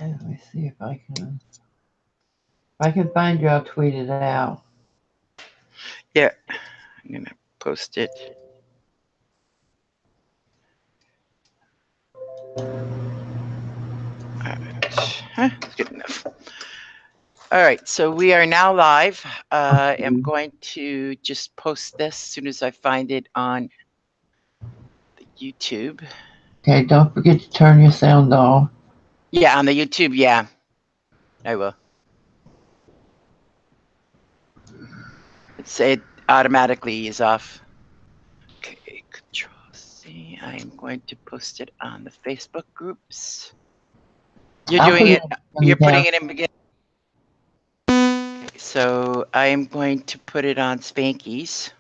Let me see if I can. If I can find you, I'll tweet it out. Yeah, I'm gonna post it. All right. That's good enough. All right, so we are now live. I'm going to just post this as soon as I find it on the YouTube. Okay, don't forget to turn your sound off. Yeah, on the YouTube, yeah. I will. It automatically is off. Okay, Control C. I'm going to post it on the Facebook groups. You're doing it. You're putting it in beginning. So I'm going to put it on Spanky's.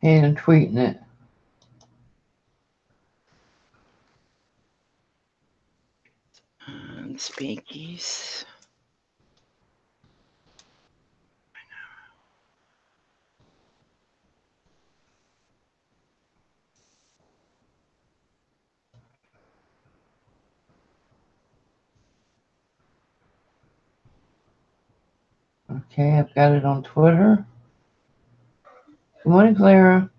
And I'm tweeting it. On Spanky's. Okay, I've got it on Twitter. Good morning, Clara.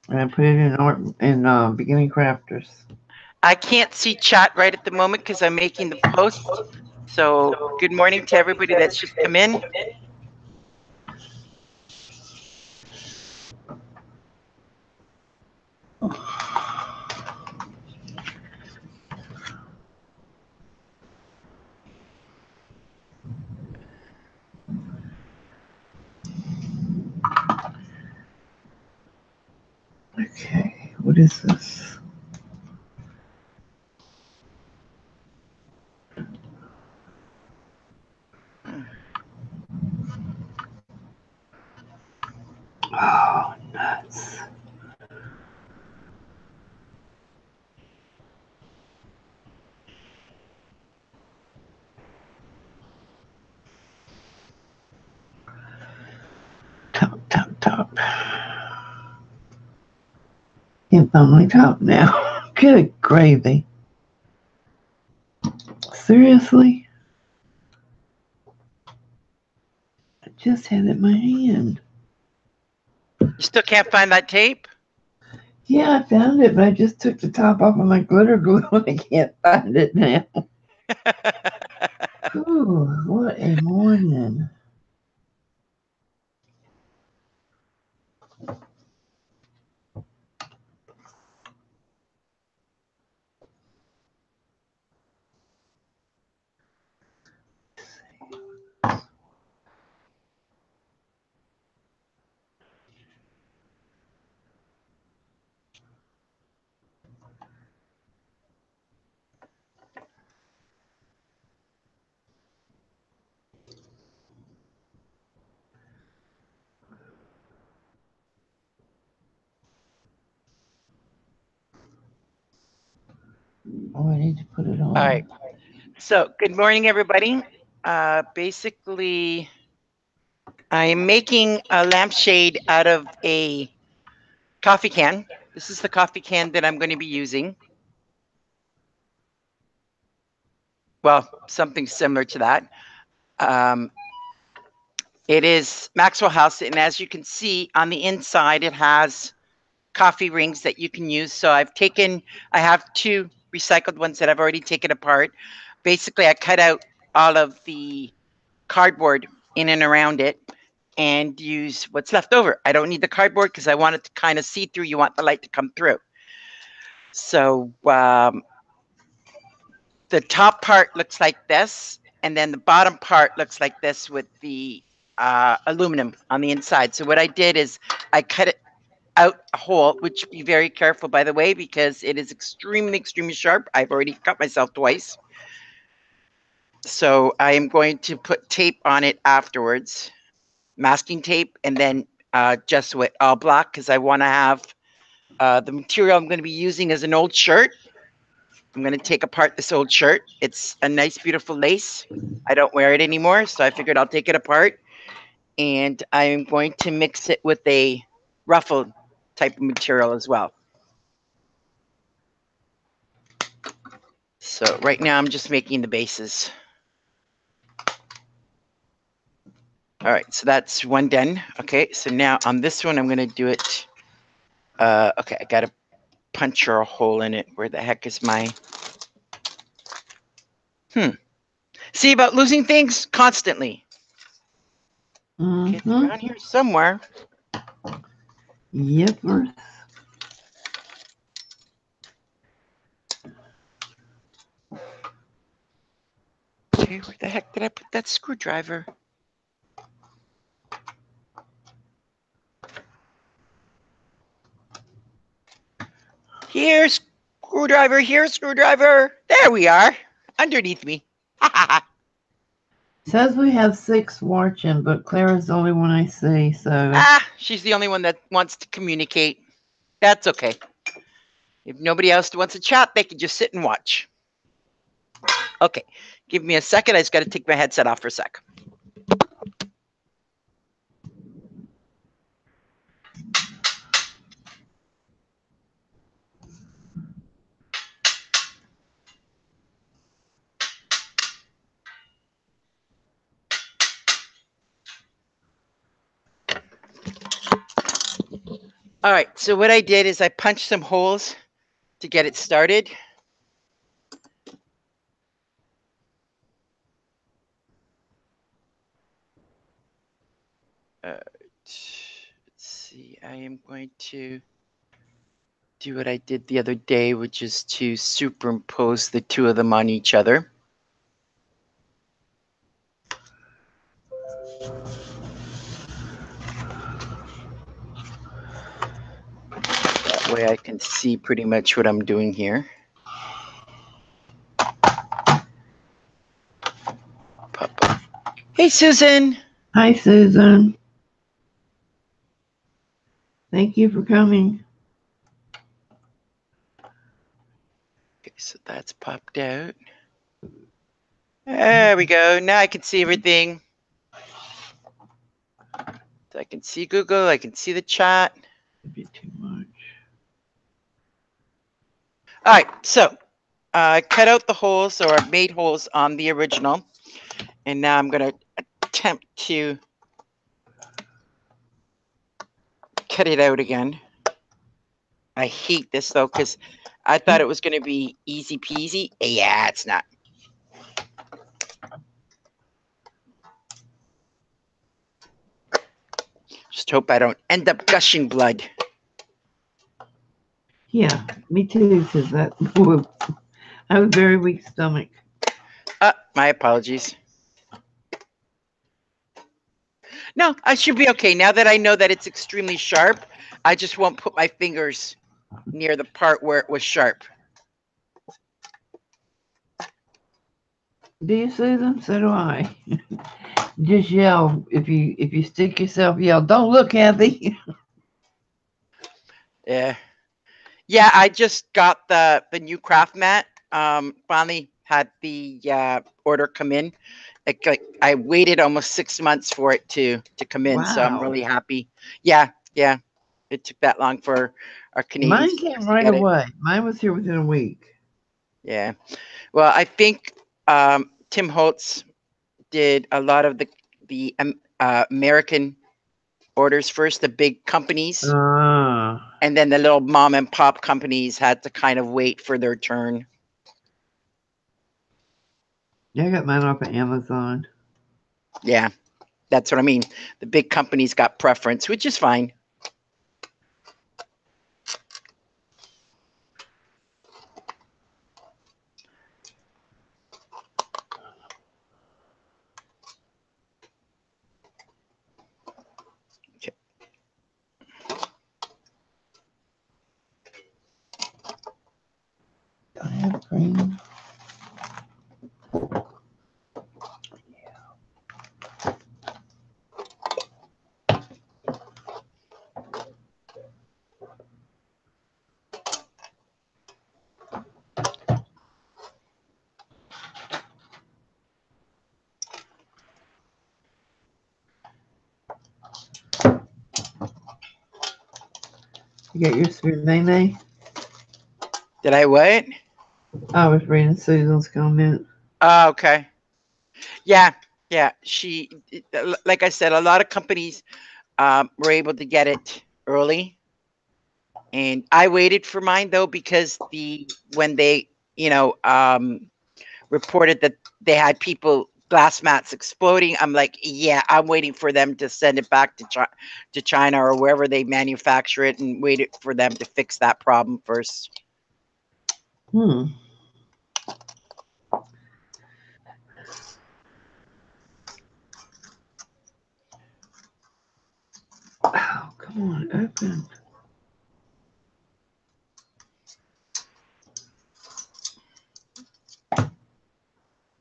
And I put it in Beginning Crafters. I can't see chat right at the moment because I'm making the post. So good morning to everybody that's just come in. Okay, what is this? Oh, nuts. Top. Can't find my top now. Good gravy. Seriously? I just had it in my hand. You still can't find that tape? Yeah, I found it, but I just took the top off of my glitter glue and I can't find it now. Ooh, what a morning. Oh, I need to put it on. All right. So good morning, everybody. Basically, I'm making a lampshade out of a coffee can. This is the coffee can that I'm going to be using. Well, something similar to that. It is Maxwell House, and as you can see on the inside, it has coffee rings that you can use. So I have two recycled ones that I've already taken apart. Basically, I cut out all of the cardboard in and around it and use what's left over. I don't need the cardboard because I want it to kind of see through. You want the light to come through. So the top part looks like this, and then the bottom part looks like this with the aluminum on the inside. So what I did is I cut it out a hole, which be very careful, by the way, because it is extremely, extremely sharp. I've already cut myself twice. So I am going to put tape on it afterwards, masking tape, and then just with all black because I want to have the material I'm going to be using as an old shirt. I'm going to take apart this old shirt. It's a nice, beautiful lace. I don't wear it anymore, so I figured I'll take it apart. And I'm going to mix it with a ruffled type of material as well. So right now I'm just making the bases. All right, so that's one done. Okay, so now on this one, I'm going to do it. Okay, I got to puncture a hole in it. Where the heck is my... See about losing things constantly. Okay, it's around here somewhere. Yep. Okay, where the heck did I put that screwdriver? Here's screwdriver, here's screwdriver. There we are, underneath me. Says we have 6 watching, but Clara's the only one I see, so. She's the only one that wants to communicate. That's okay. If nobody else wants to chat, they can just sit and watch. Okay, give me a second. I just got to take my headset off for a sec. All right, so what I did is I punched some holes to get it started. Let's see, I am going to do what I did the other day, which is to superimpose the two of them on each other. That way I can see pretty much what I'm doing here. Pop. Hey, Susan. Hi, Susan. Thank you for coming. Okay, so that's popped out. There we go. Now I can see everything. So I can see Google. I can see the chat. It'd be too much. All right, so I cut out the holes, or I made holes on the original. And now I'm going to attempt to cut it out again. I hate this, though, because I thought it was going to be easy peasy. Yeah, it's not. Just hope I don't end up gushing blood. Yeah, me too, because that. I have a very weak stomach. My apologies. No, I should be okay. Now that I know that it's extremely sharp, I just won't put my fingers near the part where it was sharp. Do you, Susan? So do I. Just yell if you stick yourself. Yell! Don't look, Kathy. Yeah. I just got the new craft mat. Finally had the order come in. I waited almost 6 months for it to come in, so I'm really happy. Yeah, it took that long for our Canadian. Mine came right away. Mine was here within a week. Yeah, well, I think Tim Holtz did a lot of the American orders first, the big companies, and then the little mom and pop companies had to kind of wait for their turn. Yeah, I got mine off of Amazon. Yeah, that's what I mean. The big companies got preference, which is fine. Okay. I have green. You got yours through May? Did I what? I was reading Susan's comment. Oh, okay. Yeah, yeah. Like I said, a lot of companies were able to get it early, and I waited for mine though because when they reported that they had glass mats exploding, I'm like, yeah, I'm waiting for them to send it back to China or wherever they manufacture it, and waited for them to fix that problem first. Hmm. Oh, come on, open.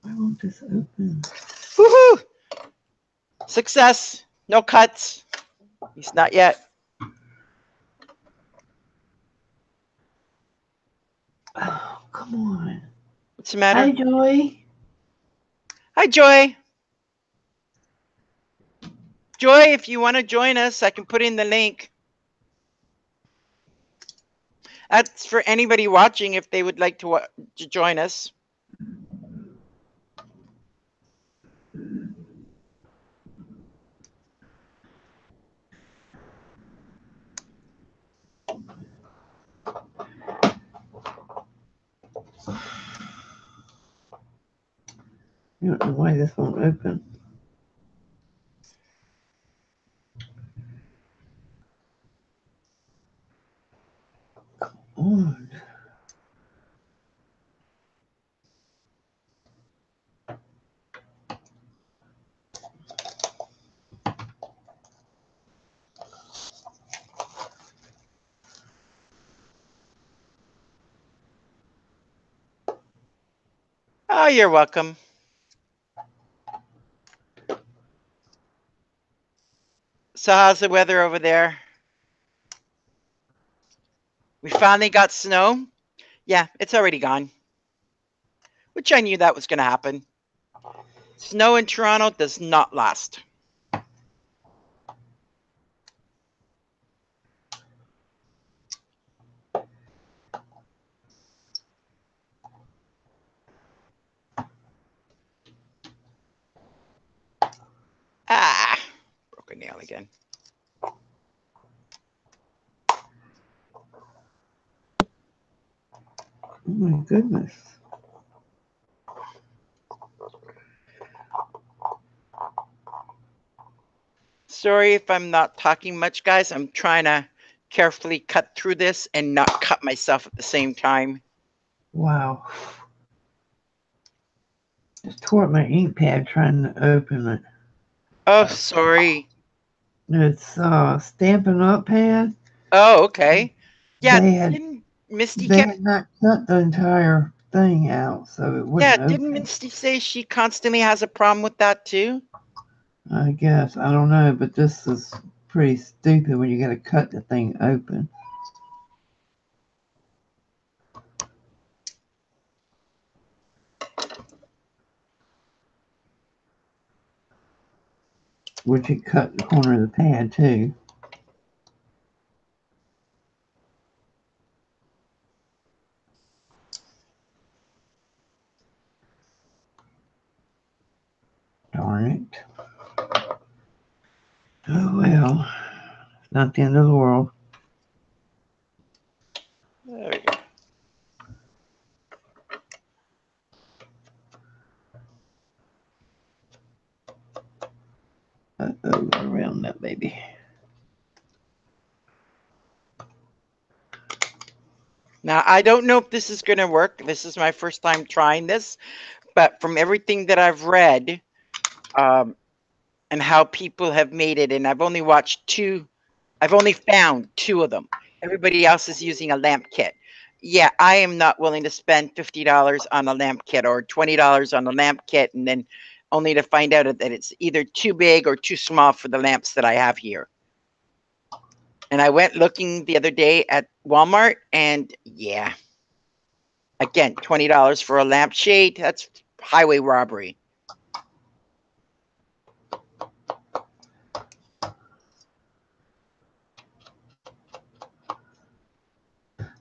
Why won't this open? Woohoo! Success. No cuts. At least not yet. Oh, come on. What's the matter? Hi, Joy. Hi, Joy. Joy, if you want to join us, I can put in the link. That's for anybody watching if they would like to join us. I don't know why this won't open. Oh, Oh, you're welcome. So how's the weather over there? We finally got snow. Yeah, it's already gone. Which I knew that was going to happen. Snow in Toronto does not last. Ah, broke a nail again. oh my goodness. Sorry if I'm not talking much, guys. I'm trying to carefully cut through this and not cut myself at the same time. Wow. Just tore up my ink pad trying to open it. Oh, sorry. It's Stampin' Up pad. Oh, okay. Yeah, They had didn't Misty they had not cut the entire thing out, so it Yeah, wouldn't didn't open. Misty say she constantly has a problem with that too? I guess I don't know, but this is pretty stupid when you got to cut the thing open. Which it cut the corner of the pad too. Darn it. Oh well. It's not the end of the world. There we go. Uh-oh, around that baby. Now, I don't know if this is going to work. This is my first time trying this, but from everything that I've read and how people have made it, and I've only found two of them. Everybody else is using a lamp kit. Yeah, I am not willing to spend $50 on a lamp kit or $20 on a lamp kit, and then only to find out that it's either too big or too small for the lamps that I have here. And I went looking the other day at Walmart, and yeah, again, $20 for a lampshade. That's highway robbery.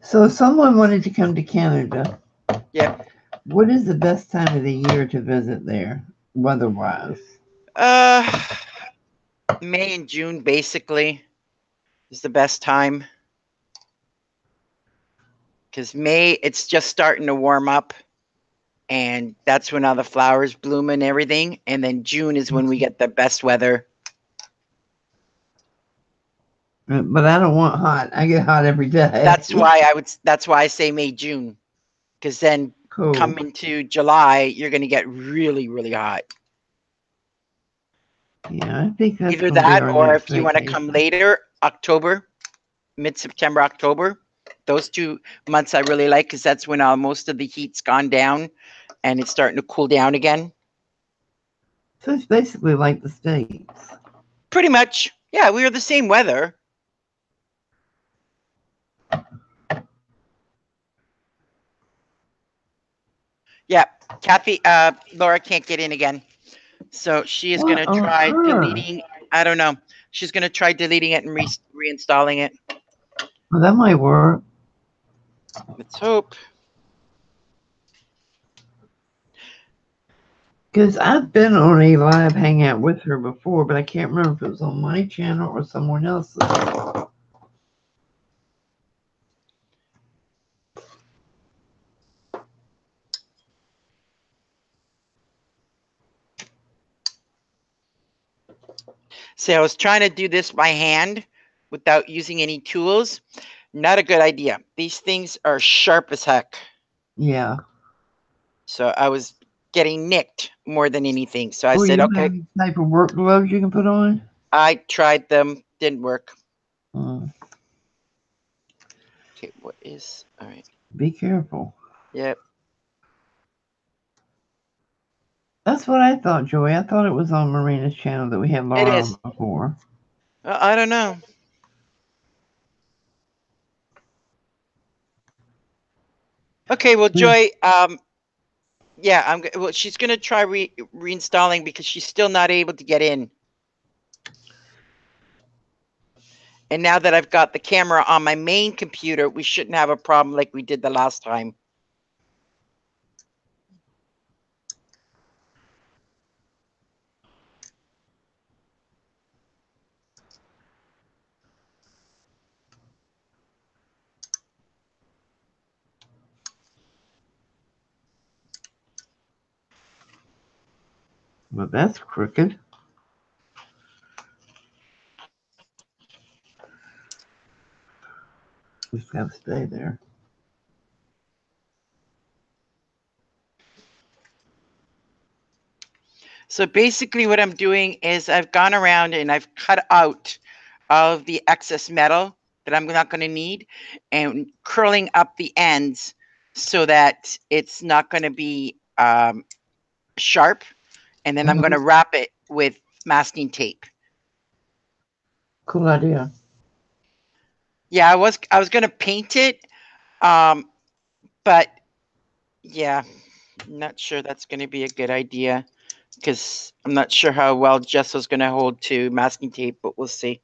So if someone wanted to come to Canada, Yep. what is the best time of the year to visit there, weather-wise? Uh, May and June basically is the best time because May it's just starting to warm up, and that's when all the flowers bloom and everything. And then June is when we get the best weather. But I don't want hot. I get hot every day. That's why I would. That's why I say May, June, because then Cool. come into July, you're going to get really, really hot. Yeah, I think that's Either gonna be that, our or next if you want to come vacation. later, October, mid-September, October. Those 2 months I really like because that's when most of the heat's gone down and it's starting to cool down again. So it's basically like the States. Pretty much. Yeah, we are the same weather. Yeah, Kathy, Laura can't get in again. So she is going What to on try earth? deleting, I don't know. She's going to try deleting it and reinstalling it. Well, that might work. Let's hope. Because I've been on a live hangout with her before, but I can't remember if it was on my channel or someone else's. See, I was trying to do this by hand without using any tools. Not a good idea. These things are sharp as heck. Yeah. So I was getting nicked more than anything. So I Oh, said, you don't have okay, any type of work gloves you can put on? I tried them. Didn't work. Okay, what is, all right. Be careful. Yep. That's what I thought, Joey. I thought it was on Marina's channel that we had It Laura on is. before. I don't know. Okay, well, Joy, yeah, well, she's gonna try reinstalling because she's still not able to get in. And now that I've got the camera on my main computer, we shouldn't have a problem like we did the last time. But that's crooked. It's got to stay there. So basically what I'm doing is I've gone around and I've cut out all of the excess metal that I'm not going to need and curling up the ends so that it's not going to be sharp. And then I'm going to wrap it with masking tape. Cool idea. Yeah, I was going to paint it, but yeah, I'm not sure that's going to be a good idea because I'm not sure how well gesso's going to hold to masking tape, but we'll see.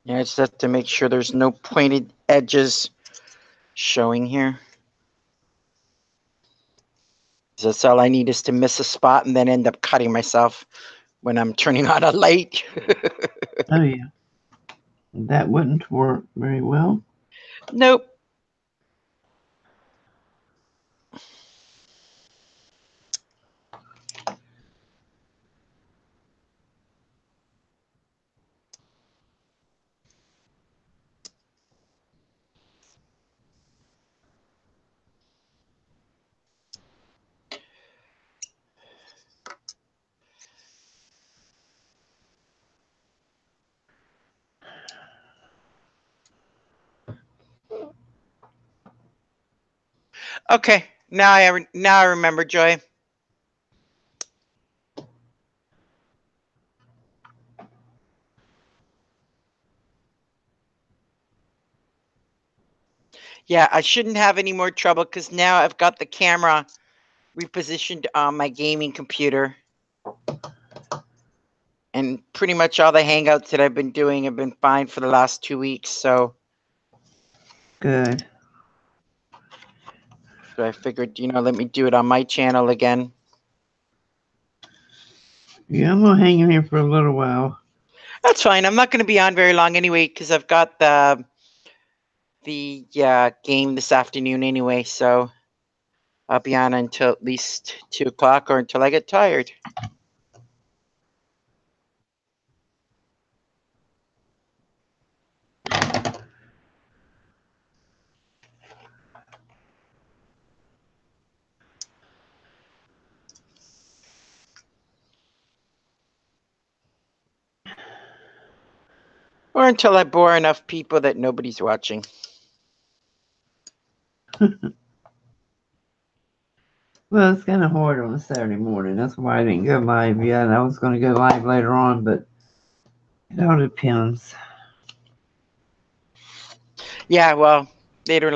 Yeah, I just have to make sure there's no pointed edges showing here. That's all I need is to miss a spot and then end up cutting myself when I'm turning on a light. Oh, yeah. That wouldn't work very well. Nope. Okay, now I remember, Joy. Yeah, I shouldn't have any more trouble because now I've got the camera repositioned on my gaming computer. And pretty much all the hangouts that I've been doing have been fine for the last 2 weeks. So Good. I figured, let me do it on my channel again. Yeah, I'm gonna hang in here for a little while. That's fine. I'm not going to be on very long anyway because I've got the game this afternoon anyway. So I'll be on until at least 2 o'clock or until I get tired. Or until I bore enough people that nobody's watching. Well, it's kind of hard on a Saturday morning. That's why I didn't go live yet. I was going to go live later on, but it all depends. Yeah, well, later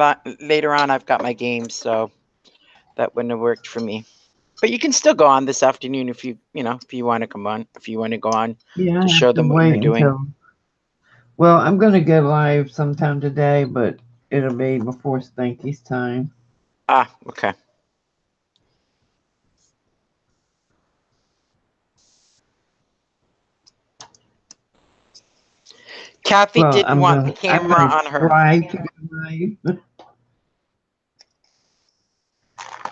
on I've got my game, so that wouldn't have worked for me. But you can still go on this afternoon if you want to come on, if you want to go on Yeah, I to have show to them what wait you're doing. until. Well, I'm going to go live sometime today, but it'll be before Spanky's time. Ah, okay. Kathy Well, didn't want the I'm camera gonna on her. try to go live.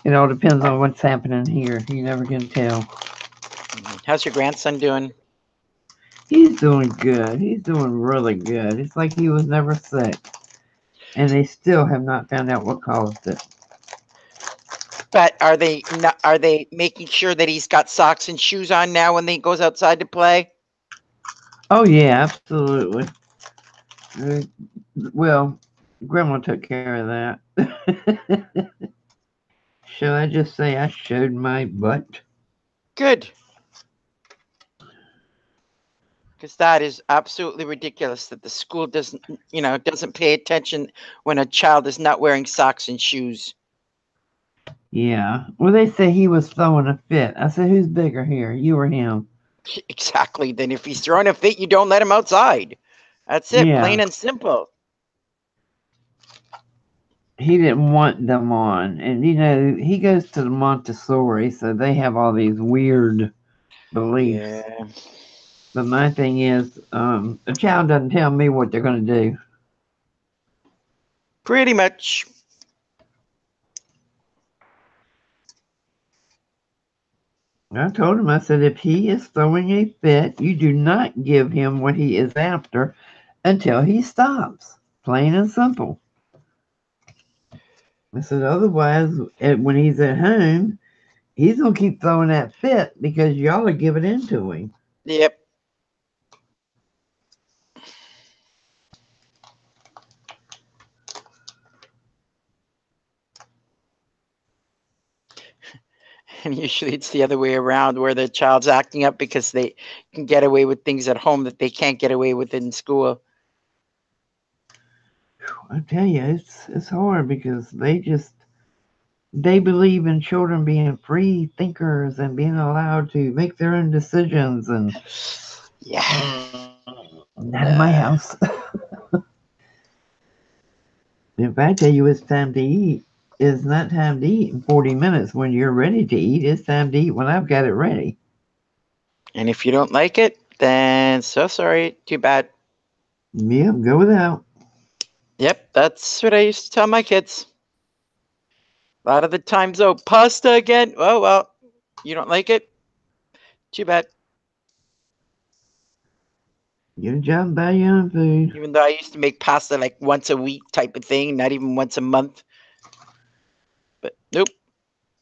It all depends on what's happening here. You never can tell. How's your grandson doing? He's doing good. He's doing really good. It's like he was never sick. And they still have not found out what caused it. But are they making sure that he's got socks and shoes on now when he goes outside to play? Oh, yeah, absolutely. Well, Grandma took care of that. Shall I just say I showed my butt? Good. Because that is absolutely ridiculous that the school doesn't pay attention when a child is not wearing socks and shoes. Yeah. Well, they say he was throwing a fit. I said, who's bigger here, you or him? Exactly. Then if he's throwing a fit, you don't let him outside. That's it, Yeah. plain and simple. He didn't want them on. And, he goes to the Montessori, so they have all these weird beliefs. Yeah, But my thing is, a child doesn't tell me what they're going to do. pretty much. I told him, I said, if he is throwing a fit, you do not give him what he is after until he stops. Plain and simple. I said, otherwise, when he's at home, he's going to keep throwing that fit because y'all are giving in to him. Yep. And usually it's the other way around where the child's acting up because they can get away with things at home that they can't get away with in school. I tell you, it's hard because they believe in children being free thinkers and being allowed to make their own decisions, and Yeah. not in my house. If I tell you it's time to eat, it's not time to eat in 40 minutes when you're ready to eat. It's time to eat when I've got it ready. And if you don't like it, then so sorry. Too bad. Yep, go without. Yep, that's what I used to tell my kids. A lot of the times, oh, pasta again? Oh, well, you don't like it? Too bad. Get a job, buy your own food. Even though I used to make pasta like once a week type of thing, not even once a month. But nope.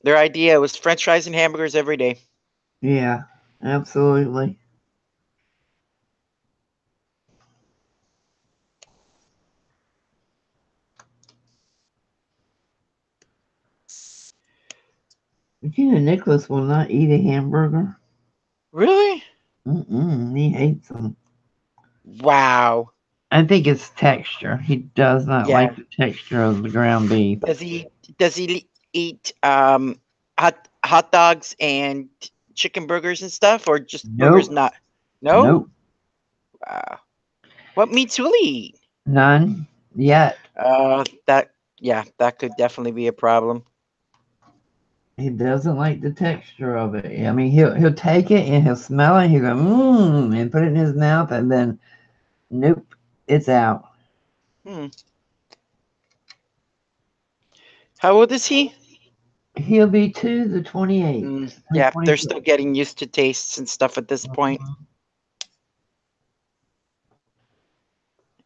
Their idea was french fries and hamburgers every day. Yeah, absolutely. But you know, Nicholas will not eat a hamburger. Really? He hates them. Wow. I think it's texture. He does not Yeah. like the texture of the ground beef. Does he eat hot dogs and chicken burgers and stuff, or just burgers? Nope. Not. No. Nope. Wow. What meats will he eat? None yet. That yeah, that could definitely be a problem. He doesn't like the texture of it. I mean, he'll take it and he'll smell it. He'll go and put it in his mouth, and then nope, it's out. Hmm. How old is he? He'll be 2 the 28th. Yeah, they're 22. still getting used to tastes and stuff at this point.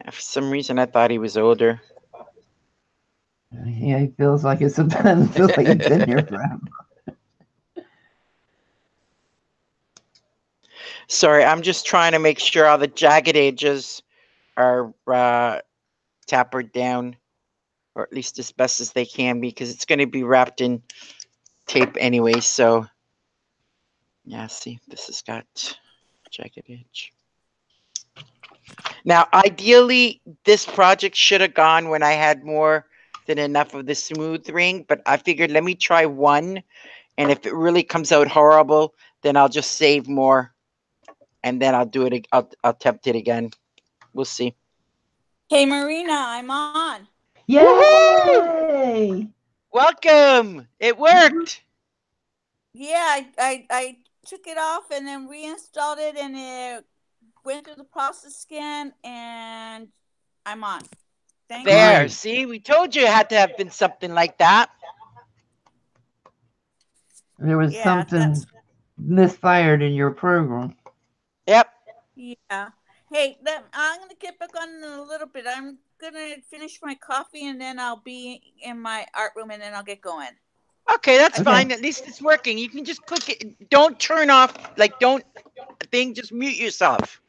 Yeah, for some reason, I thought he was older. Yeah, he feels like it's sometimes feels like he's been here forever. Sorry, I'm just trying to make sure all the jagged edges are tapered down, or at least as best as they can be, because it's going to be wrapped in tape anyway. So, yeah, see, this has got jagged edge. Now, ideally, this project should have gone when I had more than enough of the smooth ring, but I figured let me try one, and if it really comes out horrible, then I'll just save more, and then I'll do it. I'll attempt it again. We'll see. Hey, Marina, I'm on. Woohoo! Yay! Welcome. It worked. Yeah, I took it off and then reinstalled it, and it went through the process again, and I'm on. Thank you. There. Great. See, we told you it had to have been something like that. There was Yeah, something misfired in your program. Yep. yeah. Hey, I'm gonna get back on in a little bit. I'm gonna finish my coffee, and then I'll be in my art room, and then I'll get going. Okay, that's Okay. fine. At least it's working. You can just click it. Don't turn off. Like, don't thing. Just mute yourself.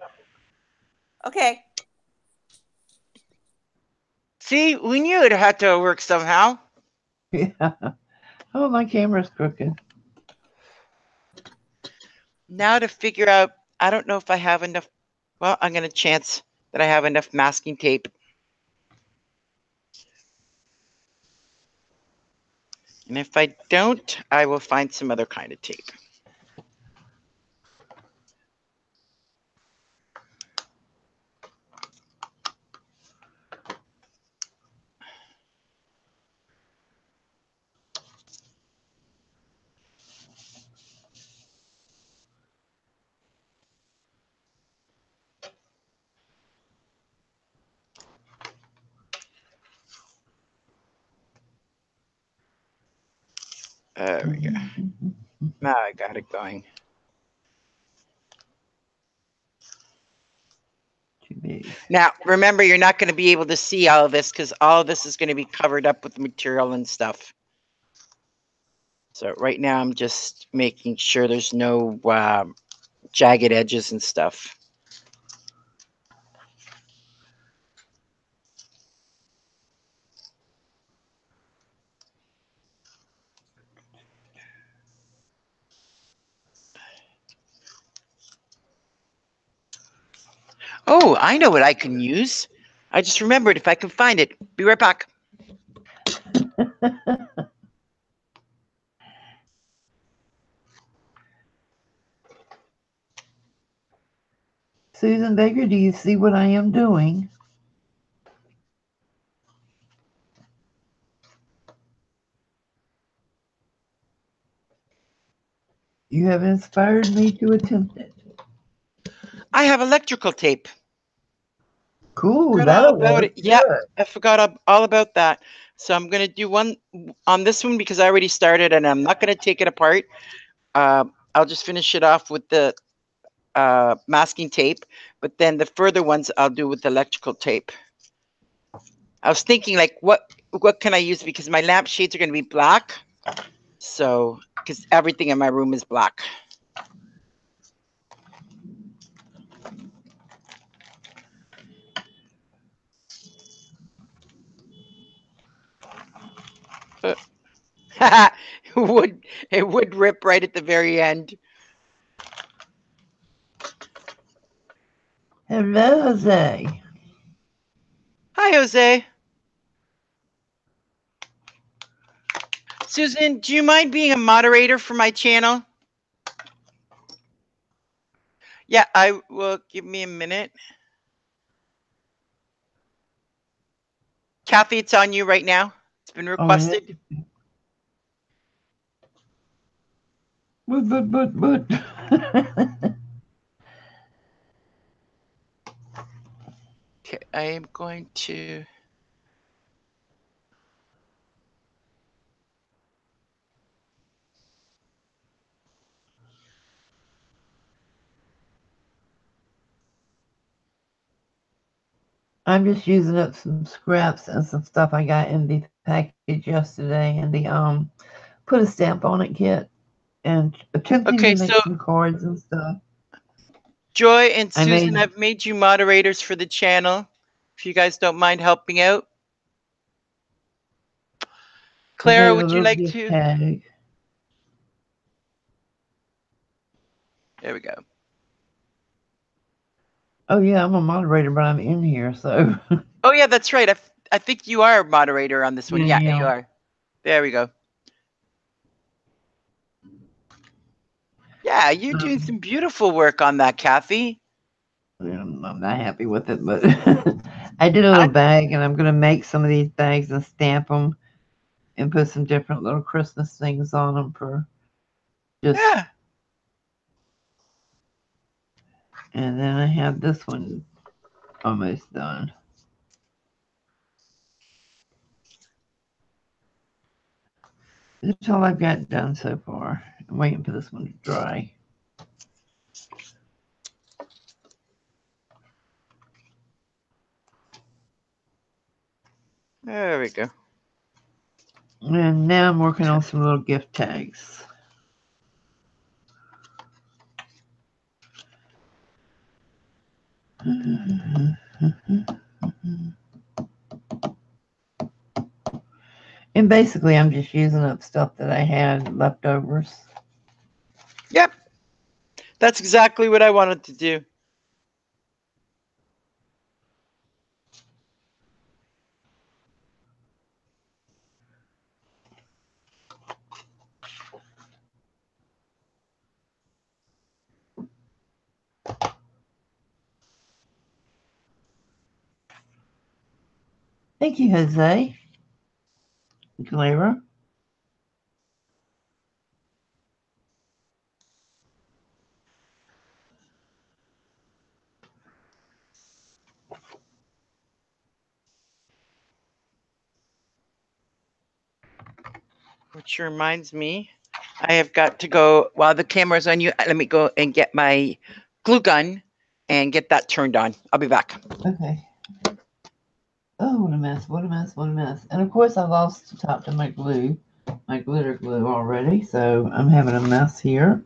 Okay. See, we knew it had to work somehow. Yeah. Oh, my camera's crooked. Now to figure out, I don't know if I have enough. Well, I'm going to chance that I have enough masking tape. And if I don't, I will find some other kind of tape. There we go. Now I got it going. Too big. Now, remember, you're not going to be able to see all of this because all of this is going to be covered up with material and stuff. So right now I'm just making sure there's no jagged edges and stuff. Oh, I know what I can use. I just remembered if I can find it. Be right back. Susan Baker, do you see what I am doing? You have inspired me to attempt it. I have electrical tape. Cool, Forgot all that'll about work. it. Yeah, Good. I forgot all about that. So I'm going to do one on this one because I already started and I'm not going to take it apart. I'll just finish it off with the masking tape, but then the further ones I'll do with electrical tape. I was thinking like what can I use because my lampshades are going to be black. So because everything in my room is black. it would rip right at the very end. Hello, Jose. Hi, Jose. Susan, do you mind being a moderator for my channel? Yeah, I will. Give me a minute. Kathy, it's on you right now. It's been requested. But. Okay, I am going to. I'm just using up some scraps and some stuff I got in the package yesterday, and the put a stamp on it kit, and attempting to make some cards and stuff. Joy and Susan, I've made you moderators for the channel. If you guys don't mind helping out. Clara, would you like to? Tag. There we go. Oh yeah, I'm a moderator, but I'm in here, so. Oh yeah, that's right. I think you are a moderator on this one. Yeah, you are. There we go. Yeah, you're doing some beautiful work on that, Kathy. I'm not happy with it, but I did a little bag, and I'm going to make some of these bags and stamp them and put some different little Christmas things on them for just. Yeah. And then I have this one almost done. That's all I've got done so far. I'm waiting for this one to dry. There we go. And now I'm working on some little gift tags. And basically, I'm just using up stuff that I had leftovers. Yep. That's exactly what I wanted to do. Thank you, Jose. Clara. Which reminds me, I have got to go, while the camera's on you, let me go and get my glue gun and get that turned on. I'll be back. Okay. Oh, what a mess, what a mess, what a mess. And of course I lost the top to my glue, my glitter glue already, so I'm having a mess here.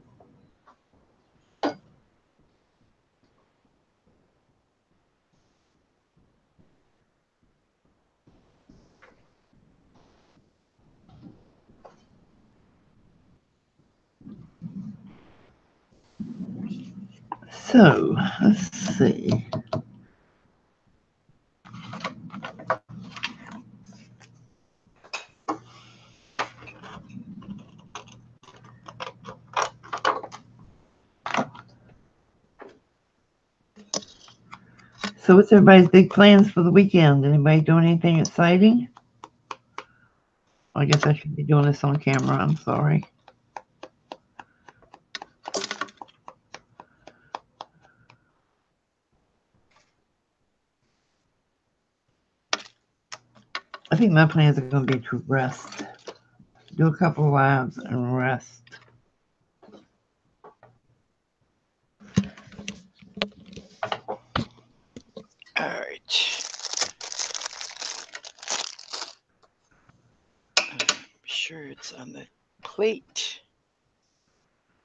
So, let's see. So what's everybody's big plans for the weekend? Anybody doing anything exciting? I guess I should be doing this on camera. I'm sorry. I think my plans are going to be to rest. Do a couple of lives and rest. All right. I'm sure it's on the plate.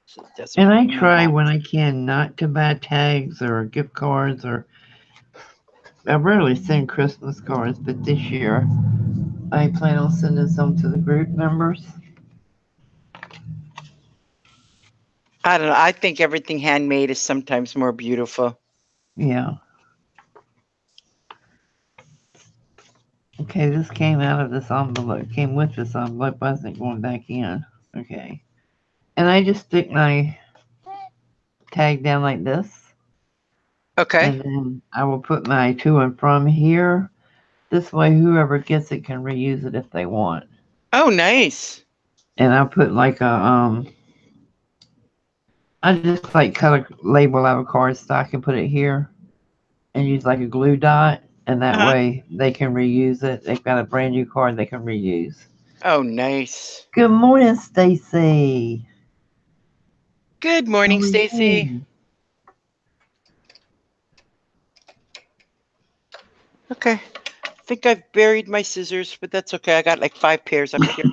So and I try when I can not to buy tags or gift cards, or I rarely send Christmas cards, but this year I plan on sending some to the group members. I don't know. I think everything handmade is sometimes more beautiful. Yeah. Okay, this came out of this envelope. Came with this envelope. Wasn't going back in. Okay. And I just stick my tag down like this. Okay. And then I will put my to and from here. This way, whoever gets it can reuse it if they want. Oh, nice. And I'll put like I just like cut a label out of cardstock and put it here, and use like a glue dot, and that way they can reuse it. They've got a brand new card they can reuse. Oh, nice. Good morning, Stacy. Good morning, Stacy. Okay. I think I've buried my scissors, but that's okay. I got like 5 pairs up here.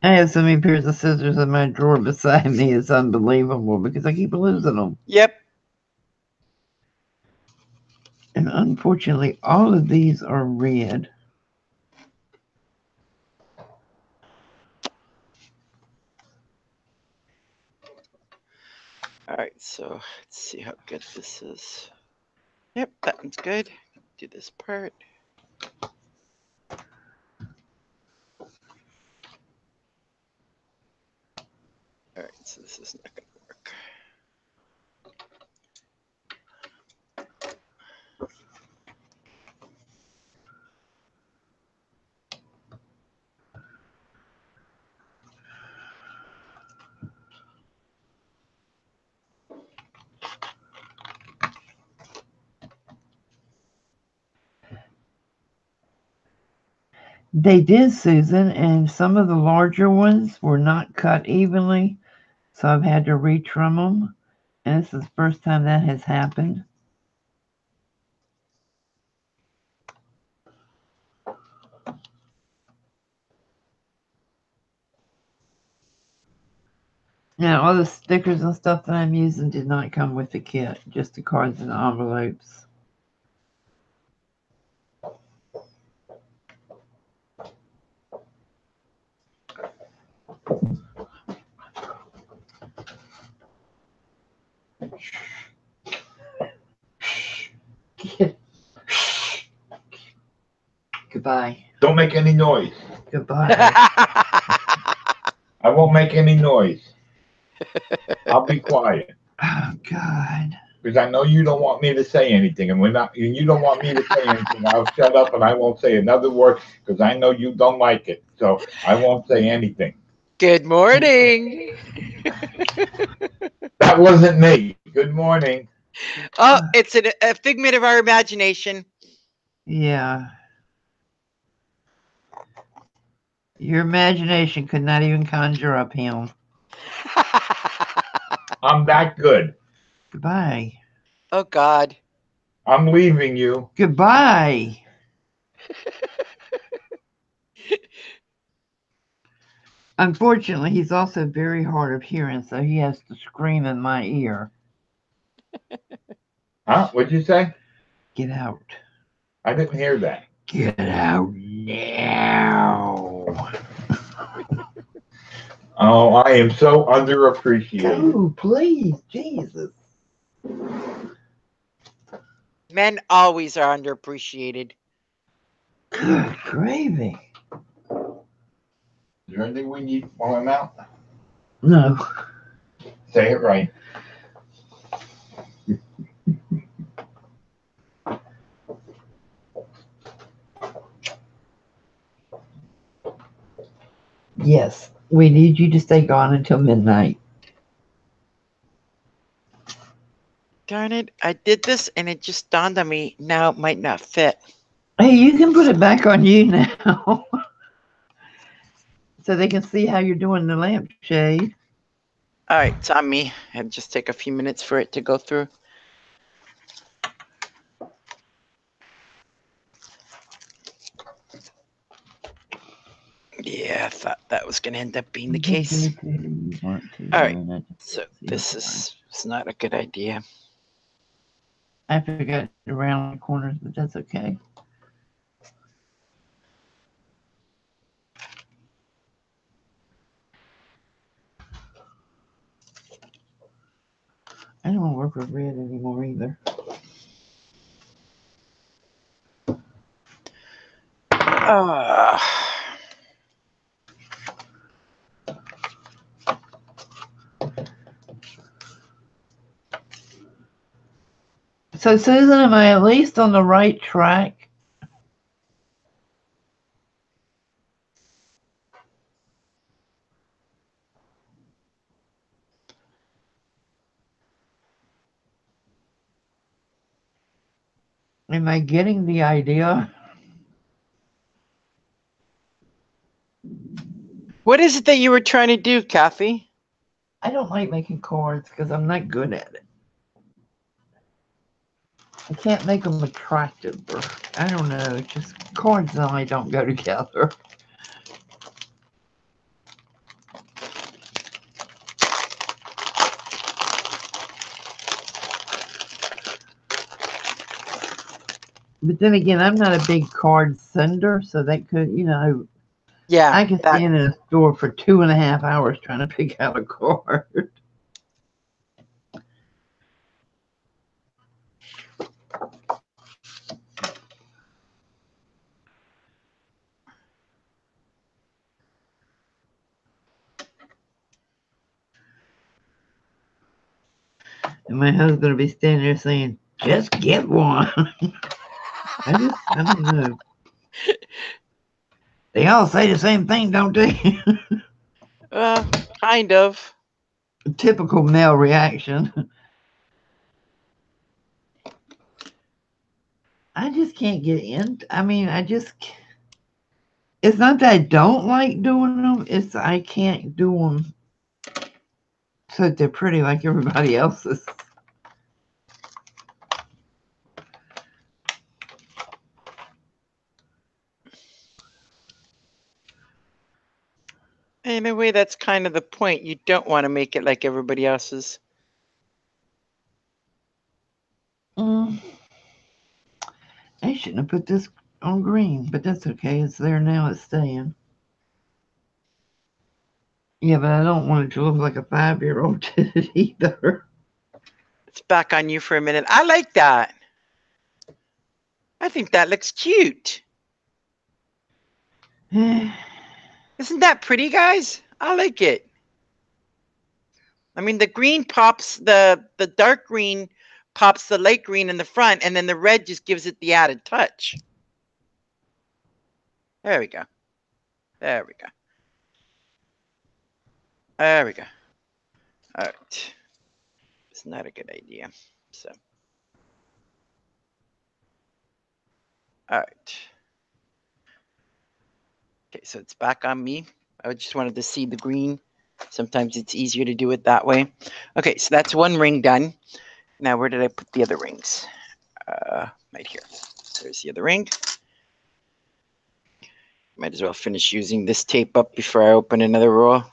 I have so many pairs of scissors in my drawer beside me. It's unbelievable because I keep losing them. Yep. And unfortunately, all of these are red. All right, so let's see how good this is. Yep, that one's good. Do this part. All right, so this is not going to work. They did, Susan, and some of the larger ones were not cut evenly, so I've had to retrim them. And this is the first time that has happened. Now, all the stickers and stuff that I'm using did not come with the kit, just the cards and the envelopes. Goodbye. Don't make any noise. Goodbye. I won't make any noise. I'll be quiet. Oh, God. Because I know you don't want me to say anything, and you don't want me to say anything, I'll shut up and I won't say another word because I know you don't like it. So I won't say anything. Good morning. That wasn't me. Good morning. Oh, it's a figment of our imagination. Yeah. Your imagination could not even conjure up him. I'm that good. Goodbye. Oh, God. I'm leaving you. Goodbye. Unfortunately, he's also very hard of hearing, so he has to scream in my ear. Huh? What'd you say? Get out. I didn't hear that. Get out now. Oh, I am so underappreciated. Oh, please, Jesus. Men always are underappreciated. Good gravy. Is there anything we need while I'm out? No. Say it right. Yes, we need you to stay gone until midnight. Darn it. I did this and it just dawned on me now it might not fit. Hey, you can put it back on you now. So they can see how you're doing the lampshade. All right, it's on me. It'll just take a few minutes for it to go through. Yeah, I thought that was going to end up being the case. All right, so this is not a good idea. I forgot to round the corners, but that's okay. I don't work with red anymore either. So, Susan, am I at least on the right track? Am I getting the idea? What is it that you were trying to do, Kathy? I don't like making cards because I'm not good at it. I can't make them attractive, or I don't know. Just cards and I don't go together. But then again, I'm not a big card sender, so that could, Yeah, I could stand in a store for 2.5 hours trying to pick out a card. And my husband will be standing there saying, "Just get one." I don't know. They all say the same thing, don't they? Kind of. Typical male reaction. I just can't get in. I mean, it's not that I don't like doing them. It's I can't do them so they're pretty like everybody else's. In a way, that's kind of the point. You don't want to make it like everybody else's. I shouldn't have put this on green, but that's okay. It's there now. It's staying. Yeah, but I don't want it to look like a 5-year-old did it either. It's back on you for a minute. I like that. I think that looks cute. Isn't that pretty, guys? I like it. I mean, the green pops, the dark green pops the light green in the front, and then the red just gives it the added touch. There we go. There we go. There we go. All right. It's not a good idea. So, all right. Okay, so it's back on me. I just wanted to see the green. Sometimes it's easier to do it that way. Okay, so that's one ring done. Now, where did I put the other rings? Right here. There's the other ring. Might as well finish using this tape up before I open another roll.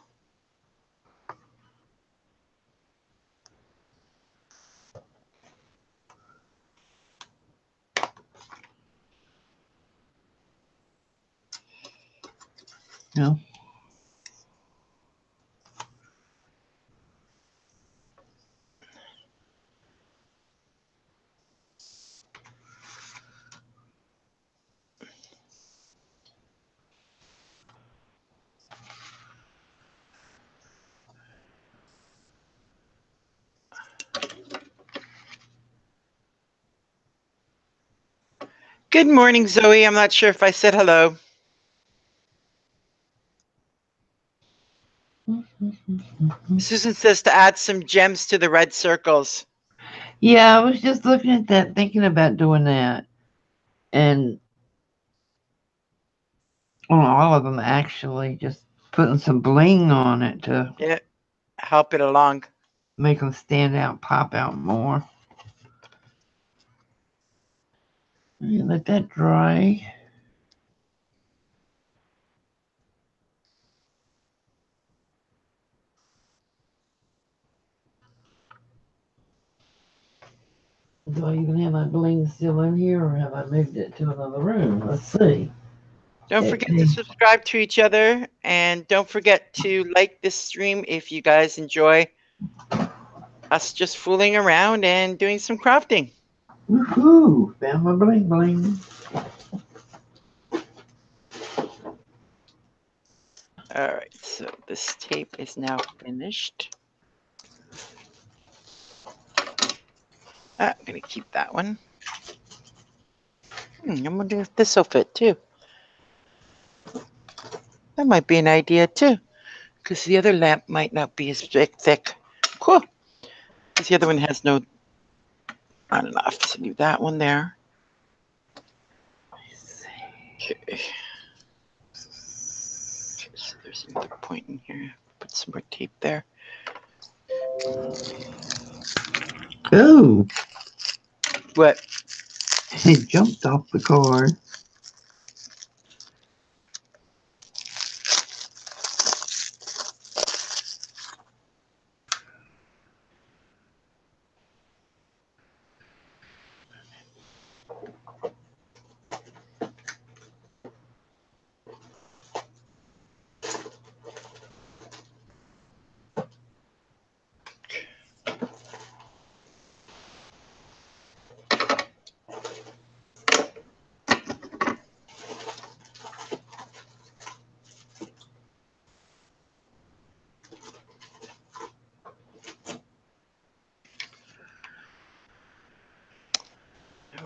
No. Good morning, Zoe. I'm not sure if I said hello. Susan says to add some gems to the red circles. Yeah, I was just looking at that, thinking about doing that. And on all of them, actually, just putting some bling on it to help it along. Make them stand out, pop out more. Let that dry. Do I even have my bling still in here, or have I moved it to another room? Let's see. Don't forget to subscribe to each other, and don't forget to like this stream if you guys enjoy. us just fooling around and doing some crafting. Woohoo! Found my bling bling. All right, so this tape is now finished. I'm going to keep that one. I'm wondering if this will fit too. That might be an idea too, because the other lamp might not be as thick. Cool. Because the other one has no on and off. So leave that one there. Okay. So there's another point in here. Put some more tape there. Oh. What? He jumped off the car.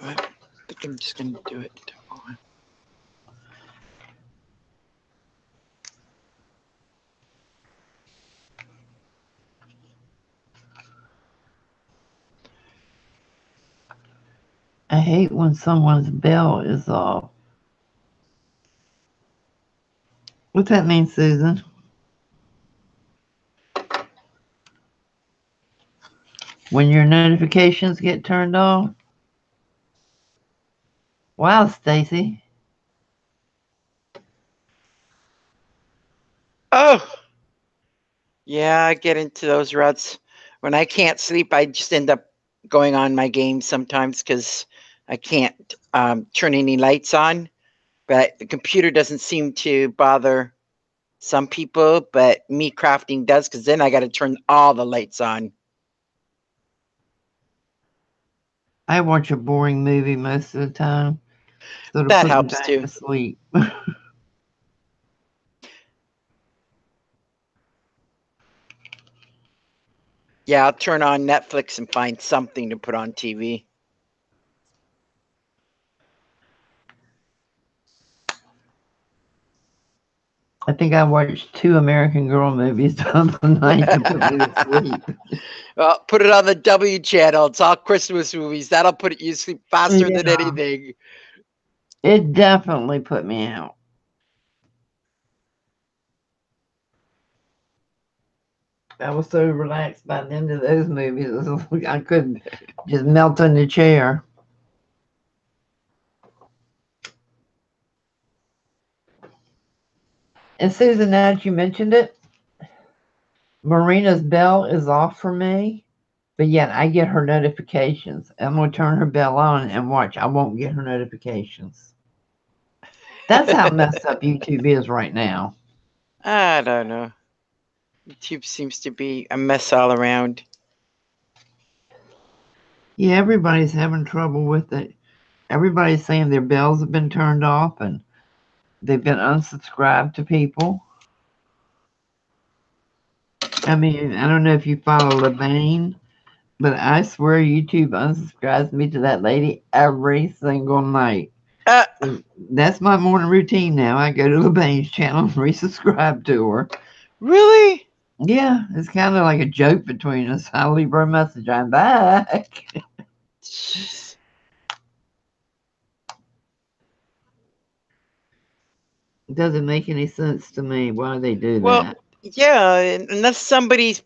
I think I'm just going to do it. I hate when someone's bell is off. What's that mean, Susan? When your notifications get turned off? Wow, Stacy. Oh! Yeah, I get into those ruts. When I can't sleep, I just end up going on my game sometimes because I can't turn any lights on. But the computer doesn't seem to bother some people, but me crafting does, because then I got to turn all the lights on. I watch a boring movie most of the time, so to That put me helps back too. to sleep. Yeah, I'll turn on Netflix and find something to put on TV. I think I watched 2 American Girl movies the other night to put me to sleep. Well, put it on the W channel. It's all Christmas movies. That'll put you to sleep faster than anything. It definitely put me out. I was so relaxed by the end of those movies. I couldn't just melt in the chair. And Susan, now that you mentioned it, Marina's bell is off for me, but yet I get her notifications. I'm going to turn her bell on and watch. I won't get her notifications. That's how messed up YouTube is right now. I don't know. YouTube seems to be a mess all around. Yeah, everybody's having trouble with it. Everybody's saying their bells have been turned off and they've been unsubscribed to people. I mean, I don't know if you follow LeBain, but I swear YouTube unsubscribes me to that lady every single night. So that's my morning routine now. I go to LeBain's channel and resubscribe to her. Really? Yeah, it's kind of like a joke between us. I'll leave her a message. I'm back. It doesn't make any sense to me why they do that. Yeah, unless somebody's,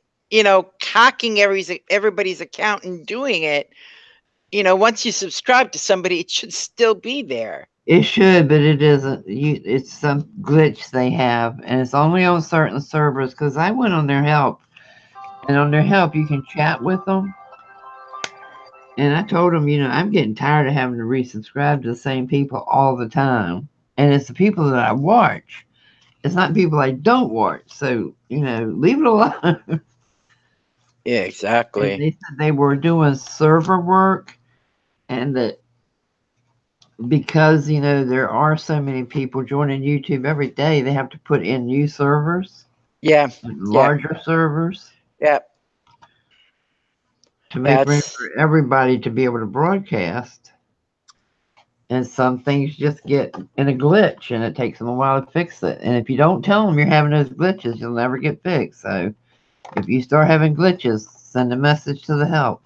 hacking everybody's account and doing it. Once you subscribe to somebody, it should still be there. It should, but it isn't. It's some glitch they have, and it's only on certain servers. Because I went on their help, and on their help you can chat with them. And I told them, I'm getting tired of having to resubscribe to the same people all the time, and it's the people that I watch. It's not people I don't watch. So leave it alone. Yeah, And exactly. they said they were doing server work, and that because there are so many people joining YouTube every day, they have to put in new servers, Yeah, yeah, larger servers, yeah. to make room That's for everybody to be able to broadcast. And some things just get in a glitch, and it takes them a while to fix it. And if you don't tell them you're having those glitches, you'll never get fixed. So if you start having glitches, send a message to the help,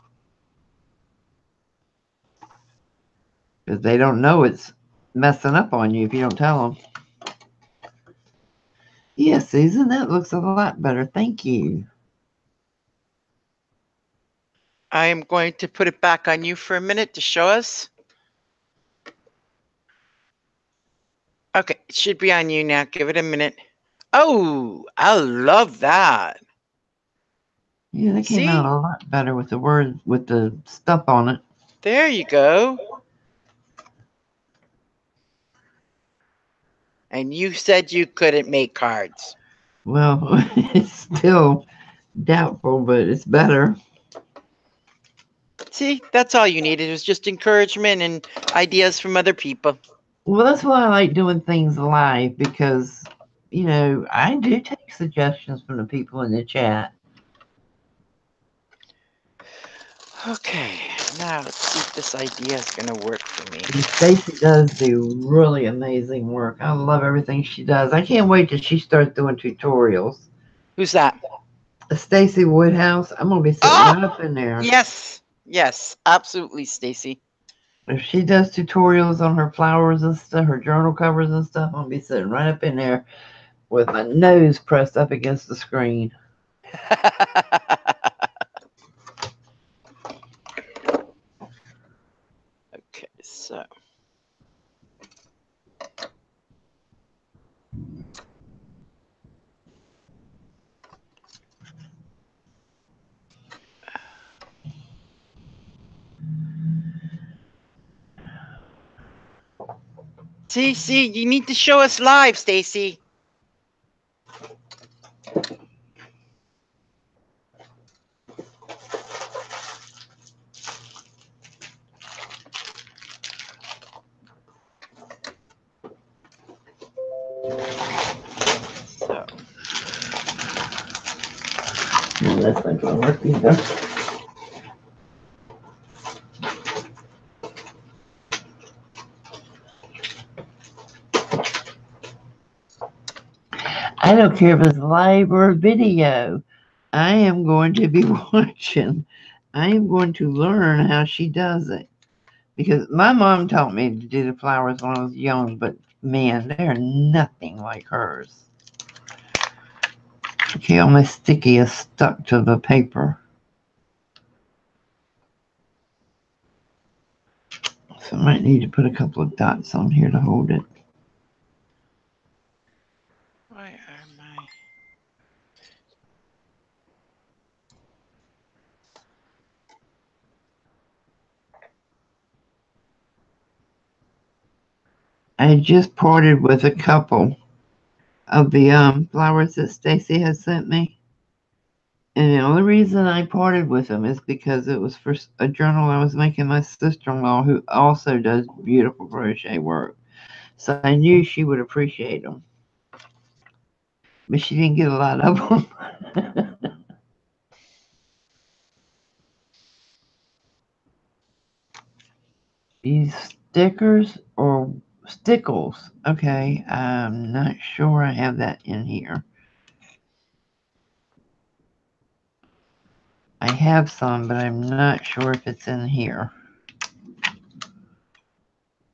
because they don't know it's messing up on you if you don't tell them. Yes, Susan, that looks a lot better. Thank you. I am going to put it back on you for a minute to show us. Okay, it should be on you now. Give it a minute. Oh, I love that. Yeah, that came out See? a lot better with the word, with the stuff on it. There you go. And you said you couldn't make cards. Well, it's still doubtful, but it's better. See, that's all you needed was just encouragement and ideas from other people. Well, that's why I like doing things live, because, I do take suggestions from the people in the chat. Okay, now let's see if this idea is going to work for me. And Stacy does do really amazing work. I love everything she does. I can't wait till she starts doing tutorials. Who's that? Stacy Woodhouse, I'm going to be sitting right up in there. Yes, yes, absolutely, Stacy. If she does tutorials on her flowers and stuff, her journal covers and stuff, I'm going to be sitting right up in there with my nose pressed up against the screen. Okay, so. See, you need to show us live, Stacy. So. No, that's not going to work either. I don't care if it's live or video. I am going to be watching. I am going to learn how she does it. Because my mom taught me to do the flowers when I was young, but man, they're nothing like hers. Okay, all my sticky is stuck to the paper. So I might need to put a couple of dots on here to hold it. Why are my... I just parted with a couple of the flowers that Stacy has sent me. And the only reason I parted with them is because it was for a journal I was making my sister-in-law, who also does beautiful crochet work. So I knew she would appreciate them. But she didn't get a lot of them. These stickers or stickles. Okay, I'm not sure I have that in here. I have some, but I'm not sure if it's in here.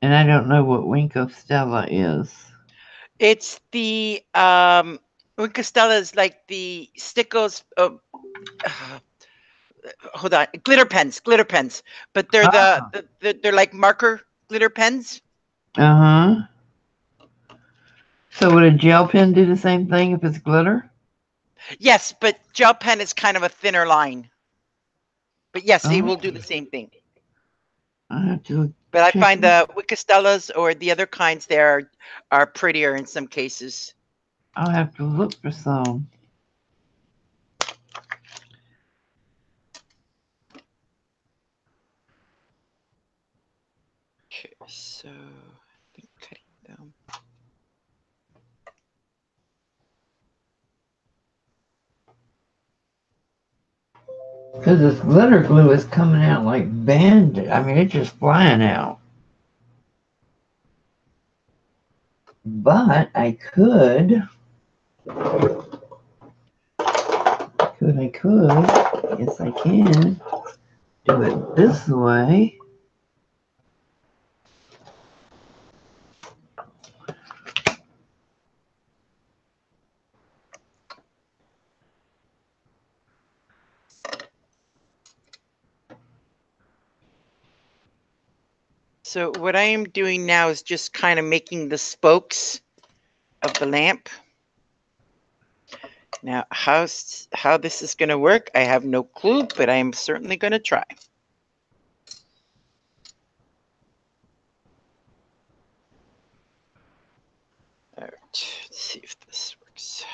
And I don't know what Winko Stella is. It's the Winkostella is like the stickles. Hold on, glitter pens, but they're they're like marker glitter pens. Uh-huh. So would a gel pen do the same thing if it's glitter? Yes, but gel pen is kind of a thinner line. But yes, it will do the same thing. I have to. But I find the Wikistellas or the other kinds there are prettier in some cases. I'll have to look for some. Okay, so I think cutting them. Because this glitter glue is coming out like bandit. I mean, it's just flying out. But I could. Yes, I can. Do it this way. So what I am doing now is just kind of making the spokes of the lamp. Now, how this is going to work, I have no clue, but I am certainly going to try. All right, let's see if this works.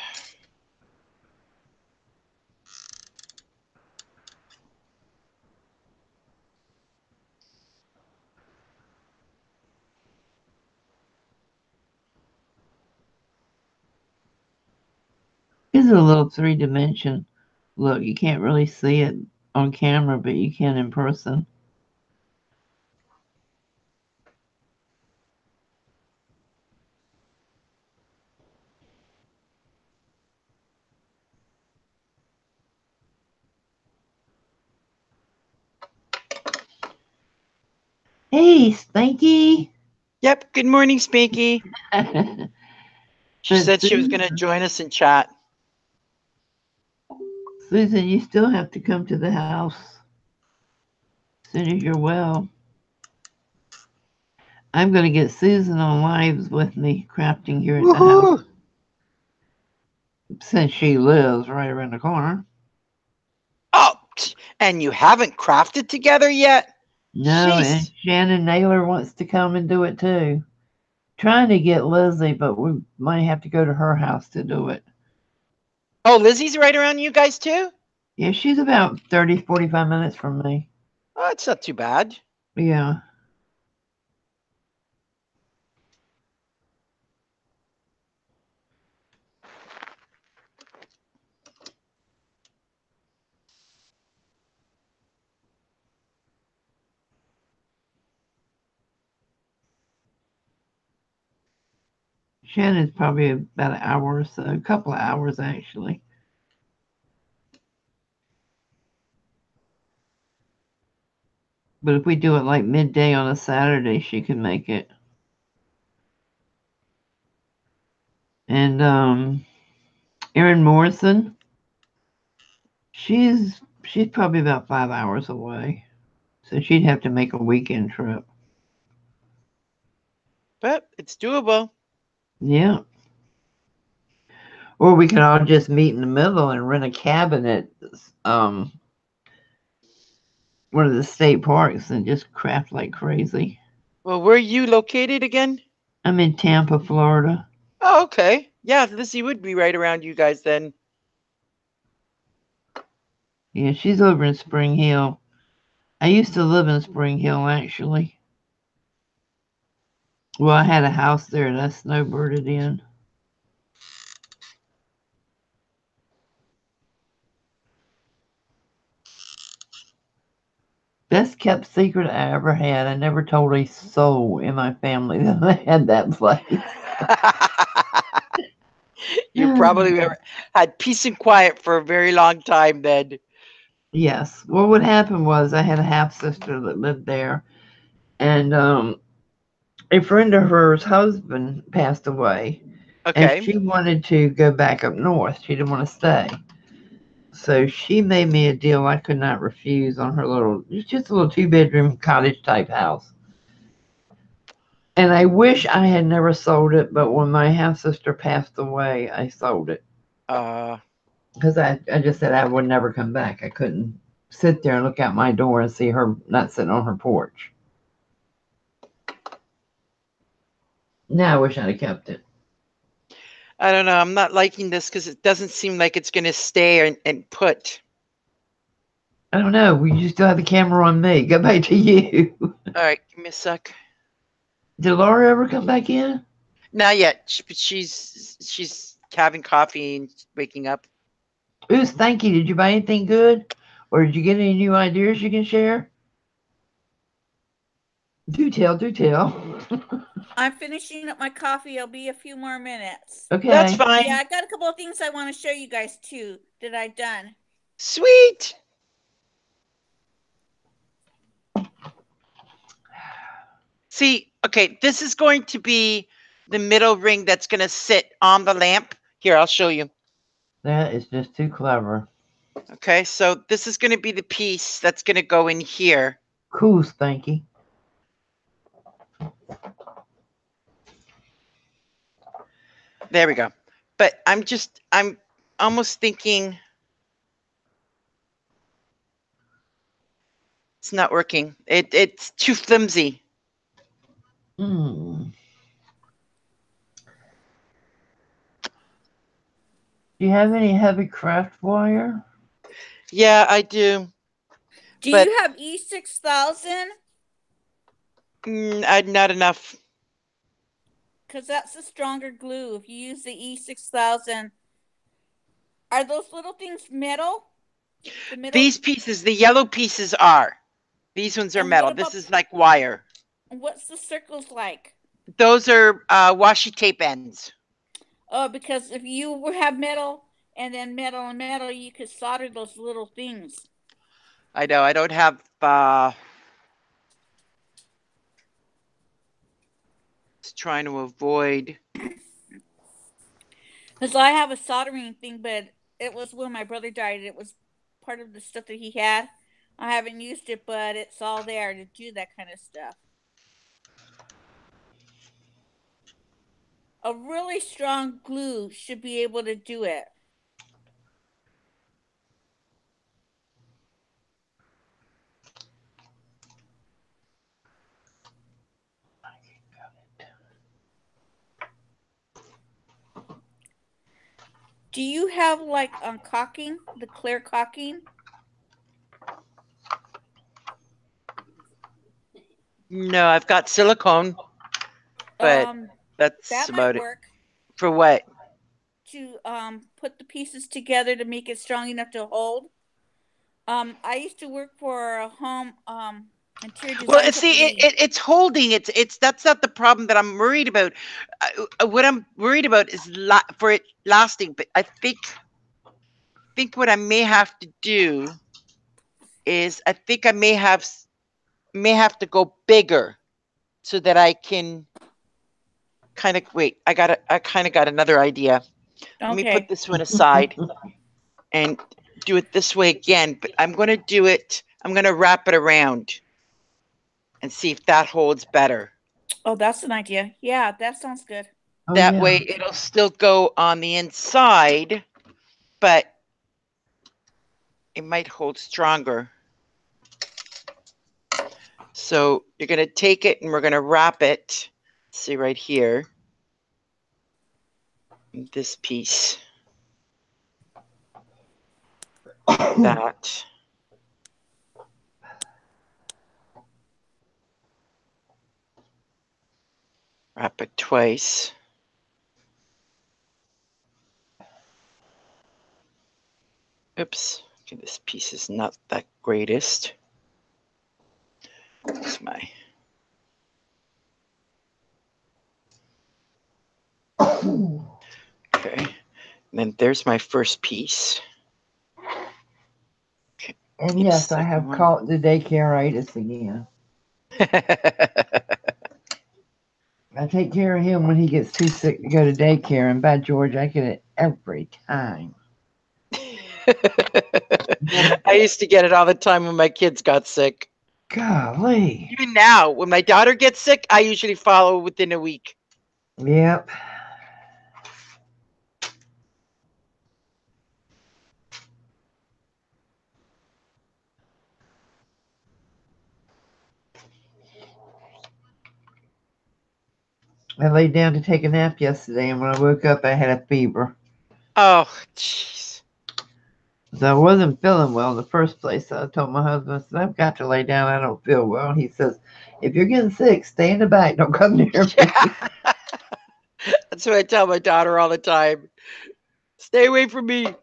It's a little 3-dimension look. You can't really see it on camera, but you can in person. Hey, Spanky. Yep, good morning, Spanky. She said she was going to join us in chat. Susan, you still have to come to the house as soon as you're well. I'm going to get Susan on lives with me crafting here at the house. Since she lives right around the corner. Oh, and you haven't crafted together yet? No, and Shannon Naylor wants to come and do it too. Trying to get Lizzie, but we might have to go to her house to do it. Oh, Lizzie's right around you guys too? Yeah, she's about 30, 45 minutes from me. Oh, it's not too bad. Yeah. Shannon's probably about an hour or so, a couple of hours actually. But if we do it like midday on a Saturday, she can make it. And Erin Morrison, she's probably about 5 hours away. So she'd have to make a weekend trip. But it's doable. Yeah. Or we could all just meet in the middle and rent a cabin at one of the state parks and just craft like crazy. Well, where are you located again? I'm in Tampa, Florida. Oh, okay. Yeah, Lizzie would be right around you guys then. Yeah, she's over in Spring Hill. I used to live in Spring Hill, actually. Well, I had a house there that I snowbirded in. Best kept secret I ever had. I never told a soul in my family that I had that place. You probably had peace and quiet for a very long time then. Yes. Well, what happened was I had a half-sister that lived there, and a friend of hers husband passed away. Okay. And she wanted to go back up north. She didn't want to stay. So she made me a deal I could not refuse on her little, it's just a little 2-bedroom cottage type house. And I wish I had never sold it, but when my half-sister passed away, I sold it. Because I just said I would never come back. I couldn't sit there and look out my door and see her not sitting on her porch. Now I wish I'd have kept it. I don't know. I'm not liking this because it doesn't seem like it's going to stay and put. I don't know. You still have the camera on me. Go back to you. All right. Give me a sec. Did Laura ever come back in? Not yet. She's having coffee and waking up. Ooh, Stanky, did you buy anything good? Or did you get any new ideas you can share? Do tell, do tell. I'm finishing up my coffee. I'll be a few more minutes. That's Okay. Yeah, fine. I got a couple of things I want to show you guys too that I've done. Sweet. See, okay, this is going to be the middle ring that's going to sit on the lamp. Here, I'll show you. That is just too clever. Okay, so this is going to be the piece that's going to go in here. Cool, Stanky. There we go. But I'm almost thinking it's not working. It's too flimsy. Mm. Do you have any heavy craft wire? Yeah, I do. Do But you have E6000? not enough. Because that's a stronger glue. If you use the E6000, are those little things metal? The middle. These pieces, the yellow pieces are. These ones are And what metal. This about is like wire. what's the circles like? Those are washi tape ends. Oh, because if you have metal and then metal and metal, you could solder those little things. I know. I don't have. Just trying to avoid. Because I have a soldering thing, but it was when my brother died. It was part of the stuff that he had. I haven't used it, but it's all there to do that kind of stuff. A really strong glue should be able to do it. Do you have like caulking, the clear caulking? No, I've got silicone, but that's That might about it. work. For what? To put the pieces together to make it strong enough to hold. I used to work for a home interior Well, design see, company. it's holding. It's that's not the problem that I'm worried about. What I'm worried about is for it lasting. But I think what I may have to do is I think I may have to go bigger so that I can kind of wait. I kind of got another idea. Okay. Let me put this one aside and do it this way again. But I'm going to do it. I'm going to wrap it around and see if that holds better. Oh, that's an idea. Yeah, that sounds good. Oh, That yeah. way it'll still go on the inside, but it might hold stronger. So you're going to take it and we're going to wrap it. See right here. This piece. That. Wrap it twice. Oops. Okay, this piece is not that greatest. That's my. Okay. And then there's my first piece. Okay. And yes, I have called the daycareitis again. I take care of him when he gets too sick to go to daycare, and by George, I get it every time. I used to get it all the time when my kids got sick. Golly. Even now, when my daughter gets sick, I usually follow within a week. Yep. I laid down to take a nap yesterday, and when I woke up, I had a fever. Oh, jeez. So I wasn't feeling well in the first place. So I told my husband, I said, I've got to lay down. I don't feel well. And he says, if you're getting sick, stay in the back. Don't come near me. Yeah. That's what I tell my daughter all the time. Stay away from me. All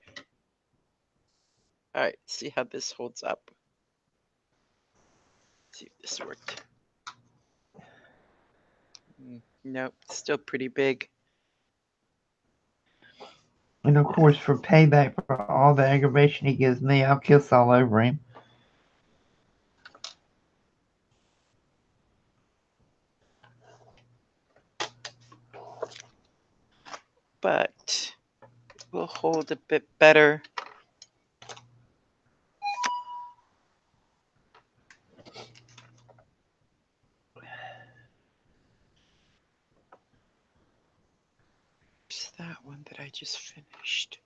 right, see how this holds up. See if this worked. Nope, still pretty big. And of course, for payback for all the aggravation he gives me, I'll kiss all over him. But we'll hold a bit better. There's that one that I just finished.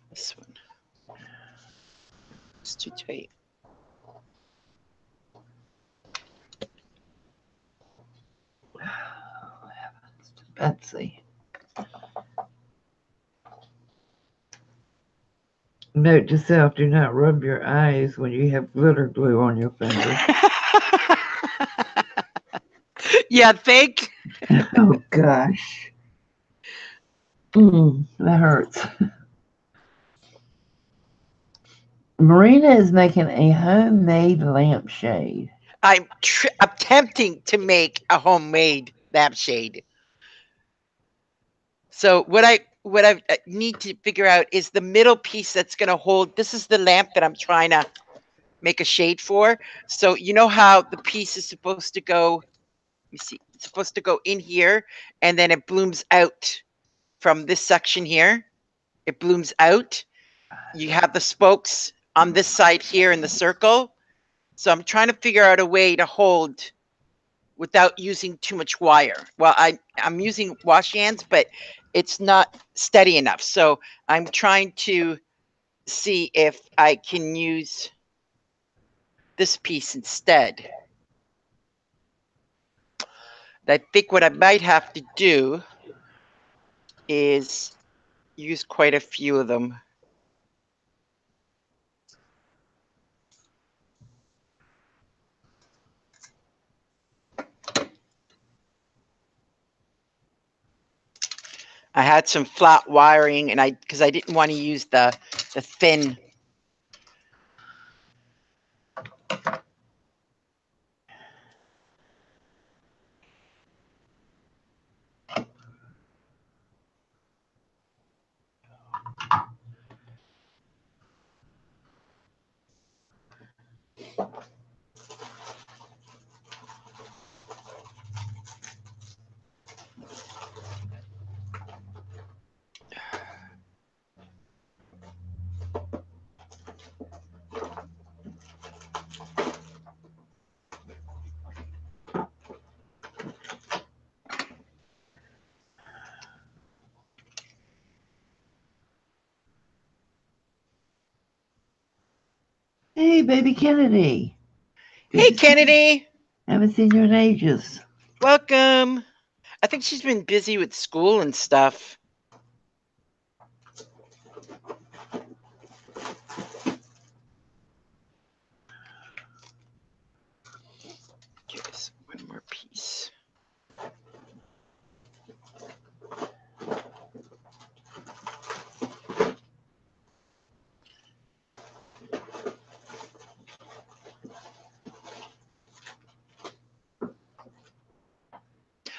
This one. It's too tight. Betsy. Note to self, do not rub your eyes when you have glitter glue on your fingers. Yeah, think. Oh, gosh. That hurts. Marina is making a homemade lampshade. I'm attempting to make a homemade lampshade. So what I need to figure out is the middle piece that's going to hold. This is the lamp that I'm trying to make a shade for. So you know how the piece is supposed to go. Let me see. It's supposed to go in here, and then it blooms out from this section here. It blooms out. You have the spokes on this side here in the circle. So I'm trying to figure out a way to hold without using too much wire. Well, I'm using washi hands, but it's not steady enough. So I'm trying to see if I can use this piece instead. I think what I might have to do is use quite a few of them. I had some flat wiring, and because I didn't want to use the thin. Hey, baby Kennedy. Good Hey, Kennedy. Haven't seen you in ages. Welcome. I think she's been busy with school and stuff. Just one more piece.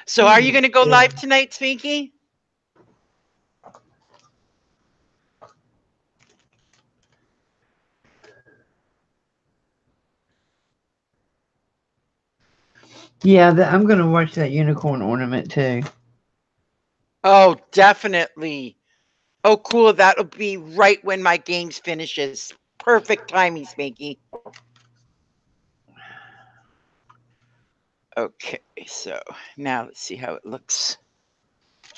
So are you going to go live tonight, Spanky? Yeah, I'm going to watch that unicorn ornament too. Oh, definitely. Oh, cool. That'll be right when my games finishes. Perfect timing, Spanky. Okay, so now let's see how it looks.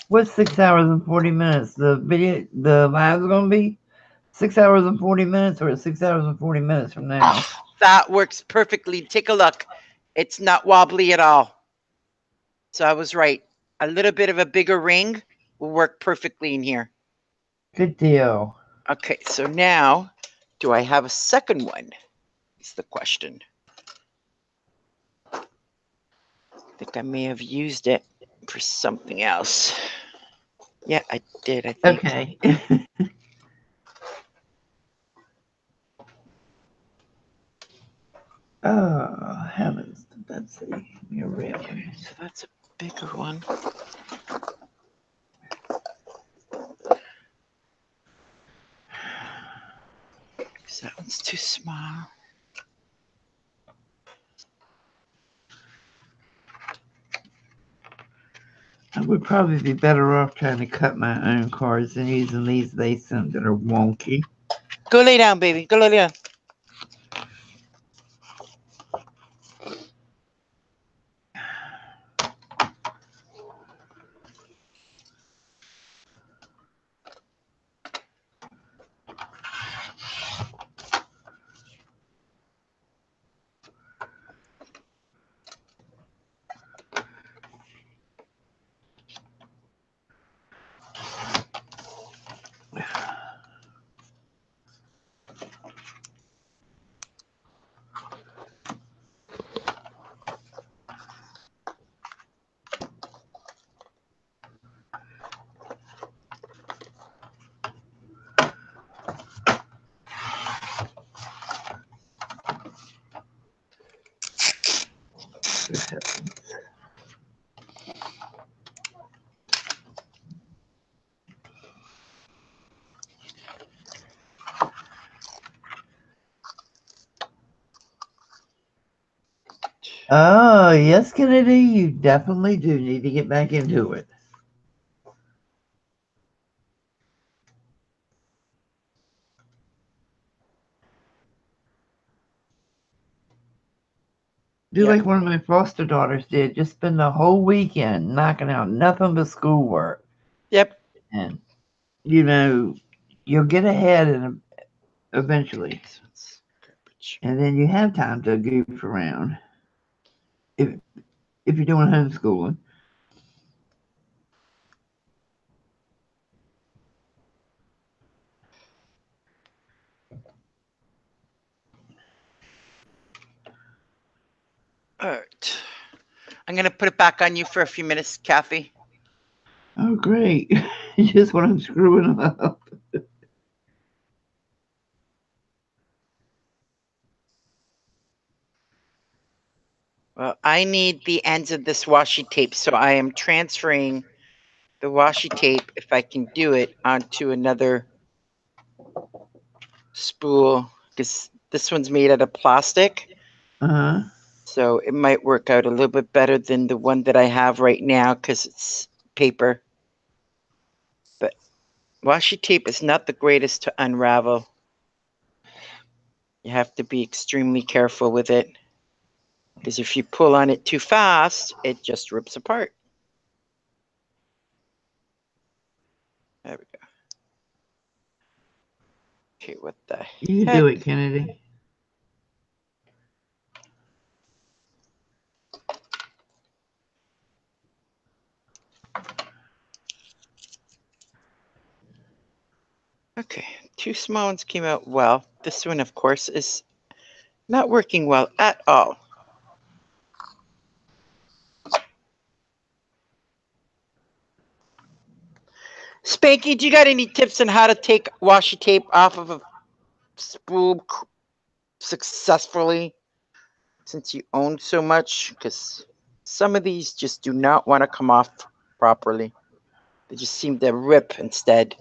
What's 6 hours and 40 minutes? The live's going to be 6 hours and 40 minutes, or 6 hours and 40 minutes from now? Oh, that works perfectly. Take a look. It's not wobbly at all. So I was right. A little bit of a bigger ring will work perfectly in here. Good deal. Okay, so now, do I have a second one? Is the question. I think I may have used it for something else. Yeah, I did, I think. Okay. Oh, heavens. Let's see. Give me a real one. So that's a bigger one. Because that one's too small. I would probably be better off trying to cut my own cards than using these they sent that are wonky. Go lay down, baby. Go lay down. Oh, yes, Kennedy, you definitely do need to get back into it. Do like one of my foster daughters did. Just spend the whole weekend knocking out nothing but schoolwork. Yep. And, you know, you'll get ahead eventually. And then you have time to goof around. If you're doing homeschooling. All right. I'm going to put it back on you for a few minutes, Kathy. Oh, great. Just when I'm screwing up. Well, I need the ends of this washi tape, so I am transferring the washi tape, if I can do it, onto another spool, because this one's made out of plastic. Uh-huh. So it might work out a little bit better than the one that I have right now because it's paper. But washi tape is not the greatest to unravel. You have to be extremely careful with it, because if you pull on it too fast, it just rips apart. There we go. Okay, what the heck? You can do it, Kennedy. Okay, two small ones came out well. This one, of course, is not working well at all. Spanky, do you got any tips on how to take washi tape off of a spool successfully, since you own so much? Because some of these just do not want to come off properly. They just seem to rip instead.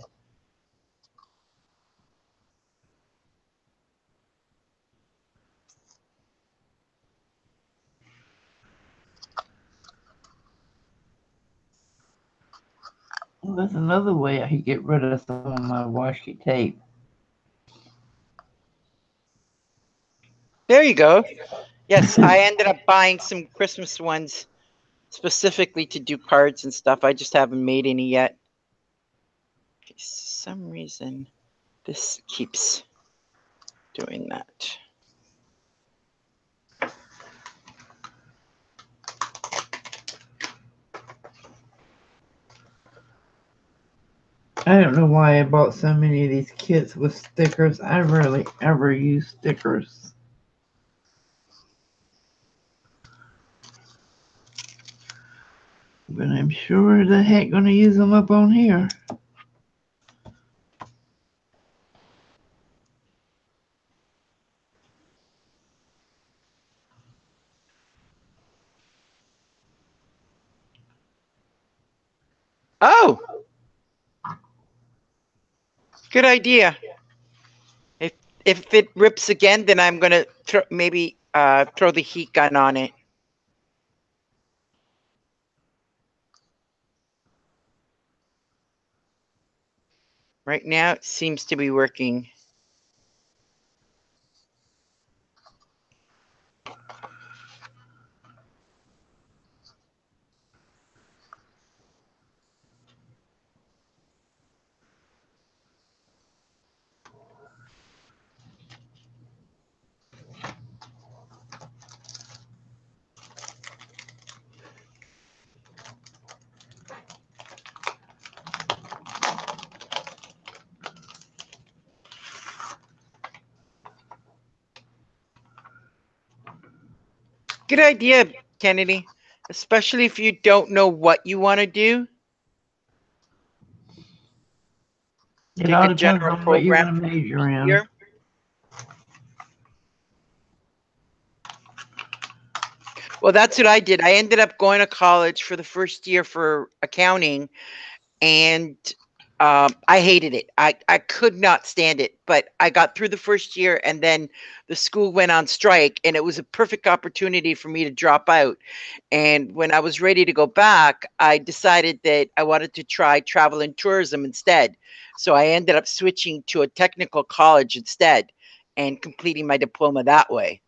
Well, there's another way I could get rid of some of my washi tape. There you go. Yes, I ended up buying some Christmas ones specifically to do cards and stuff. I just haven't made any yet. For some reason, this keeps doing that. I don't know why I bought so many of these kits with stickers. I rarely ever use stickers. But I'm sure the heck gonna use them up on here. Oh, good idea. If if it rips again, then I'm gonna maybe throw the heat gun on it. Right now, it seems to be working. Good idea, Kennedy. Especially if you don't know what you want to do. It all depends on what you're going to major in. Well, that's what I did. I ended up going to college for the first year for accounting, and I hated it. I could not stand it, but I got through the first year, and then the school went on strike, and it was a perfect opportunity for me to drop out. And when I was ready to go back, I decided that I wanted to try travel and tourism instead. So I ended up switching to a technical college instead and completing my diploma that way.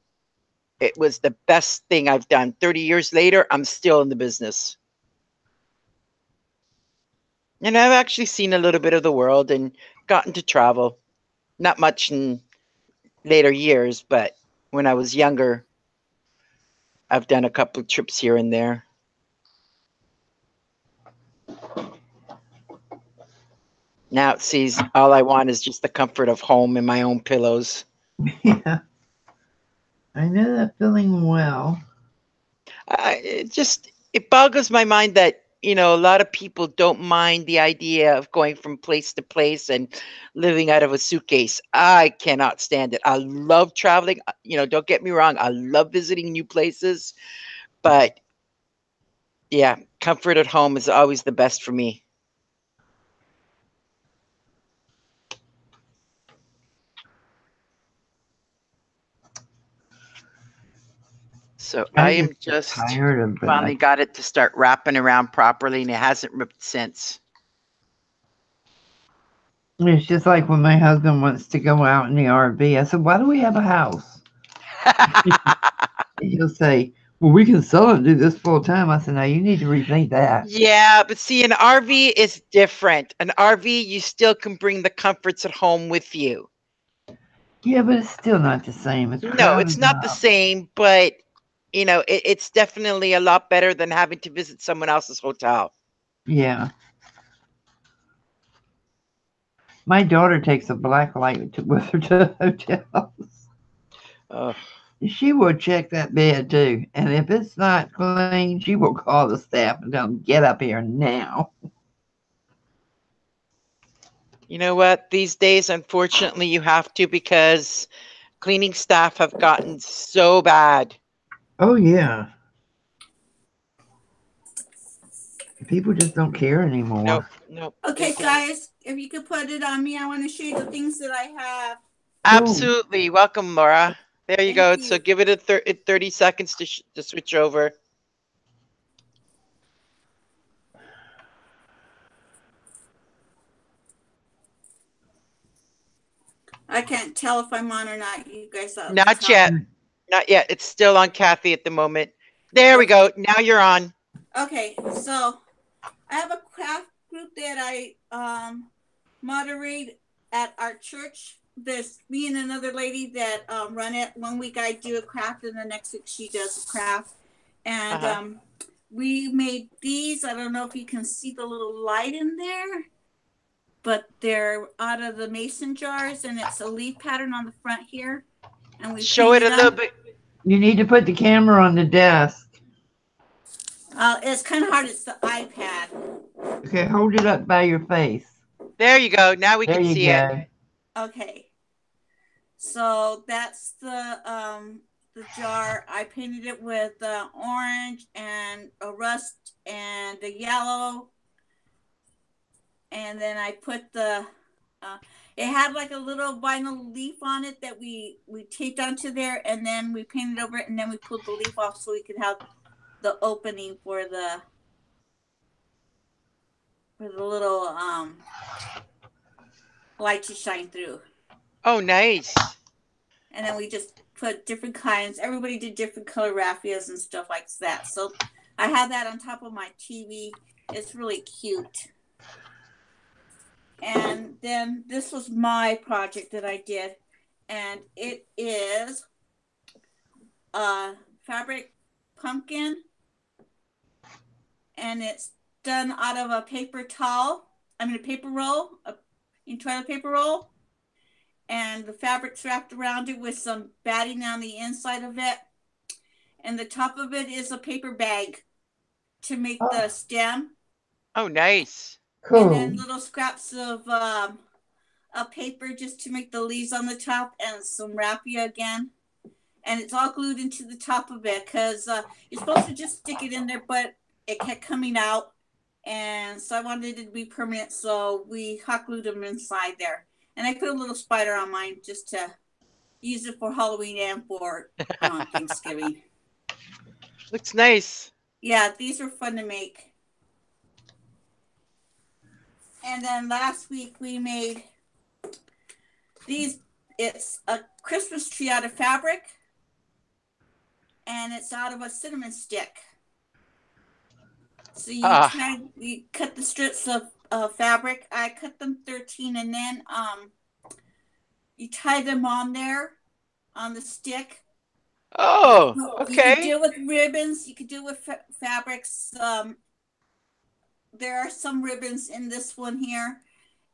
It was the best thing I've done. 30 years later, I'm still in the business. And I've actually seen a little bit of the world and gotten to travel. Not much in later years, but when I was younger, I've done a couple of trips here and there. Now it sees all I want is just the comfort of home and my own pillows. Yeah. I know that feeling well. It boggles my mind that, a lot of people don't mind the idea of going from place to place and living out of a suitcase. I cannot stand it. I love traveling. Don't get me wrong. I love visiting new places, but yeah, comfort at home is always the best for me. So I am just tired of it. Finally got it to start wrapping around properly, and it hasn't ripped since. It's just like when my husband wants to go out in the RV. I said, "Why do we have a house?" He'll say, "Well, we can sell it and do this full time." I said, "No, you need to rethink that." Yeah, but see, an RV is different. An RV, you still can bring the comforts at home with you. Yeah, but it's still not the same. No, it's not the same, but it's definitely a lot better than having to visit someone else's hotel. Yeah. My daughter takes a black light with her to hotels. She will check that bed too, and if it's not clean, she will call the staff and tell them, "Get up here now." You know what? These days, unfortunately, you have to, because cleaning staff have gotten so bad. Oh yeah. People just don't care anymore. Nope. Okay, guys, if you could put it on me, I want to show you the things that I have. Absolutely. Ooh. Welcome, Laura. There you go. So give it a 30 seconds to switch over. I can't tell if I'm on or not. You guys are. Not yet. Not yet. It's still on Kathy at the moment. There we go. Now you're on. Okay, so I have a craft group that I moderate at our church. There's me and another lady that run it. One week I do a craft, and the next week she does a craft. And we made these. I don't know if you can see the little light in there. but they're out of the mason jars, and it's a leaf pattern on the front here, and we Show it painted a little them. bit. You need to put the camera on the desk. It's kind of hard. It's the iPad. Okay, hold it up by your face. There you go. Now we There can you see it. go. Okay. So that's the jar. I painted it with orange and a rust and a yellow, and then I put the. It had like a little vinyl leaf on it that we taped onto there, and then we painted over it, and then we pulled the leaf off so we could have the opening for the little light to shine through. Oh, nice. And then we just put different kinds. Everybody did different color raffias and stuff like that. So I have that on top of my TV. It's really cute. And then this was my project that I did. And it is a fabric pumpkin. And it's done out of a paper towel. I mean a paper roll, in toilet paper roll. And the fabric's wrapped around it with some batting on the inside of it. And the top of it is a paper bag to make the stem. Oh, nice. Cool. And then little scraps of paper just to make the leaves on the top, and some raffia again. And it's all glued into the top of it because you're supposed to just stick it in there, but it kept coming out. And so I wanted it to be permanent, so we hot glued them inside there. And I put a little spider on mine just to use it for Halloween and for Thanksgiving. Looks nice. Yeah, these were fun to make. And then last week we made these. It's a Christmas tree out of fabric, and it's out of a cinnamon stick. So you cut the strips of fabric. I cut them 13, and then you tie them on there on the stick. Oh, okay. You can do it with ribbons. You can do it with fabrics. There are some ribbons in this one here,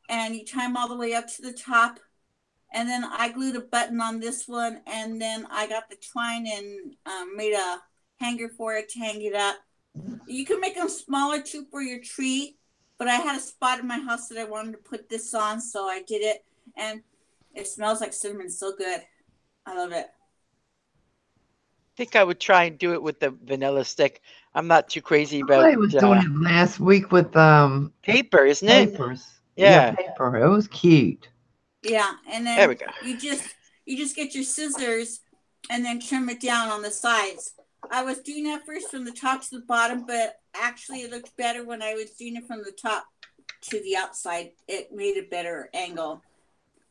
and you tie them all the way up to the top. And then I glued a button on this one, and then I got the twine and made a hanger for it to hang it up. You can make them smaller too for your tree, but I had a spot in my house that I wanted to put this on, so I did it, and it smells like cinnamon. So good. I love it. I think I would try and do it with the vanilla stick. I'm not too crazy about I was doing it last week with paper, isn't it? papers. Yeah. Paper. It was cute. Yeah, and then there we go. You just get your scissors and then trim it down on the sides. I was doing that first from the top to the bottom, but actually it looked better when I was doing it from the top to the outside. It made a better angle.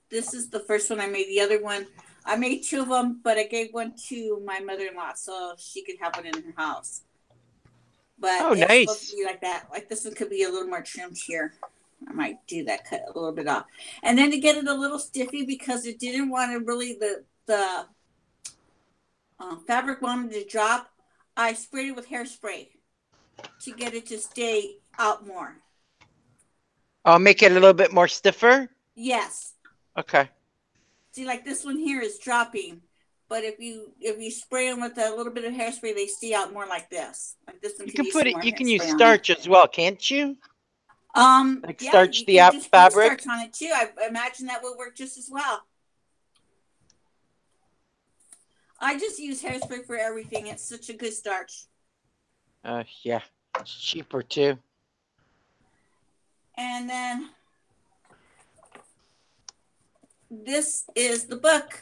This is the first one I made. The other one, I made 2 of them, but I gave one to my mother-in-law so she could have one in her house. But it's nice. supposed to be like that. Like this one could be a little more trimmed here. I might do that, cut a little bit off. And then to get it a little stiffy because it didn't want to really, the fabric wanted to drop, I sprayed it with hairspray to get it to stay out more. I'll make it a little bit more stiffer? Yes. Okay. See, like this one here is dropping, but if you spray them with a little bit of hairspray, they stay out more like this. Like this one. You can use starch as well, can't you? Like yeah, starch the fabric. Starch on it too. I imagine that would work just as well. I just use hairspray for everything. It's such a good starch. Yeah, it's cheaper too. And then this is the book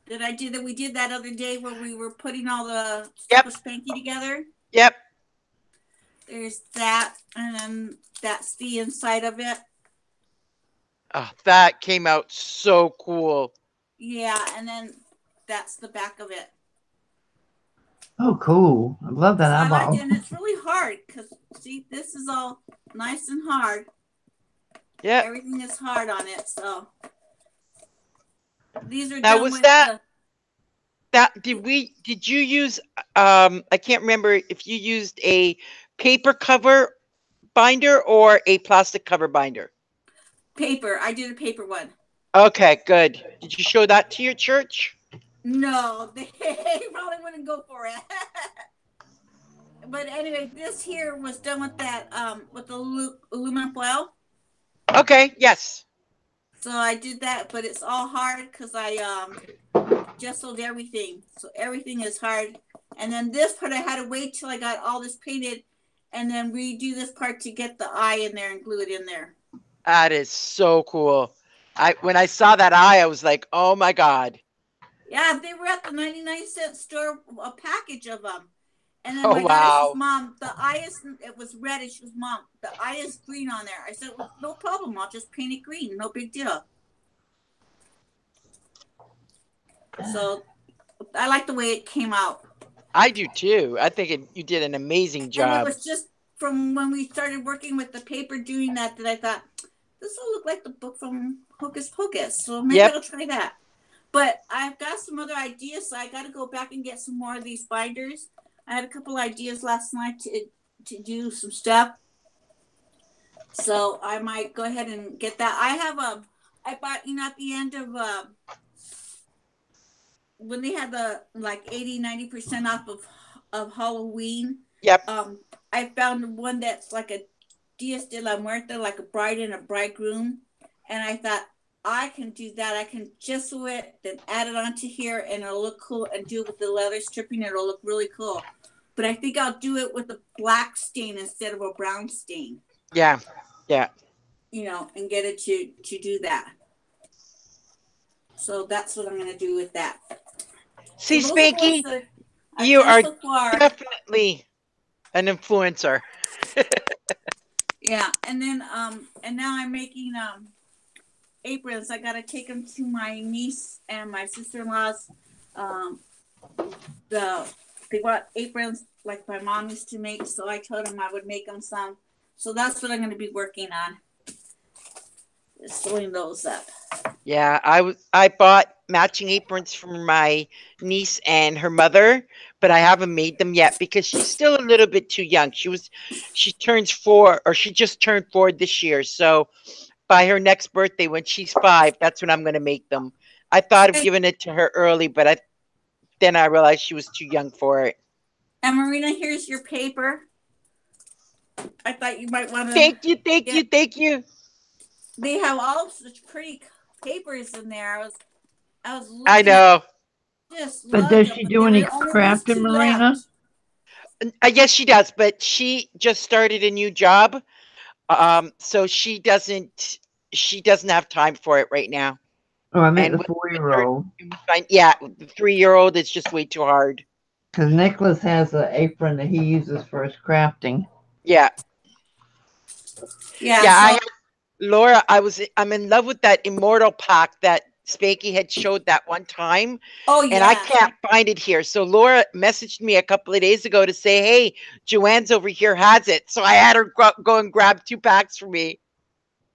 that we did that other day where we were putting all the Super Spanky together. Yep. There's that, and then that's the inside of it. Oh, that came out so cool. Yeah, and then that's the back of it. Oh, cool. I love that. So I liked it, and it's really hard because, see, this is all nice and hard. Yeah. Everything is hard on it, so. These are now, done was with that, did you use, I can't remember if you used a paper cover binder or a plastic cover binder? Paper. I did a paper one. Okay, good. Did you show that to your church? No, they probably wouldn't go for it. But anyway, this here was done with that with the aluminum foil. Okay, yes. So I did that, but it's all hard because I gessoed everything. So everything is hard. And then this part I had to wait till I got all this painted and then redo this part to get the eye in there and glue it in there. That is so cool. When I saw that eye, I was like, oh my God. Yeah, they were at the 99-cent store, a package of them. And then Oh, my daughter says, wow. Mom, the eye is, it was reddish. She goes, Mom, the eye is green on there. I said, well, no problem. I'll just paint it green. No big deal. So I like the way it came out. I do too. I think you did an amazing job. And it was just from when we started working with the paper doing that I thought, this will look like the book from Hocus Pocus. So maybe I'll try that. But I've got some other ideas, so I got to go back and get some more of these binders. I had a couple ideas last night to do some stuff. So I might go ahead and get that. I bought, at the end of, when they had the like 80-90% off of Halloween. Yep. I found one that's like a Dias de la Muerte, like a bride and a bridegroom. And I thought, I can do that. I can gesso it, then add it onto here, and it'll look cool. And do it with the leather stripping. It'll look really cool. But I think I'll do it with a black stain instead of a brown stain. Yeah, yeah. And get it to do that. So that's what I'm going to do with that. See, so Spanky, you are definitely an influencer. Yeah, and then and now I'm making aprons. I gotta take them to my niece and my sister-in-law's. They bought aprons like my mom used to make, so I told them I would make them some. So that's what I'm going to be working on. Sewing those up. Yeah, I bought matching aprons for my niece and her mother, but I haven't made them yet because she's still a little bit too young. She turns 4, or she just turned 4 this year. So by her next birthday, when she's 5, that's when I'm going to make them. I thought of giving it to her early, but then I realized she was too young for it. And Marina, here's your paper. I thought you might want to. Thank you. They have all such pretty papers in there. I was looking. I know. But does she do any crafting, Marina? Yes, she does. But she just started a new job, so she doesn't have time for it right now. Oh, I meant the 4-year-old. Yeah, the 3-year-old is just way too hard. Because Nicholas has an apron that he uses for his crafting. Yeah. Yeah. Laura, I'm in love with that Immortal pack that Spanky had showed that one time. Oh, yeah. And I can't find it here. So Laura messaged me a couple of days ago to say, hey, Joanne's over here has it. So I had her go and grab 2 packs for me.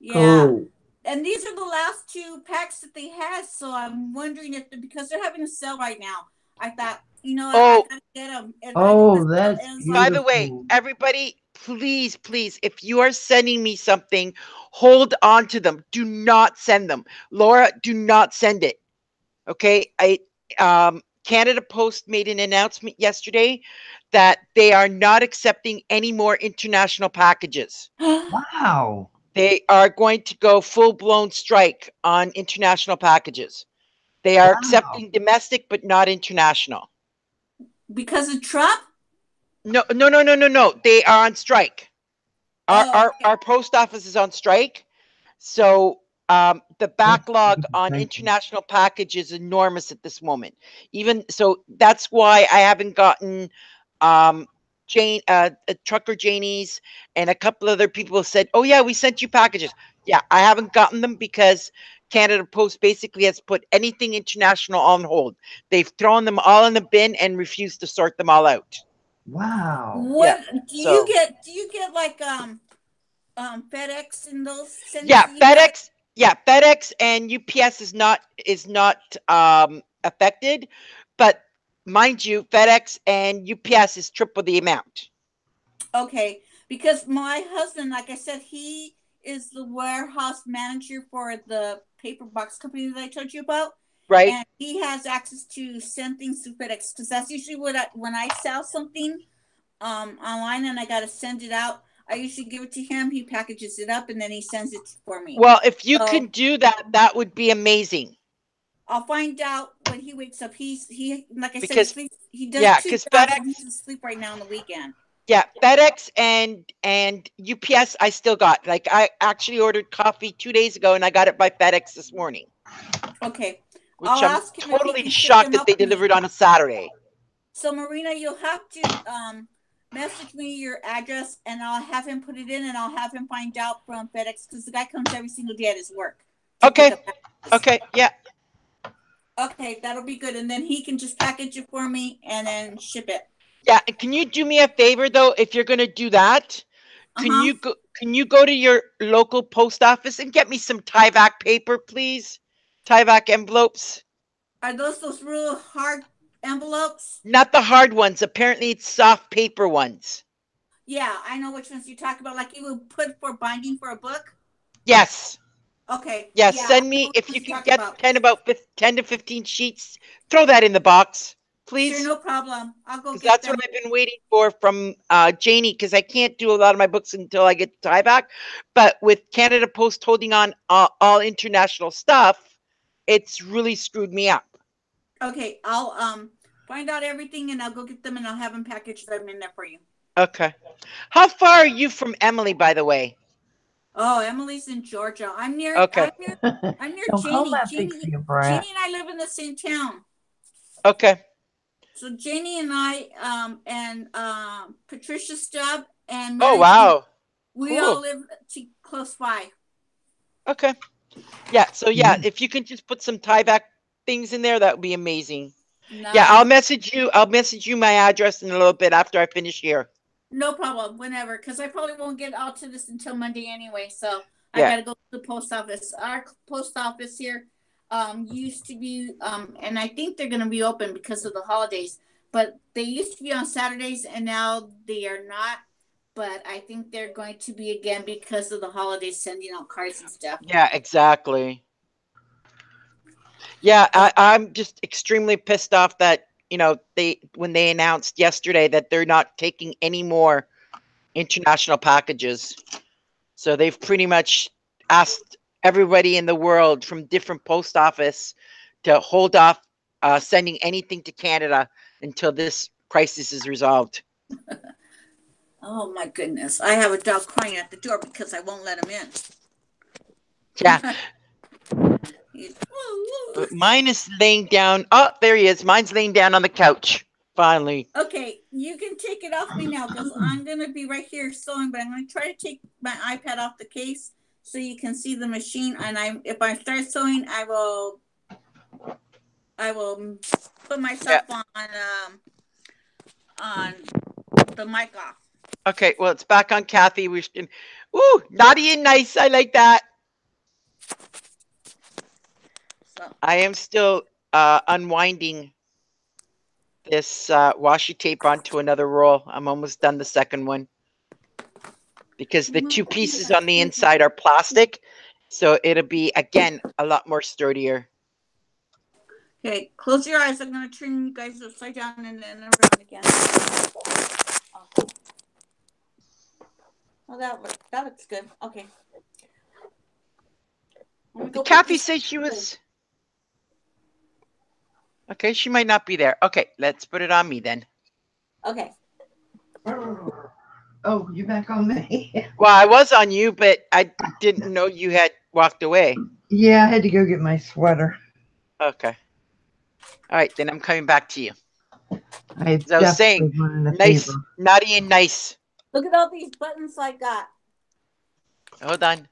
Yeah. Cool. And these are the last 2 packs that they had. So I'm wondering because they're having a sale right now. I thought, I gotta get them. That's beautiful. By the way, everybody, please, if you are sending me something, hold on to them. Do not send them. Laura, do not send it. Okay? Canada Post made an announcement yesterday that they are not accepting any more international packages. Wow. They are going to go full-blown strike on international packages. They are accepting domestic, but not international. Because of Trump? No. They are on strike. Our post office is on strike. So the backlog on international package is enormous at this moment. Even so, that's why I haven't gotten Trucker Janie's and a couple other people said, oh yeah, we sent you packages. Yeah, I haven't gotten them because Canada Post basically has put anything international on hold. They've thrown them all in the bin and refused to sort them all out. Wow. What do you get like FedEx and those? FedEx. Yeah, FedEx and UPS is not affected, but mind you, FedEx and UPS is triple the amount. Okay, because my husband, like I said, he is the warehouse manager for the paper box company that I told you about. Right. And he has access to send things to FedEx, because that's usually what when I sell something online and I got to send it out, I usually give it to him. He packages it up and then he sends it for me. Well, if you can do that, that would be amazing. I'll find out when he wakes up. He like I said, he does yeah, 2 because jobs. FedEx, He's asleep right now on the weekend. Yeah, FedEx and UPS I still got. Like I actually ordered coffee 2 days ago and I got it by FedEx this morning. Okay. Which I'll I'm ask him totally if he can shocked that they delivered on a Saturday. So Marina, you'll have to message me your address and I'll have him put it in and I'll have him find out from FedEx, because the guy comes every single day at his work. Okay. Okay, yeah. Okay, that'll be good. And then he can just package it for me and then ship it. Yeah, can you do me a favor though? If you're gonna do that, can you go to your local post office and get me some Tyvek paper, please? Tyvek envelopes. Are those real hard envelopes? Not the hard ones. Apparently, it's soft paper ones. Yeah, I know which ones you talk about. Like you would put for binding for a book. Yes. Okay. Yeah, send me if you can get 10 to 15 sheets. Throw that in the box, please. Sure, no problem. I'll go get them. That's what I've been waiting for from Janie, because I can't do a lot of my books until I get the Tyvek. But with Canada Post holding on all international stuff, it's really screwed me up. Okay, I'll find out everything and I'll go get them and I'll have them package them in there for you. Okay. How far are you from Emily, by the way? Oh, Emily's in Georgia. I'm near. Okay. I'm near Janie. Janie and I live in the same town. Okay. So Janie and I, and Patricia Stubb and Mary wow, we all live close by. Okay. Yeah. So yeah, if you can just put some Tyvek things in there, that would be amazing. Nice. Yeah, I'll message you. I'll message you my address in a little bit after I finish here. No problem. Whenever, because I probably won't get out to this until Monday anyway. So I got to go to the post office. Our post office here used to be, and I think they're going to be open because of the holidays. But they used to be on Saturdays, and now they are not. But I think they're going to be again because of the holidays, sending out cards and stuff. Yeah, exactly. Yeah, I'm just extremely pissed off that, when they announced yesterday that they're not taking any more international packages. So they've pretty much asked everybody in the world from different post office to hold off sending anything to Canada until this crisis is resolved. Oh my goodness. I have a dog crying at the door because I won't let him in. Yeah. Mine is laying down. Oh, there he is. Mine's laying down on the couch. Finally. Okay, you can take it off me now because I'm going to be right here sewing, but I'm going to try to take my iPad off the case so you can see the machine. And if I start sewing, I will put myself on the mic off. Okay, well, it's back on Kathy. Ooh, naughty and nice. I like that. So I am still unwinding this washi tape onto another roll. I'm almost done the second one because the two pieces on the inside are plastic, so it'll be again a lot more sturdier. Okay, close your eyes. I'm going to turn you guys upside down and then around again. Oh, that looks good. Okay. Kathy said she was. Okay, she might not be there. Okay, let's put it on me then. Okay. Oh, you're back on me. Well, I was on you, but I didn't know you had walked away. Yeah, I had to go get my sweater. Okay. All right, then I'm coming back to you. As I was saying, nice, naughty and nice. Look at all these buttons I got. Hold on.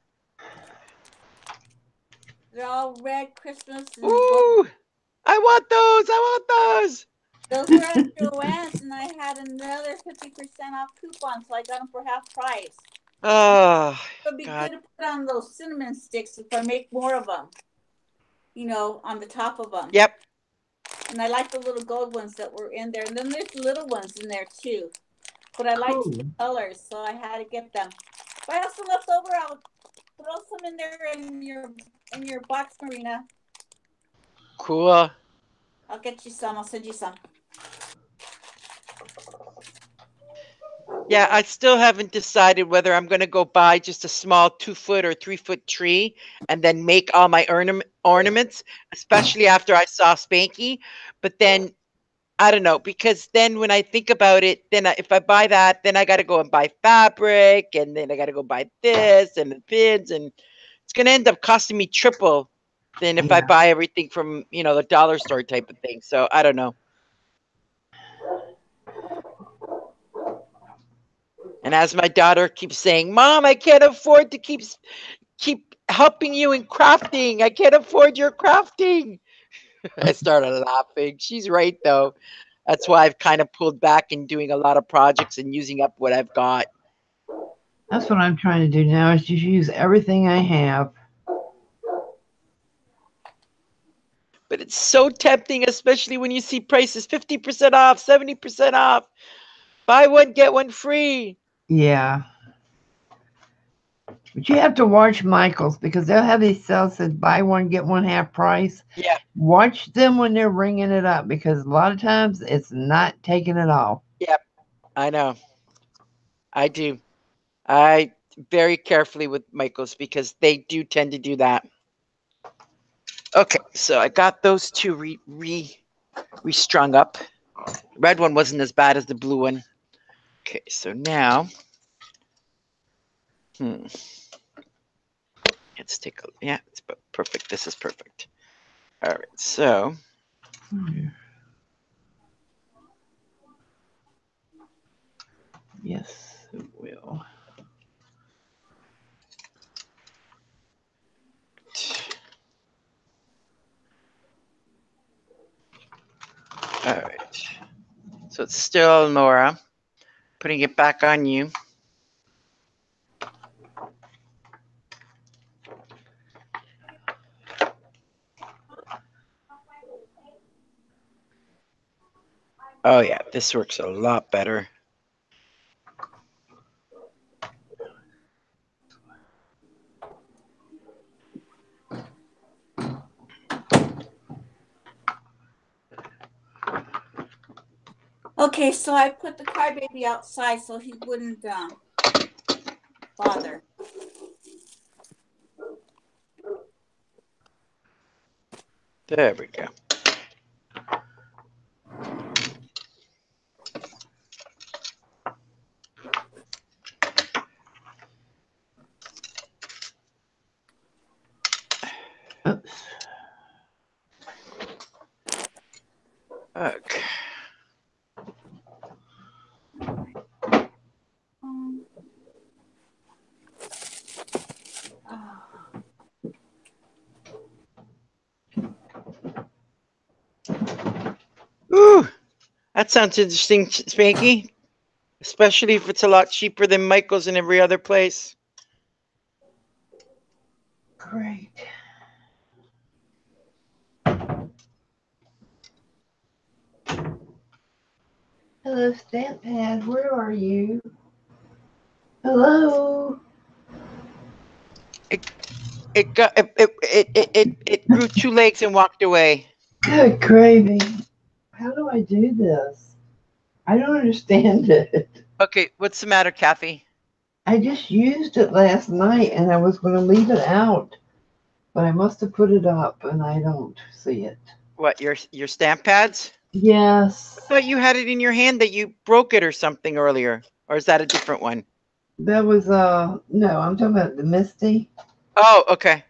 They're all red Christmas. And ooh, I want those. I want those. Those were at Joann's, and I had another 50% off coupon, so I got them for half price. Oh, it would be good to put on those cinnamon sticks if I make more of them. On the top of them. Yep. And I like the little gold ones that were in there. And then there's little ones in there, too. But I like Cool. colors, so I had to get them. If I have some left over, I'll throw some in there in your box, Marina. Cool. I'll get you some. I'll send you some. Yeah, I still haven't decided whether I'm going to go buy just a small 2-foot or 3-foot tree and then make all my ornaments, especially after I saw Spanky. But then I don't know, because then when I think about it, then if I buy that, then I got to go and buy fabric, and then I got to go buy this and the pins, and it's going to end up costing me triple than if I Yeah. buy everything from, the dollar store type of thing. So I don't know. And as my daughter keeps saying, Mom, I can't afford to keep helping you in crafting. I can't afford your crafting. I started laughing. She's right though. That's why I've kind of pulled back in doing a lot of projects and using up what I've got. That's what I'm trying to do now is just use everything I have. But it's so tempting, especially when you see prices 50% off, 70% off. Buy one, get one free. Yeah. But you have to watch Michael's because they'll have these sales that buy one, get one half price. Yeah. Watch them when they're ringing it up because a lot of times it's not taking it off. Yep. I know. I do. I very carefully with Michael's because they do tend to do that. Okay, so I got those two restrung up. The red one wasn't as bad as the blue one. Okay, so now, let's take a, yeah, it's perfect. This is perfect. All right, so. Yes, it will. All right. So it's still Nora. Putting it back on you. Oh yeah, this works a lot better. Okay, so I put the crybaby outside so he wouldn't bother. There we go. Oops. Okay. Ooh, that sounds interesting, Spanky. Especially if it's a lot cheaper than Michael's in every other place. Great. Hello, Stamp Pad. Where are you? Hello. It grew 2 legs and walked away. Good gravy. How do I do this? I don't understand it. Okay, what's the matter, Kathy? I just used it last night and I was going to leave it out, but I must have put it up and I don't see it. What, your stamp pads? Yes. I thought you had it in your hand that you broke it or something earlier. Or is that a different one? That was no, I'm talking about the Misty. Oh, okay.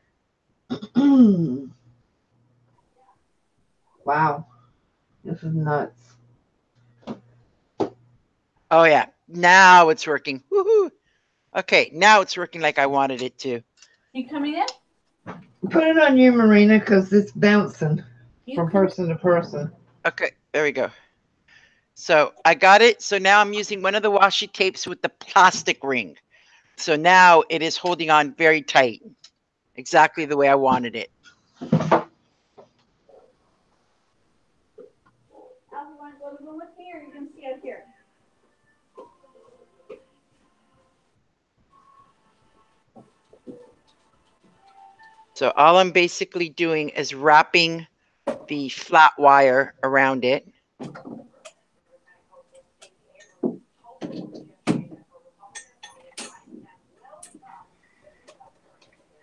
Wow. This is nuts. Oh yeah. Now it's working. Woohoo. Okay, now it's working like I wanted it to. You coming in? Put it on you, Marina, because it's bouncing from person to person. Okay, there we go. So I got it. So now I'm using one of the washi tapes with the plastic ring. So now it is holding on very tight. Exactly the way I wanted it. You want to go to the room with me or you can see out here? So all I'm basically doing is wrapping the flat wire around it.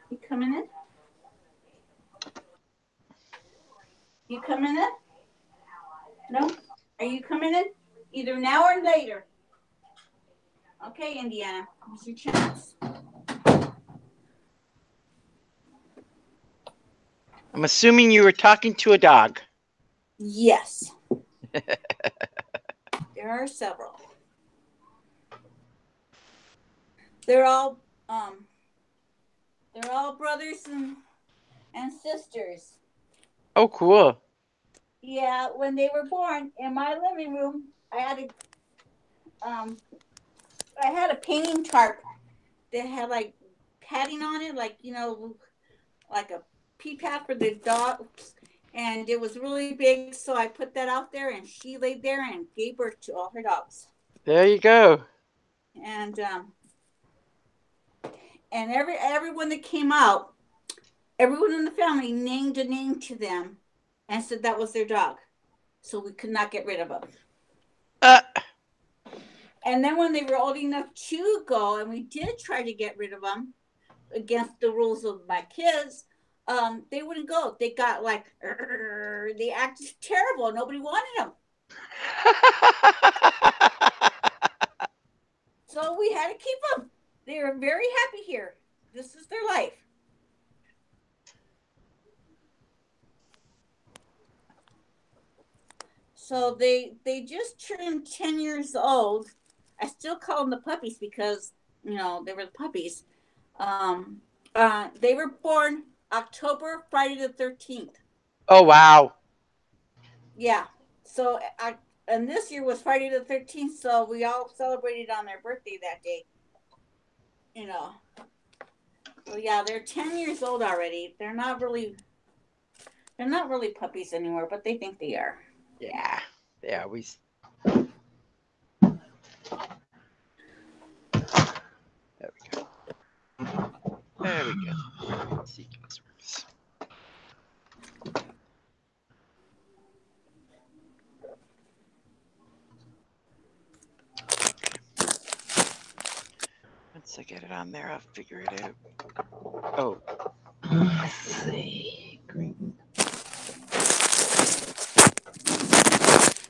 You coming in? You coming in? No? Are you coming in? Either now or later. Okay, Indiana. Here's your chance. I'm assuming you were talking to a dog. Yes. There are several. They're all brothers and sisters. Oh, cool. Yeah, when they were born in my living room, I had a painting tarp that had like padding on it, like like a pee pad for the dogs, and it was really big. So I put that out there, and she laid there and gave birth to all her dogs. There you go. And everyone that came out, everyone in the family named a name to them, and said that was their dog, so we could not get rid of them. And then when they were old enough to go, and we did try to get rid of them against the rules of my kids, they wouldn't go. They got like, they acted terrible. Nobody wanted them. So we had to keep them. They were very happy here. This is their life. So they just turned 10 years old. I still call them the puppies because, they were the puppies. They were born October, Friday the 13th. Oh, wow. Yeah. So, and this year was Friday the 13th, so we all celebrated on their birthday that day. So yeah, they're 10 years old already. They're not really puppies anymore, but they think they are. Yeah. Yeah, There we go. There we go. Let's see if this works. Once I get it on there, I'll figure it out. Oh. Let's see. Green.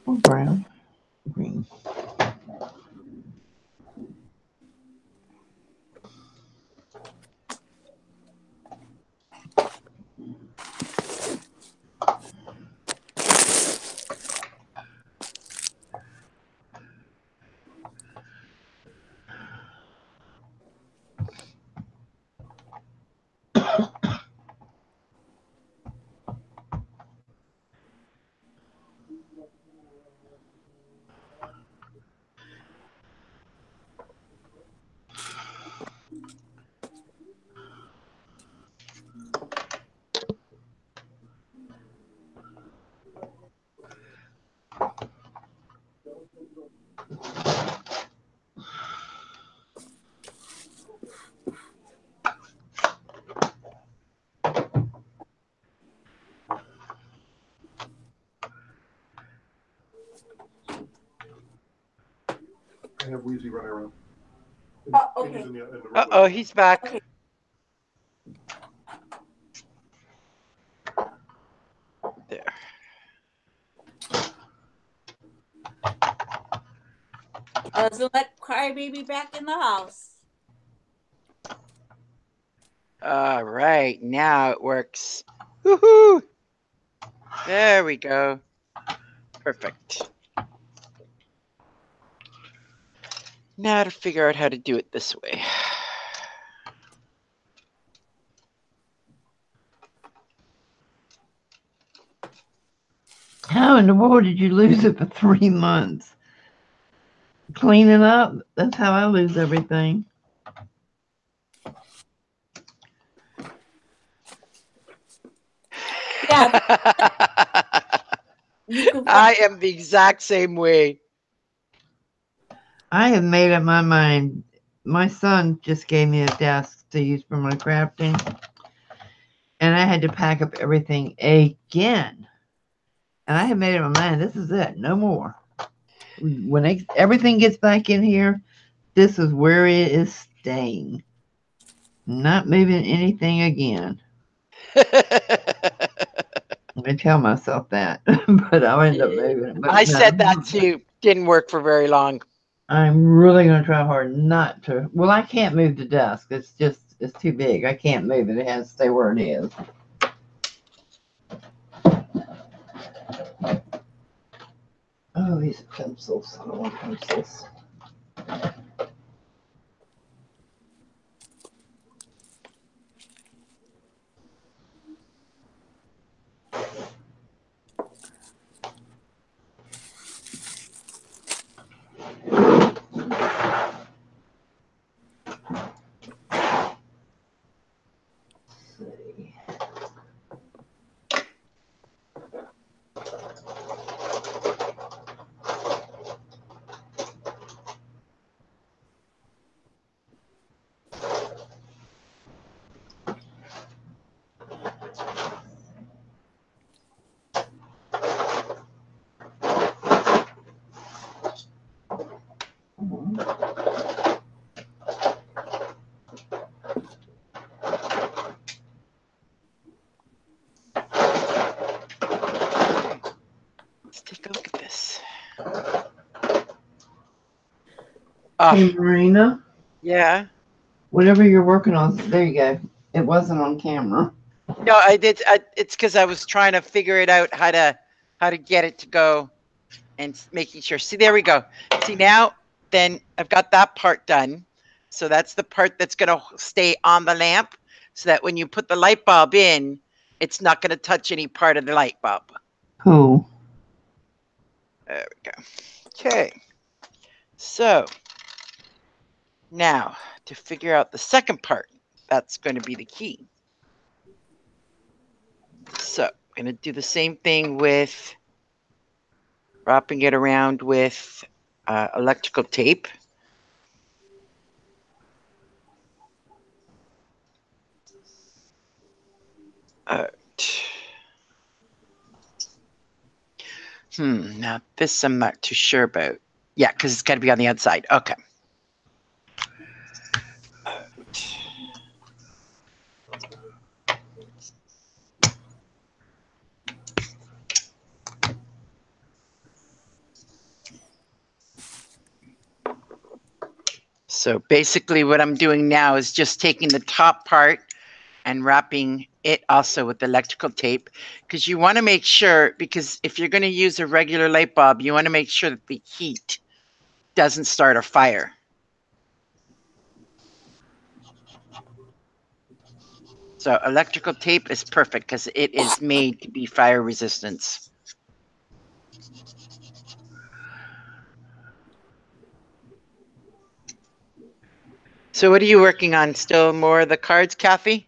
Or brown. Green. I have Wheezy running around. Oh, okay. Uh-oh, he's back. Okay. There. So let Crybaby back in the house. All right, now it works. Woohoo! There we go. Perfect. Now to figure out how to do it this way. How in the world did you lose it for 3 months? Cleaning up? That's how I lose everything. Yeah. I am the exact same way. I have made up my mind. My son just gave me a desk to use for my crafting. and I had to pack up everything again. And I had made up my mind, this is it, no more. When everything gets back in here, this is where it is staying. Not moving anything again. I tell myself that, but I'll end up moving it. But I no, said that too. Didn't work for very long. I'm really going to try hard not to. Well, I can't move the desk. It's too big. I can't move it. It has to stay where it is. Oh, these pencils. I don't want pencils. Let's take a look at this. Hey, Marina. Yeah. Whatever you're working on, there you go. It wasn't on camera. No, I did. It's because I was trying to figure it out how to get it to go, and making sure. See, there we go. See now, then I've got that part done. So that's the part that's gonna stay on the lamp, so that when you put the light bulb in, it's not gonna touch any part of the light bulb. Cool. There we go. Okay. So now to figure out the second part, that's going to be the key. So I'm going to do the same thing with wrapping it around with electrical tape. Now this I'm not too sure about. Yeah, because it's got to be on the outside. Okay. So basically what I'm doing now is just taking the top part and wrapping it also with electrical tape, because you want to make sure, because if you're going to use a regular light bulb, you want to make sure that the heat doesn't start a fire. So electrical tape is perfect because it is made to be fire resistant. So what are you working on? Still more of the cards, Kathy?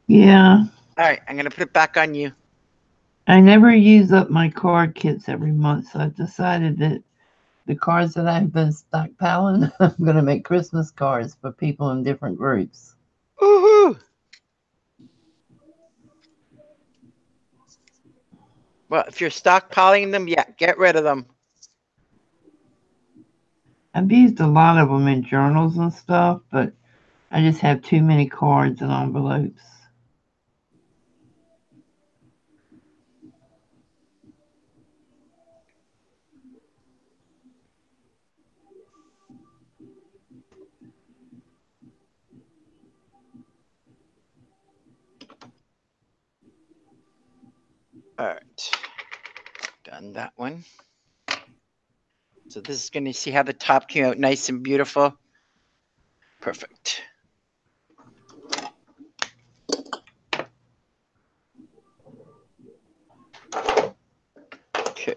Yeah. All right, I'm going to put it back on you. I never use up my card kits every month, so I've decided that the cards that I've been stockpiling, I'm going to make Christmas cards for people in different groups. Woohoo! Well, if you're stockpiling them, yeah, get rid of them. I've used a lot of them in journals and stuff, but I just have too many cards and envelopes. All right, done that one. So this is going to see how the top came out nice and beautiful. Perfect. Okay.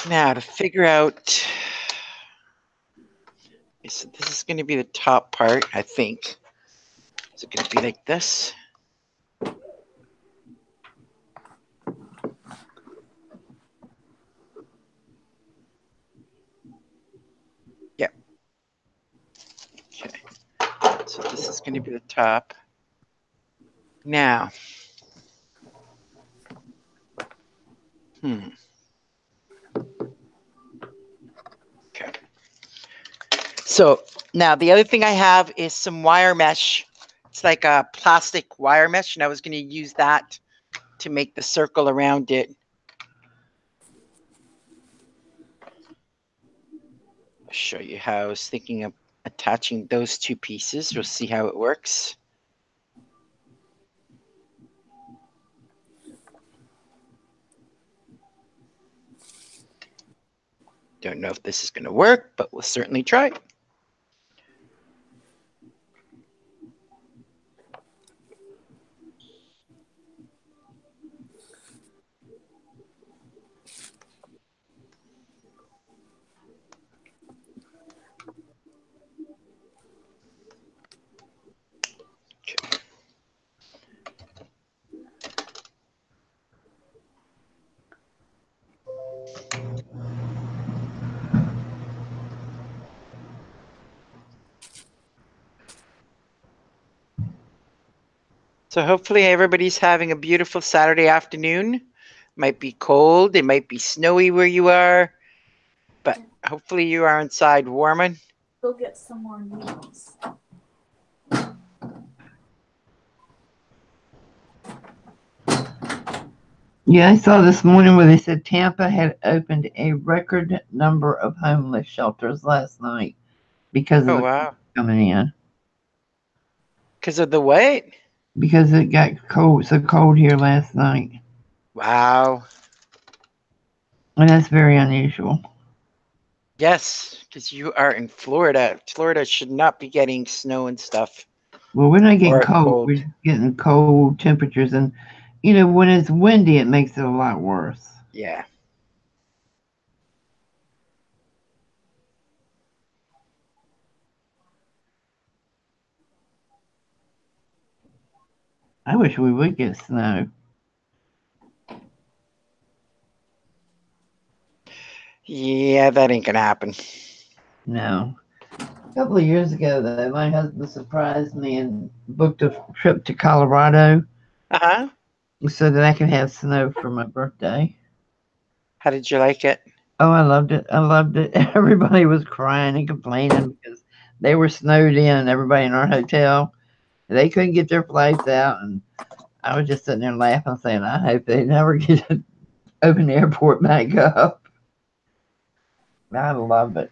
Now to figure out, so this is going to be the top part, I think. Is it going to be like this? Yeah. Okay. So this is going to be the top. Now, okay. So now the other thing I have is some wire mesh. It's like a plastic wire mesh, and I was going to use that to make the circle around it. I'll show you how I was thinking of attaching those two pieces. We'll see how it works. Don't know if this is going to work, but we'll certainly try. So hopefully everybody's having a beautiful Saturday afternoon. Might be cold, it might be snowy where you are, but hopefully you are inside warming. Go get some more needles. Yeah, I saw this morning where they said Tampa had opened a record number of homeless shelters last night because of the coming in. Because of the what? Because it got so cold here last night. Wow. And that's very unusual. Yes, because you are in Florida. Florida should not be getting snow and stuff. Well, we're not getting cold. We're getting cold temperatures. And, when it's windy, it makes it a lot worse. Yeah. I wish we would get snow. Yeah, that ain't going to happen. No. A couple of years ago, though, my husband surprised me and booked a trip to Colorado. Uh-huh. So that I could have snow for my birthday. How did you like it? Oh, I loved it. I loved it. Everybody was crying and complaining because they were snowed in, everybody in our hotel. They couldn't get their flights out. And I was just sitting there laughing, saying, I hope they never get to open the airport back up. I love it.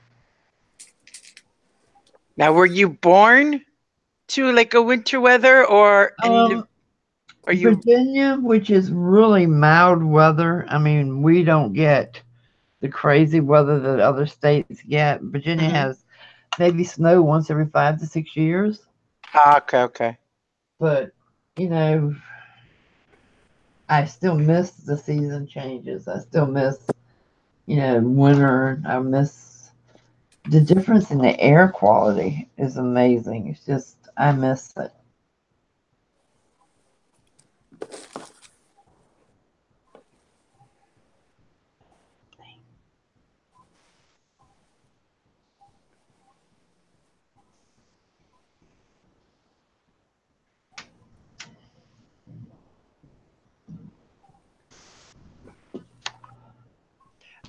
Now, were you born to like a winter weather or Virginia, which is really mild weather. I mean, we don't get the crazy weather that other states get. Virginia has maybe snow once every 5 to 6 years. Okay. But, I still miss the season changes. I still miss, winter. I miss the difference in the air quality is amazing. It's just, I miss it.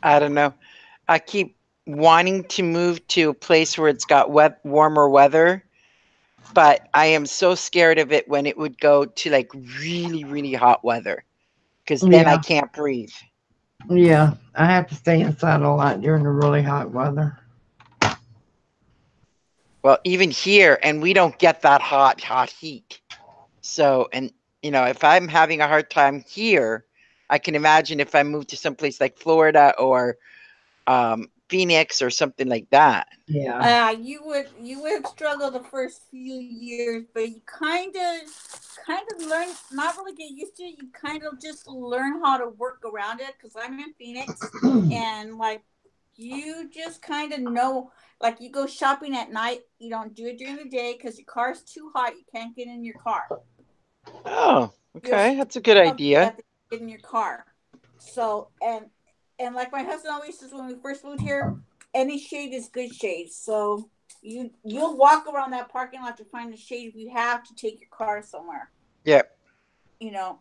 I don't know. I keep wanting to move to a place where it's got warmer weather, but I am so scared of it when it would go to like really, really hot weather, because then I can't breathe. Yeah, I have to stay inside a lot during the really hot weather. Well, even here, and we don't get that hot heat. So, and if I'm having a hard time here, I can imagine if I move to someplace like Florida or Phoenix or something like that. Yeah. You would struggle the first few years, but you kind of learn, not really get used to it. You kind of just learn how to work around it. Because I'm in Phoenix, and like you just kind of know, like you go shopping at night. You don't do it during the day because your car's too hot. You can't get in your car. Oh, okay, that's a good idea. Get in your car. So and like my husband always says, when we first moved here, any shade is good shade. So you'll walk around that parking lot to find a shade if you have to take your car somewhere. Yep. you know,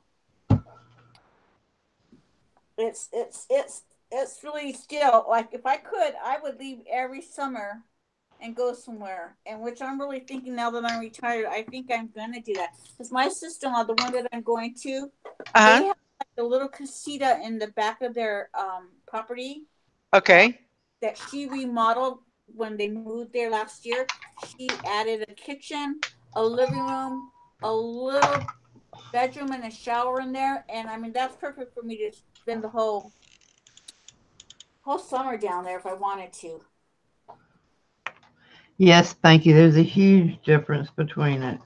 it's really still like if I could, I would leave every summer and go somewhere. And which I'm really thinking now that I'm retired, I think I'm gonna do that. Because my sister-in-law, the one that I'm going to, they have like a little casita in the back of their property. Okay. That she remodeled when they moved there last year. She added a kitchen, a living room, a little bedroom, and a shower in there. And I mean, that's perfect for me to spend the whole summer down there if I wanted to. Yes, thank you. There's a huge difference between it.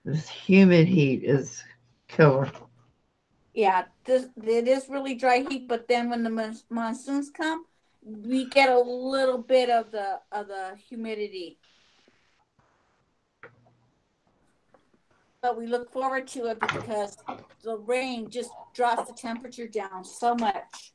This humid heat is killer. Yeah, it is really dry heat, but then when the monsoons come, we get a little bit of the humidity. But we look forward to it because the rain just drops the temperature down so much.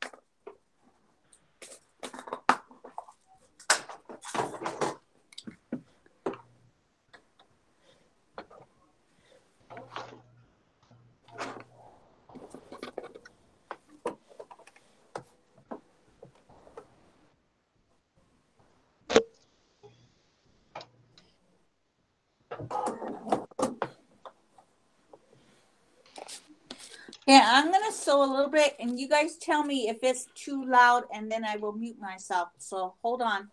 Yeah, I'm gonna sew a little bit, and you guys tell me if it's too loud, and then I will mute myself. So hold on.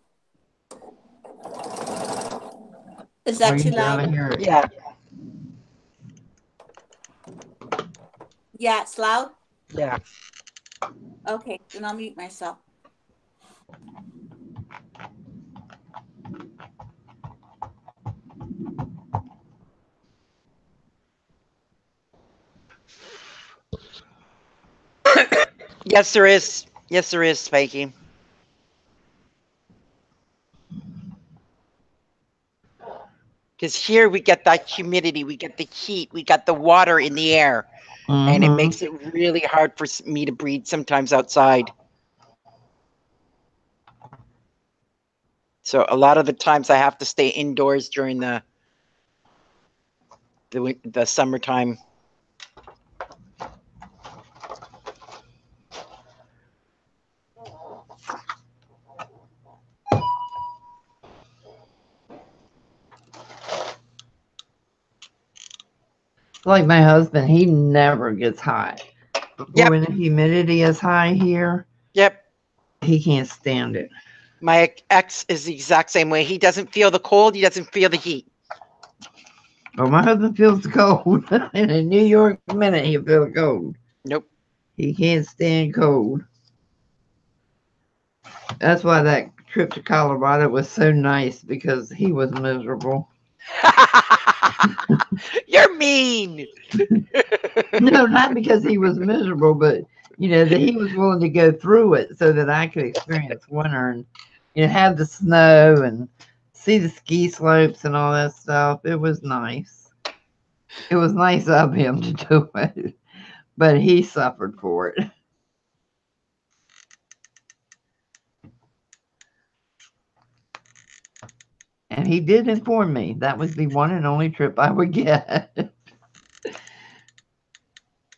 Is that too loud? Yeah. Yeah, it's loud. Yeah. Okay, then I'll mute myself. Yes, there is. Yes, there is, Spiky. Because here we get that humidity, we get the heat, we got the water in the air, and it makes it really hard for me to breathe sometimes outside. So a lot of the times I have to stay indoors during the summertime. Like my husband, he never gets hot. But when the humidity is high here, he can't stand it. My ex is the exact same way. He doesn't feel the cold. He doesn't feel the heat. Well, my husband feels the cold. In a New York minute, he'll feel the cold. Nope. He can't stand cold. That's why that trip to Colorado was so nice, because he was miserable. You're mean. No, not because he was miserable, but you know that he was willing to go through it so that I could experience winter and have the snow and see the ski slopes and all that stuff. It was nice. It was nice of him to do it, but he suffered for it. And he did inform me that was the one and only trip I would get.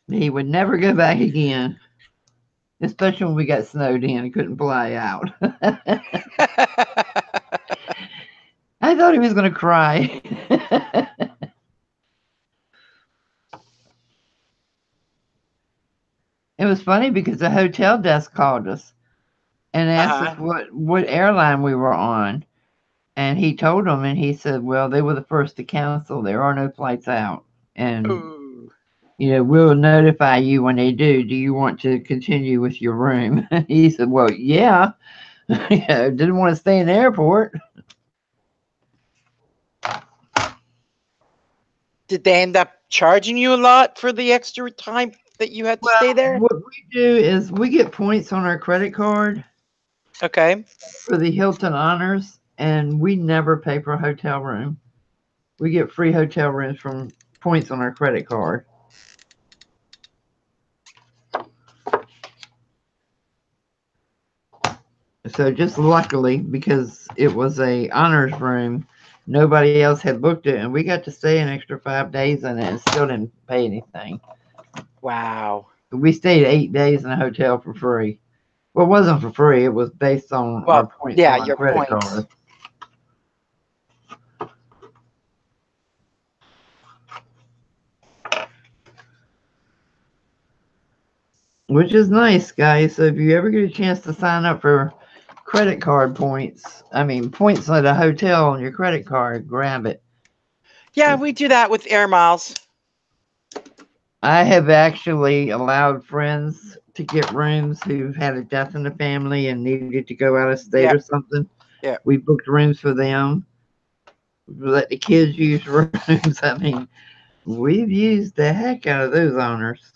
He would never go back again, especially when we got snowed in and couldn't fly out. I thought he was going to cry. It was funny because the hotel desk called us and asked us what airline we were on. And he told them, and he said, well, they were the first to cancel. There are no flights out. And, we'll notify you when they do. Do you want to continue with your room? He said, well, yeah. Didn't want to stay in the airport. Did they end up charging you a lot for the extra time that you had to stay there? What we do is we get points on our credit card. Okay. For the Hilton Honors, and we never pay for a hotel room. We get free hotel rooms from points on our credit card. So just luckily, because it was a honors room, nobody else had booked it, and we got to stay an extra 5 days in it and still didn't pay anything. Wow. We stayed 8 days in a hotel for free. Well, it wasn't for free. It was based on our Well, points yeah, on our your credit points. card. Which is nice, guys. So if you ever get a chance to sign up for credit card points, I mean points at a hotel on your credit card, grab it. Yeah, we do that with air miles. I have actually allowed friends to get rooms who've had a death in the family and needed to go out of state or something. Yeah. We booked rooms for them. We let the kids use rooms. I mean, we've used the heck out of those honors.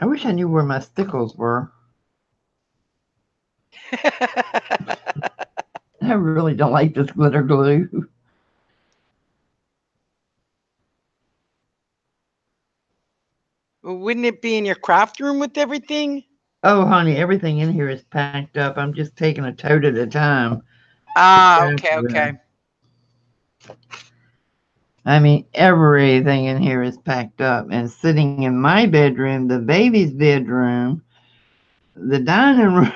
I wish I knew where my stickles were. I really don't like this glitter glue. Wouldn't it be in your craft room with everything? Oh, honey, everything in here is packed up. I'm just taking a tote at a time. Okay. I mean, everything in here is packed up and sitting in my bedroom, the baby's bedroom, the dining room.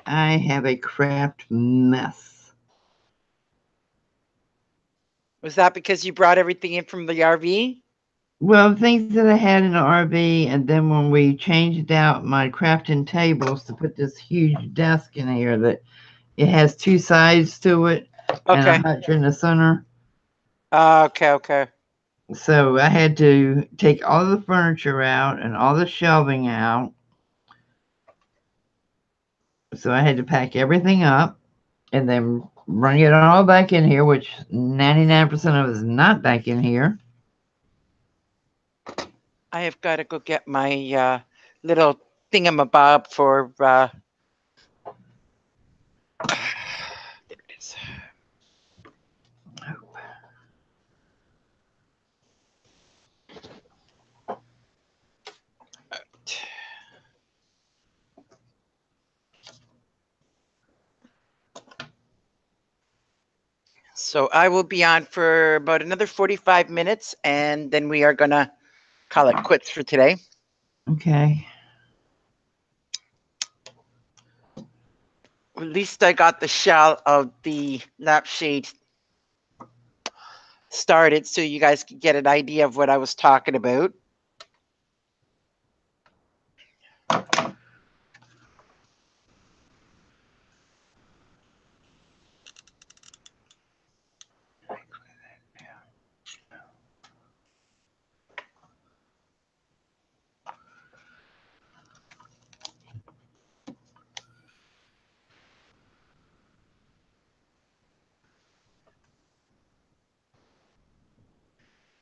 I have a craft mess. Was that because you brought everything in from the RV? Well, things that I had in the RV, and then when we changed out my crafting tables to put this huge desk in here that it has two sides to it and a hutch in the center. Okay. So I had to take all the furniture out and all the shelving out. So I had to pack everything up and then bring it all back in here, which 99% of it is not back in here. I have got to go get my little thingamabob for there it is. So I will be on for about another 45 minutes, and then we are going to call it quits for today. Okay. At least I got the shell of the lampshade started so you guys could get an idea of what I was talking about.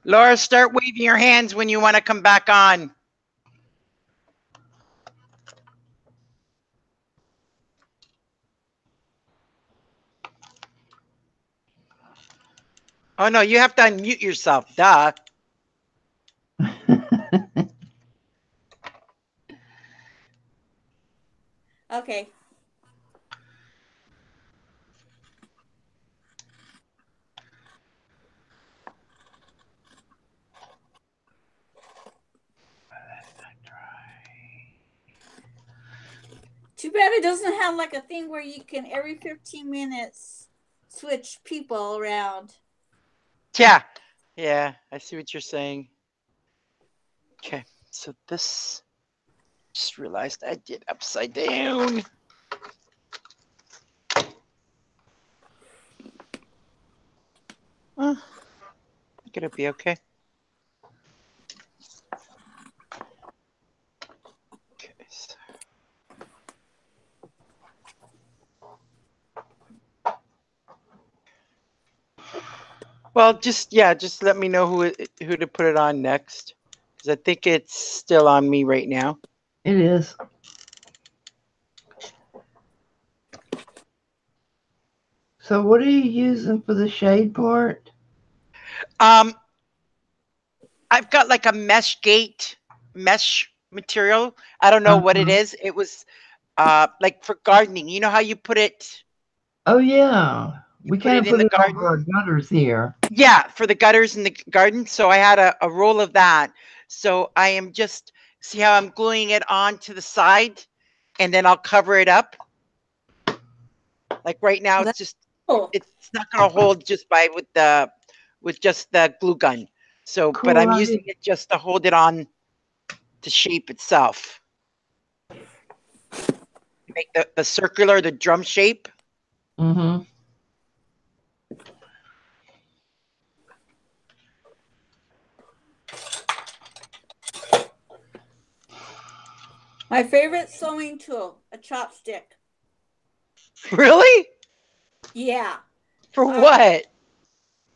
Laura, start waving your hands when you want to come back on. Oh, no, you have to unmute yourself. Duh. Okay. Too bad it doesn't have like a thing where you can every 15 minutes switch people around. Yeah, I see what you're saying. Okay, so this, just realized I did upside down. Gonna be okay. Okay. So. Well, just let me know who to put it on next, because I think it's still on me right now. It is. So what are you using for the shade part? I I've got like a mesh material. I don't know what it is. It was like for gardening. You know how you put it? Oh yeah, we Put kind it of in put the it over our garden. gutters here. Yeah, for the gutters in the garden. So I had a roll of that. So I am just see how I'm gluing it on to the side, and then I'll cover it up. Like right now, Well, it's that's just cool. it's not gonna hold just by with just the glue gun. So, but Cool I'm idea. using it just to hold it on to shape itself. Make the circular, the drum shape. Mm-hmm. My favorite sewing tool, a chopstick. Really? Yeah. For what?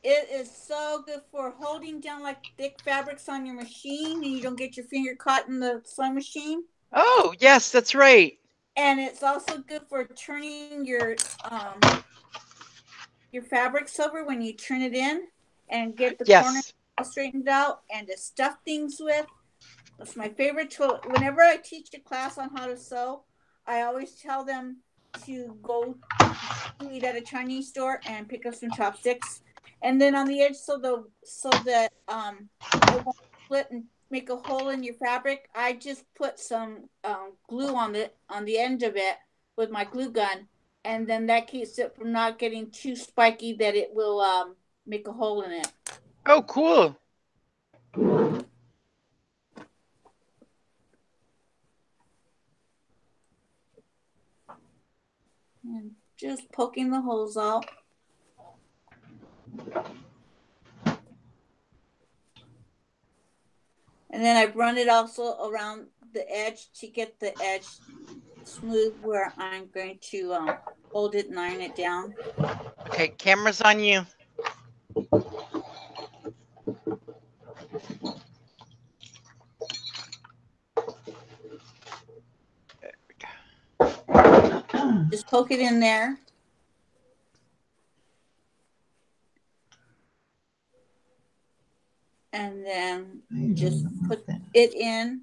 It is so good for holding down like thick fabrics on your machine and you don't get your finger caught in the sewing machine. Oh, yes, that's right. And it's also good for turning your fabrics over when you turn it in and get the corner Yes. all straightened out and to stuff things with. That's my favorite tool. Whenever I teach a class on how to sew, I always tell them to go eat at a Chinese store and pick up some chopsticks. And then on the edge, so that it won't split and make a hole in your fabric, I just put some glue on the end of it with my glue gun, and then that keeps it from not getting too spiky that it will make a hole in it. Oh, cool. And just poking the holes out. And then I run it also around the edge to get the edge smooth where I'm going to hold it and iron it down. Okay, camera's on you. Just poke it in there. And then just put it in.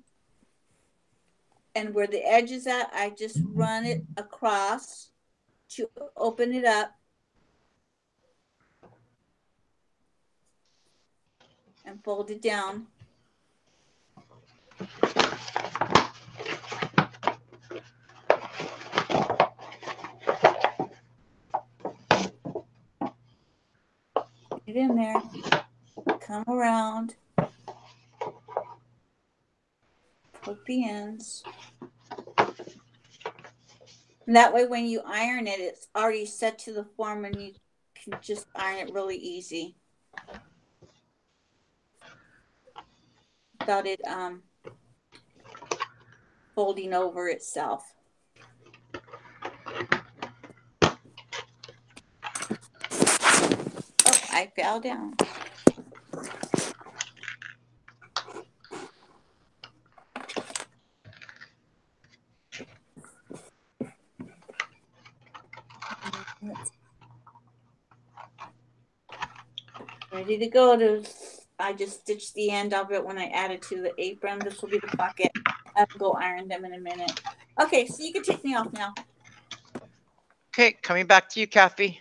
And where the edge is at, I just run it across to open it up. And fold it down. Get in there. Come around. Poke the ends. And that way when you iron it, it's already set to the form and you can just iron it really easy. Without it folding over itself. Oh, I fell down. Ready to go. I just stitched the end of it when I added to the apron. This will be the pocket. I'll go iron them in a minute. Okay, so you can take me off now. Okay, coming back to you, Kathy.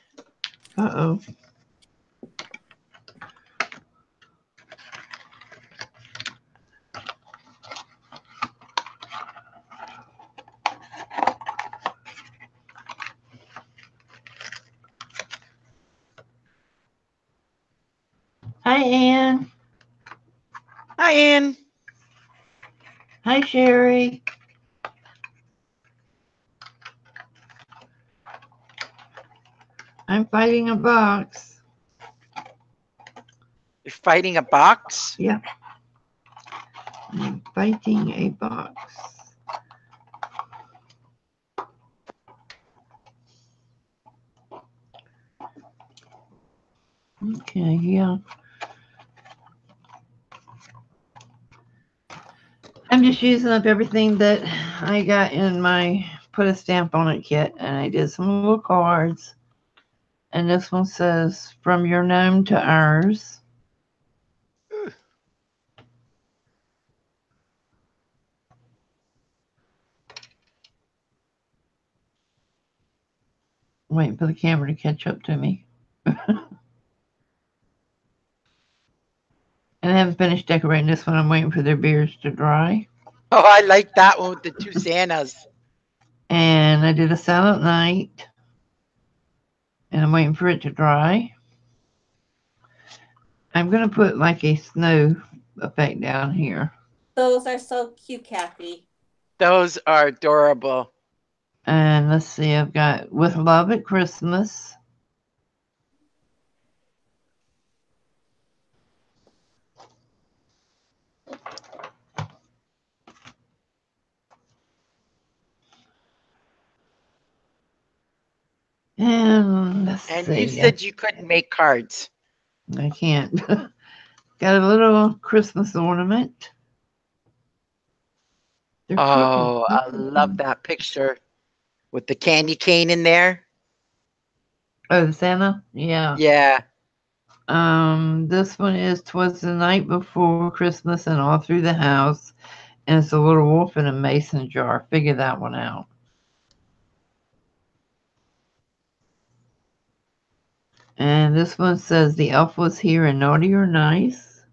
Uh-oh. Hi, Ann. Hi, Ann. Hi, Sherry. I'm fighting a box. You're fighting a box? Yep. I'm fighting a box. Okay, yeah. I'm just using up everything that I got in my put a stamp on it kit, and I did some little cards. And this one says, from your gnome to ours. waiting for the camera to catch up to me. And I haven't finished decorating this one. I'm waiting for their beards to dry. Oh, I like that one with the two Santas. And I did a Silent Night. And I'm waiting for it to dry. I'm going to put like a snow effect down here. Those are so cute, Kathy. Those are adorable. And let's see, I've got With Love at Christmas. And let's And see. you said you couldn't make cards. I can't. Got a little Christmas ornament. Oh, I love that picture with the candy cane in there. Oh, the Santa? Yeah. Yeah. This one is 'Twas the Night Before Christmas and All Through the House. And it's a little wolf in a mason jar. Figure that one out. And this one says The Elf Was Here and Naughty or Nice.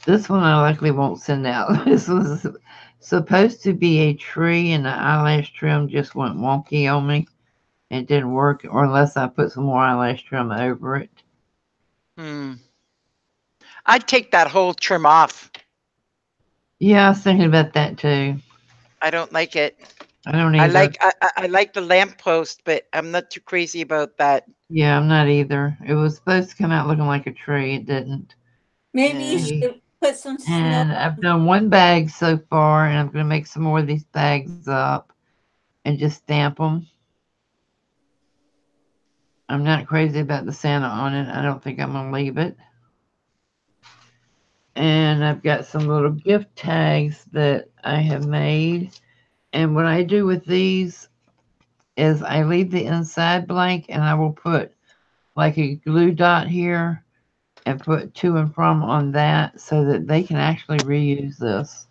This one I likely won't send out. This was supposed to be a tree, and the eyelash trim just went wonky on me. It didn't work, or unless I put some more eyelash trim over it. I'd take that whole trim off. Yeah, I was thinking about that too. I don't like it. I don't either. I like the lamppost, but I'm not too crazy about that. Yeah, I'm not either. It was supposed to come out looking like a tree. It didn't. Maybe you should put some snow. And I've done one bag so far, and I'm going to make some more of these bags up and just stamp them. I'm not crazy about the Santa on it. I don't think I'm going to leave it. And I've got some little gift tags that I have made. And what I do with these is I leave the inside blank, and I will put like a glue dot here and put to and from on that so that they can actually reuse this.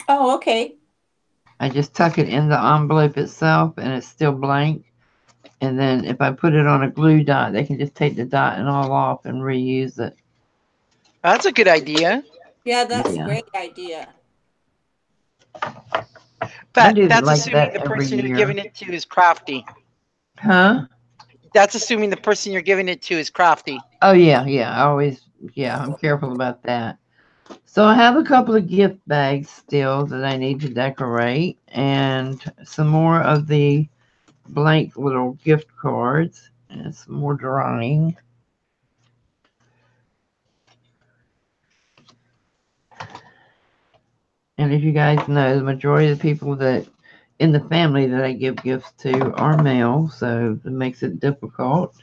Oh, okay. I just tuck it in the envelope itself, and it's still blank. And then if I put it on a glue dot, they can just take the dot and all off and reuse it. That's a good idea. Yeah, that's a great idea. But that's like assuming the person you're giving it to is crafty. Huh? That's assuming the person you're giving it to is crafty. Oh, yeah. I'm careful about that. So I have a couple of gift bags still that I need to decorate, and some more of the blank little gift cards, and some more drawing. And as you guys know, the majority of the people that in the family that I give gifts to are male, so it makes it difficult.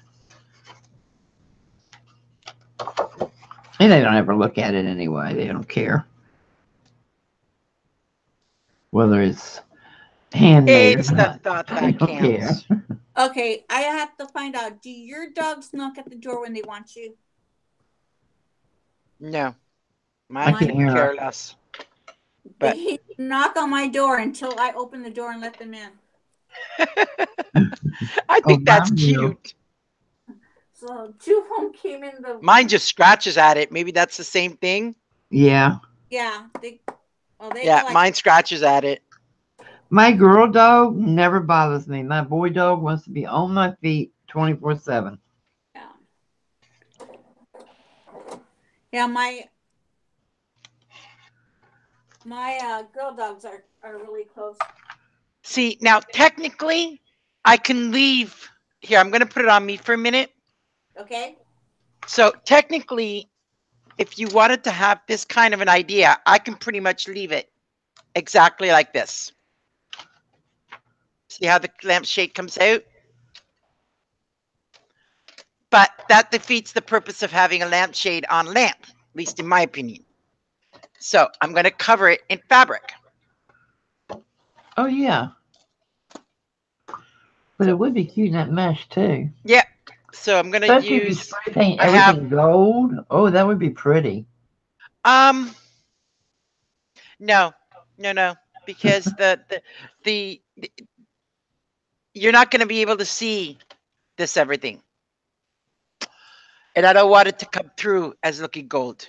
And they don't ever look at it anyway. They don't care. Whether it's handmade It's or the not. thought They that don't care. counts. Okay, I have to find out. Do your dogs knock at the door when they want you? No. Mine can't hear care her. less. But They knock on my door until I open the door and let them in. I think that's mine will. cute. So 2 of them came in the. Mine just scratches at it. Maybe that's the same thing. Yeah. Yeah, they Yeah, like, mine scratches at it. My girl dog never bothers me. My boy dog wants to be on my feet 24/7. Yeah. Yeah, my girl dogs are really close. See, now technically, I can leave. Here, I'm going to put it on me for a minute. Okay. So technically, if you wanted to have this kind of an idea, I can pretty much leave it exactly like this. See how the lampshade comes out? But that defeats the purpose of having a lampshade on lamp, at least in my opinion. So I'm going to cover it in fabric. Oh, yeah. But it would be cute in that mesh, too. Yeah. So I'm going to Especially if you use... spray paint everything gold. Oh, that would be pretty. No. because the you're not going to be able to see this everything. And I don't want it to come through as looking gold.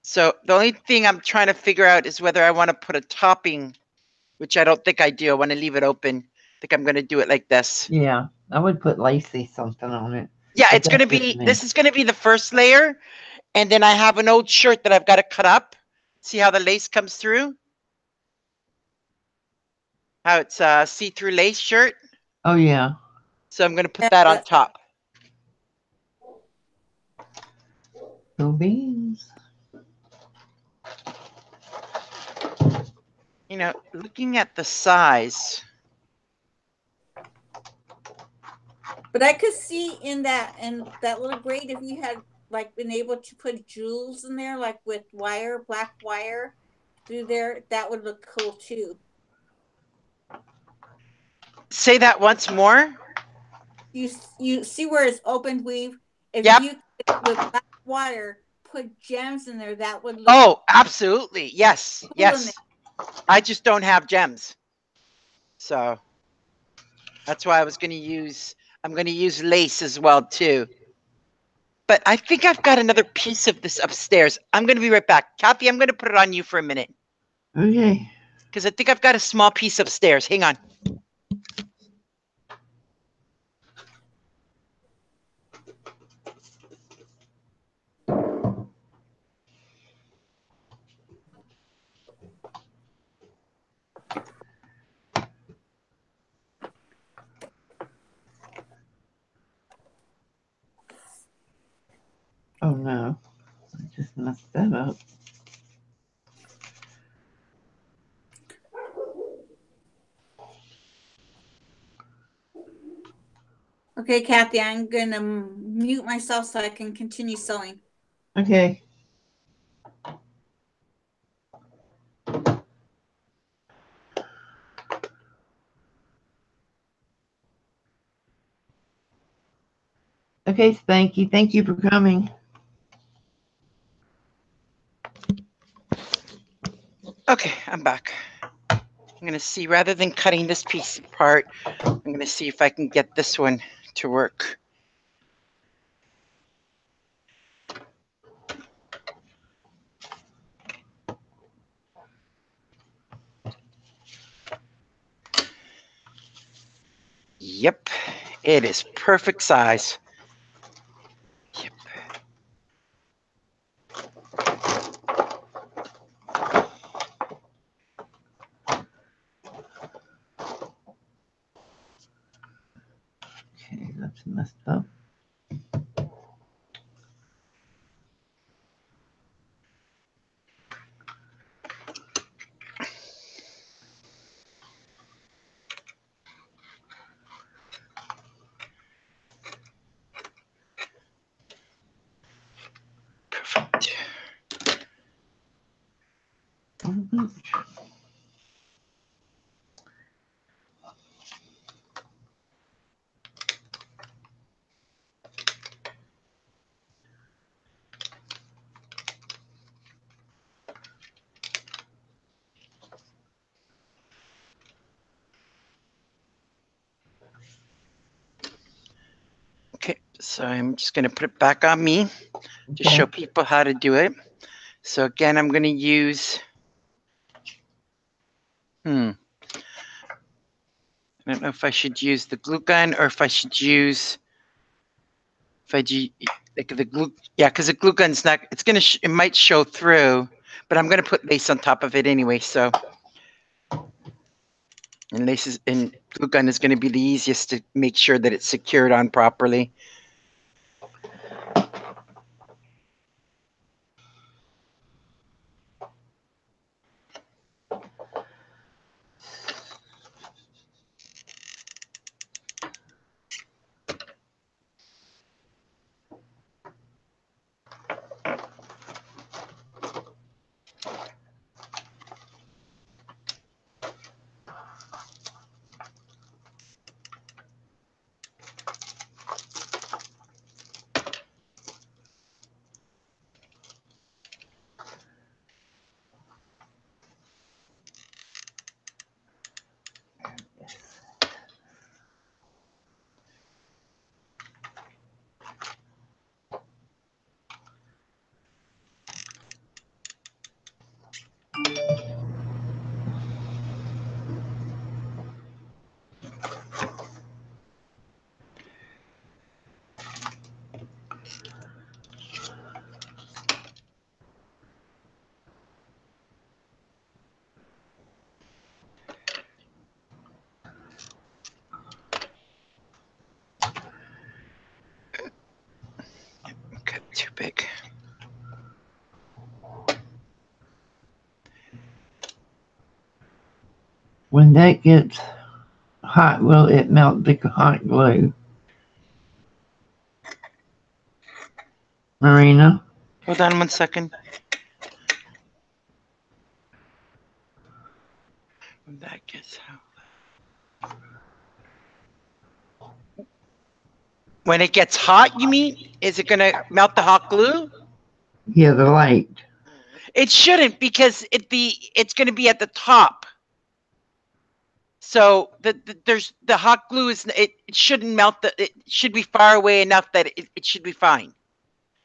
So the only thing I'm trying to figure out is whether I want to put a topping, which I don't think I do. I want to leave it open. I think I'm going to do it like this. Yeah, I would put lacy something on it. Yeah, But it's going to that's just be, me. this is going to be the first layer. And then I have an old shirt that I've got to cut up. See how the lace comes through? How it's a see-through lace shirt. Oh, yeah. So I'm going to put that on top. Cool beans. You know, looking at the size. But I could see in that little braid, if you had like been able to put jewels in there, like with wire, black wire through there, that would look cool too. Say that once more. You see where it's open weave? If Yep. you with black wire put gems in there, that would look. Oh, absolutely. Yes. Cool. Yes. I just don't have gems. So that's why I was going to use, I'm going to use lace as well too. But I think I've got another piece of this upstairs. I'm going to be right back. Kathy, I'm going to put it on you for a minute. Okay. Because I think I've got a small piece upstairs. Hang on. Oh, no. I just messed that up. Okay, Kathy, I'm going to mute myself so I can continue sewing. Okay. Okay, Spanky. Thank you for coming. Okay, I'm back. I'm going to see, rather than cutting this piece apart, I'm going to see if I can get this one to work. Yep, it is perfect size. Yep. Okay, that's messed up. Perfect. Okay, so I'm just going to put it back on me to show people how to do it. So again, I'm going to use, I don't know if I should use the glue gun or if I should use, like the glue, yeah, because the glue gun's not, it's going to, it might show through, but I'm going to put lace on top of it anyway, so. And lace is, and glue gun is going to be the easiest to make sure that it's secured on properly. Okay, too big. When that gets hot, will it melt the hot glue? Marina? Hold on 1 second. When that gets hot. When it gets hot, you mean? Is it going to melt the hot glue? Yeah, the light. It shouldn't, because it's going to be at the top. So there's the hot glue it shouldn't melt. It should be far away enough that it should be fine,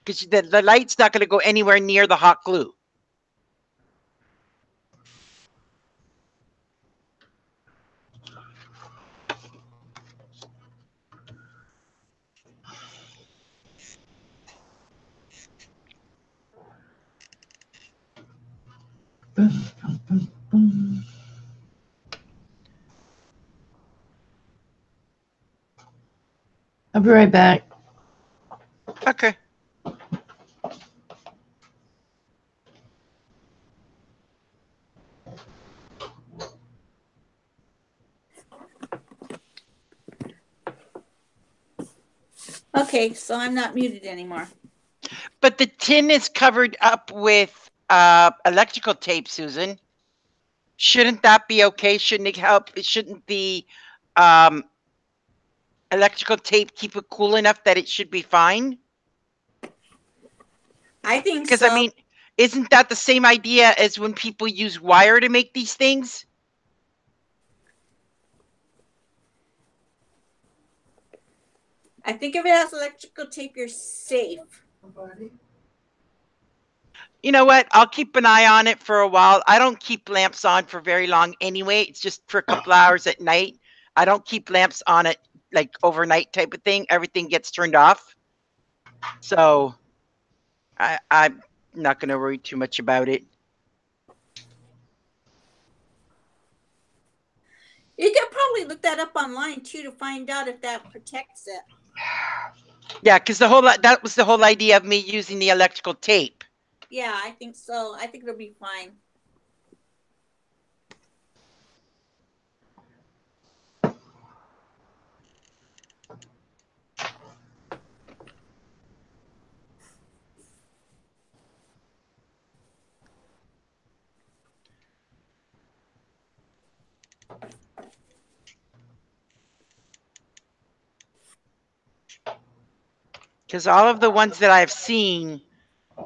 because the light's not going to go anywhere near the hot glue. I'll be right back. Okay. Okay, so I'm not muted anymore. But the tin is covered up with electrical tape, Susan. Shouldn't that be okay? Shouldn't it help? Shouldn't the electrical tape keep it cool enough that it should be fine? I think Because so. I mean, isn't that the same idea as when people use wire to make these things? I think if it has electrical tape, you're safe. You know what? I'll keep an eye on it for a while. I don't keep lamps on for very long anyway. It's just for a couple hours at night. I don't keep lamps on it like overnight type of thing. Everything gets turned off. So I'm not going to worry too much about it. You could probably look that up online too to find out if that protects it. Yeah, because that was the whole idea of me using the electrical tape. Yeah, I think so. I think it'll be fine. Because all of the ones that I've seen,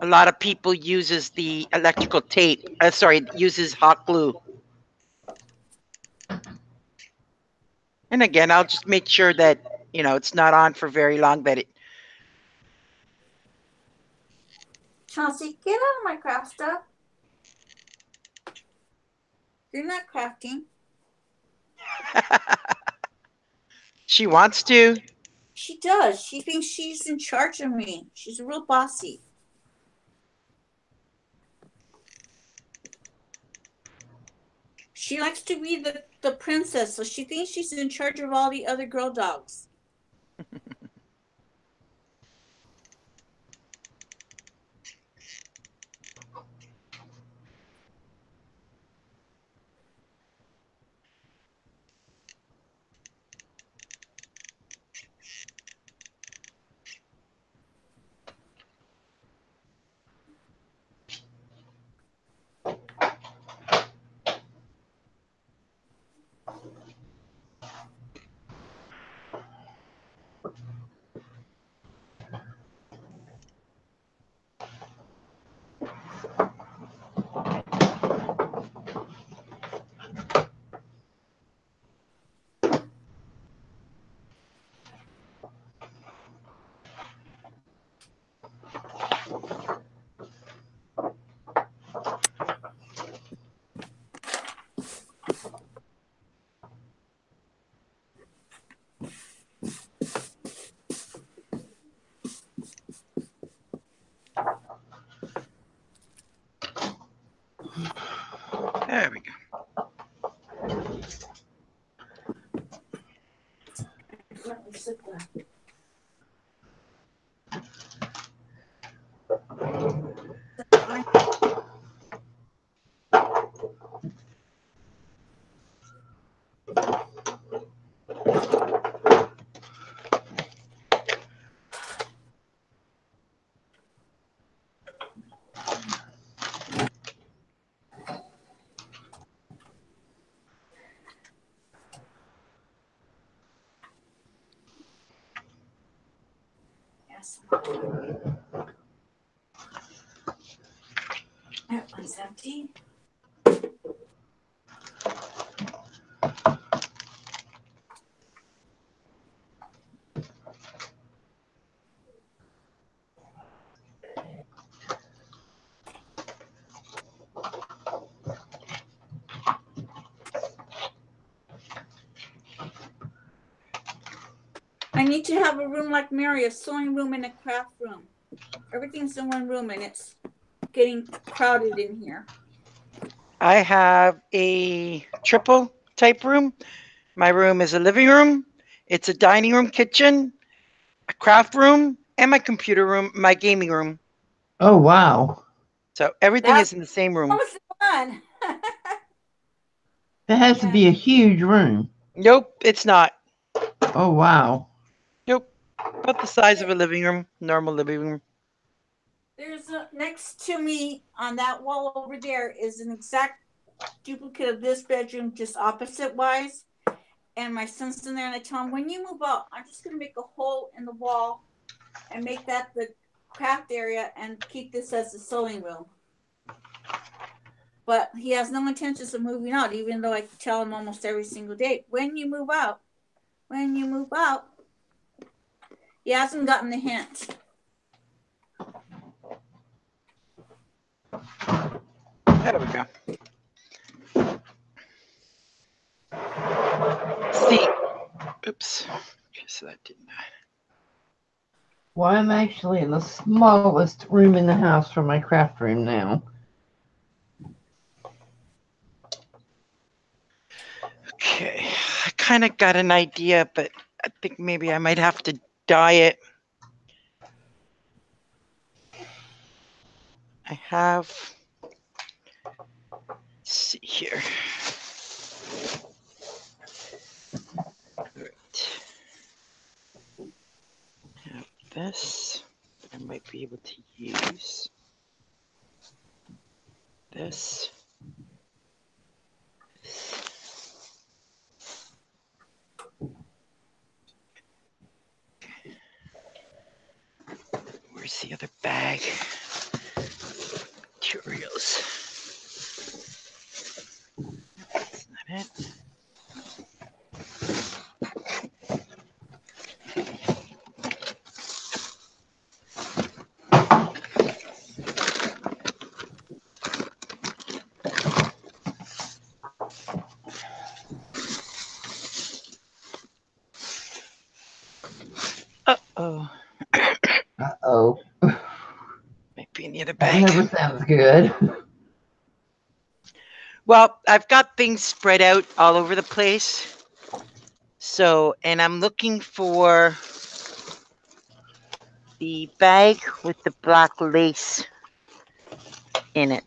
a lot of people uses the electrical tape. Uses hot glue. And again, I'll just make sure that, it's not on for very long, that it... Chelsea, get out of my craft stuff. You're not crafting. She wants to. She does. She thinks she's in charge of me. She's real bossy. She likes to be the princess, so she thinks she's in charge of all the other girl dogs. There we go. That one's empty. I need to have a room like Mary, a sewing room and a craft room. Everything's in one room and it's getting crowded in here. I have a triple type room. My room is a living room. It's a dining room, kitchen, a craft room, and my computer room, my gaming room. Oh, wow. So everything is in the same room. That was fun. That has to be a huge room. Nope, it's not. Oh, wow. Nope. About the size of a living room, normal living room. There's next to me on that wall over there is an exact duplicate of this bedroom, just opposite wise. And my son's in there, and I tell him, when you move out, I'm just going to make a hole in the wall and make that the craft area and keep this as the sewing room. But he has no intentions of moving out, even though I tell him almost every single day, when you move out, when you move out. He hasn't gotten the hint. There we go. See, oops, so that didn't. Well, I'm actually in the smallest room in the house for my craft room now. Okay, I kind of got an idea, but I think maybe I might have to dye it. I have, let's see here. Right. Have this. I might be able to use this. Where's the other bag? Materials. That's not it. Uh-oh. Uh-oh. Might be in the other That bag. never sounds good. Well, I've got things spread out all over the place. So, and I'm looking for the bag with the black lace in it.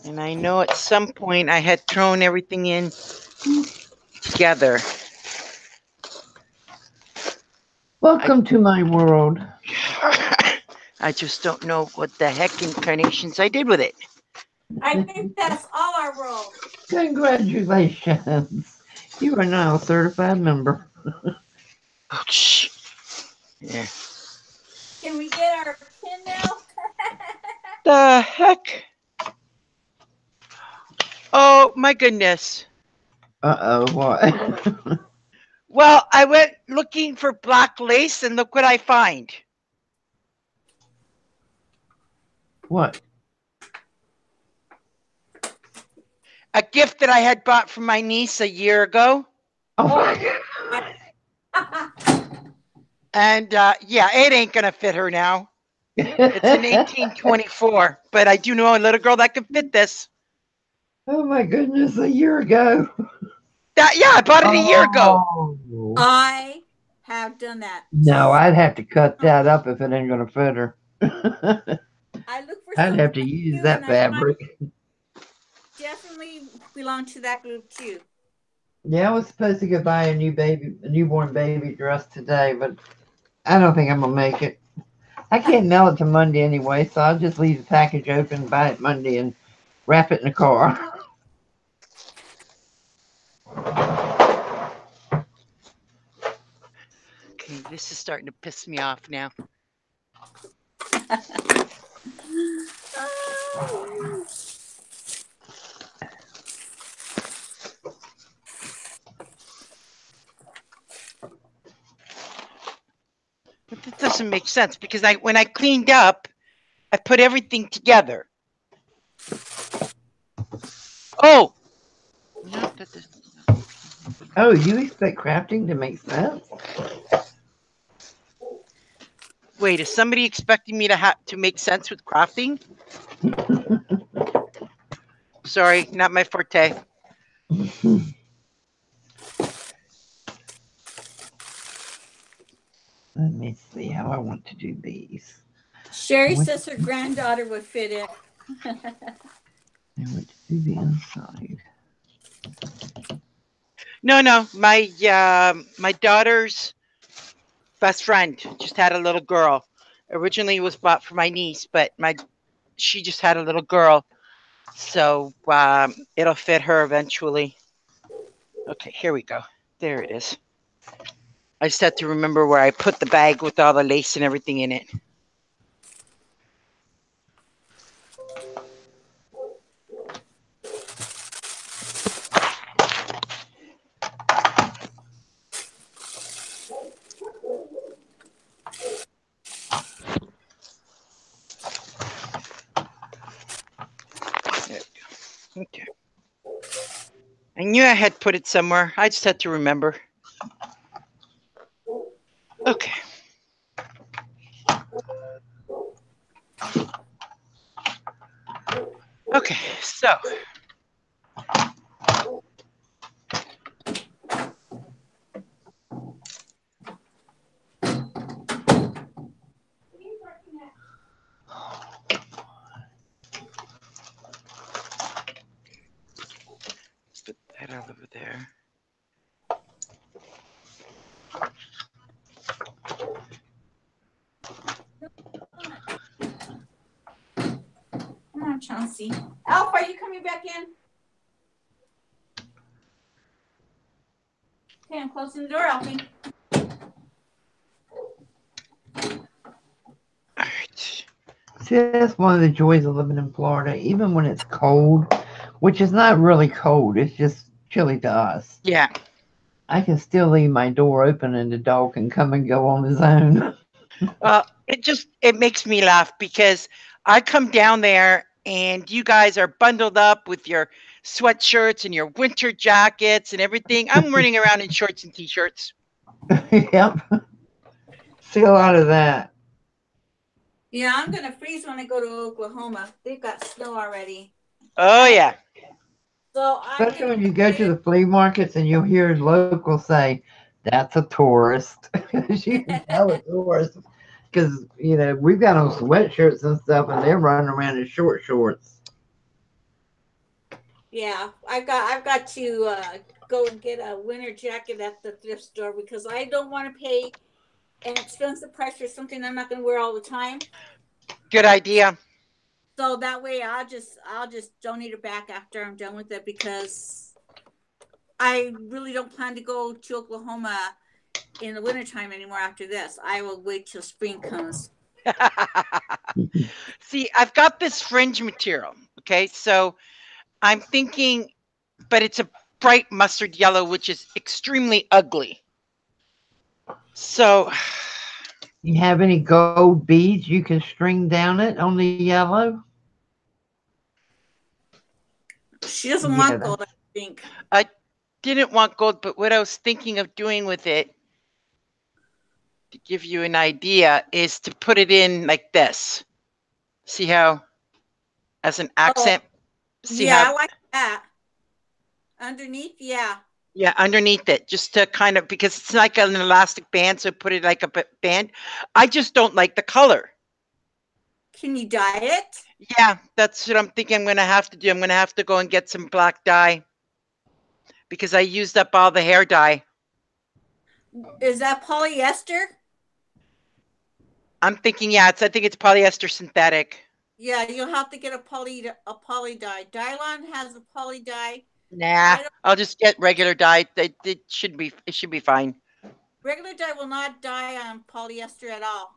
And I know at some point I had thrown everything in together. Welcome to my world. I just don't know what the heck incarnations I did with it. I think that's all our world. Congratulations. You are now a certified member. Oh, shh. Yeah. Can we get our pin now? The heck? Oh, my goodness. Uh-oh, what? Well, I went looking for black lace, and look what I find. What? A gift that I had bought from my niece a year ago. Oh, my God. And yeah, it ain't going to fit her now. It's an 1824, but I do know a little girl that can fit this. Oh my goodness, a year ago. Yeah, I bought it a year ago. Oh. I have done that. No, I'd have to cut that up if it ain't gonna fit her. I look for I'd something have to like use you, that and I find fabric. definitely belong to that group too. Yeah, I was supposed to go buy a newborn baby dress today, but I don't think I'm gonna make it. I can't mail it to Monday anyway, so I'll just leave the package open, buy it Monday, and wrap it in the car. Okay, this is starting to piss me off now. But that doesn't make sense because when I cleaned up, I put everything together. Oh! No, that doesn't. Oh, you expect crafting to make sense? Wait, is somebody expecting me to make sense with crafting? Sorry, not my forte. Let me see how I want to do these. Sherry says her granddaughter would fit in. I want to do the inside. No, my daughter's best friend just had a little girl. Originally, it was bought for my niece, but she just had a little girl, so it'll fit her eventually. Okay, here we go. There it is. I just had to remember where I put the bag with all the lace and everything in it. There we go. Okay. I knew I had put it somewhere. I just had to remember. Okay. Okay, so let's put that over there. Come on, Chauncey. Alpha, are you coming back in? Okay, I'm closing the door, Alfie. All right. See, that's one of the joys of living in Florida. Even when it's cold, which is not really cold, it's just chilly to us. Yeah. I can still leave my door open and the dog can come and go on his own. It makes me laugh because I come down there and you guys are bundled up with your sweatshirts and your winter jackets and everything. I'm running around in shorts and t-shirts. Yep. See a lot of that. Yeah, I'm gonna freeze when I go to Oklahoma. They've got snow already. Oh yeah. So Especially when you go to the flea markets and you'll hear locals say, "That's a tourist." You can tell a tourist because we've got on sweatshirts and stuff, and they're running around in short shorts. Yeah, I've got to go and get a winter jacket at the thrift store because I don't want to pay an expensive price for something I'm not going to wear all the time. Good idea. So that way I'll just donate it back after I'm done with it because I really don't plan to go to Oklahoma in the wintertime anymore after this. I will wait till spring comes. See, I've got this fringe material. Okay, so I'm thinking, but it's a bright mustard yellow, which is extremely ugly. So, You have any gold beads you can string down it on the yellow? She doesn't want gold, I think. I didn't want gold, but what I was thinking of doing with it, to give you an idea, is to put it in like this. See how, as an accent? See yeah, how, I like that. Underneath, yeah. Yeah, underneath it, just to kind of, because it's like an elastic band, so put it like a band. I just don't like the color. Can you dye it? Yeah, that's what I'm thinking I'm going to have to do. I'm going to have to go and get some black dye because I used up all the hair dye. Is that polyester? I'm thinking, yeah, I think it's polyester synthetic. Yeah, you'll have to get a poly dye. Dylon has a poly dye. Nah, I'll just get regular dye. It should be fine. Regular dye will not dye on polyester at all.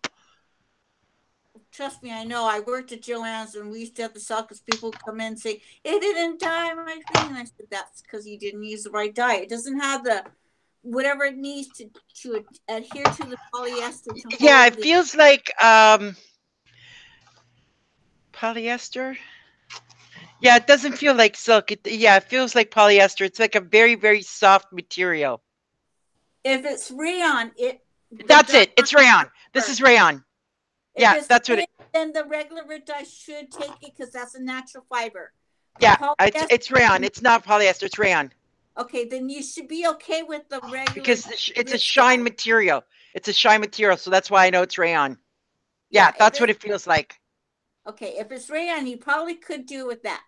Trust me, I know. I worked at Joann's and we used to have to sell because people come in and say, it didn't dye my thing. And I said, that's because you didn't use the right dye. It doesn't have the whatever it needs to adhere to the polyester. Yeah, it feels like polyester. Yeah, it doesn't feel like silk. It feels like polyester. It's like a very, very soft material. If it's rayon, That's it. It's rayon. This is rayon. Yeah, that's what it. Then the regular dye should take it because that's a natural fiber. Yeah, it's rayon. It's not polyester. It's rayon. Okay, then you should be okay with the regular. Because it's a shine material. It's a shine material, so that's why I know it's rayon. Yeah, that's what it feels like. Okay, if it's rayon, you probably could do with that.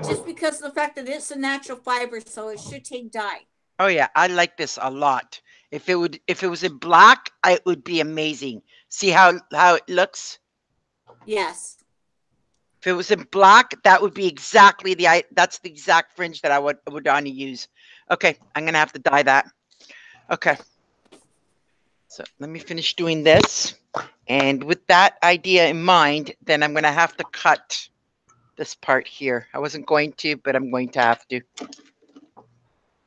Just because of the fact that it's a natural fiber, so it should take dye. Oh yeah, I like this a lot. If it was in black, it would be amazing. See how it looks? Yes. If it was in black, that would be exactly that's the exact fringe that I would want to use. Okay, I'm gonna have to dye that. Okay. So let me finish doing this. And with that idea in mind, then I'm gonna have to cut this part here. I wasn't going to, but I'm going to have to.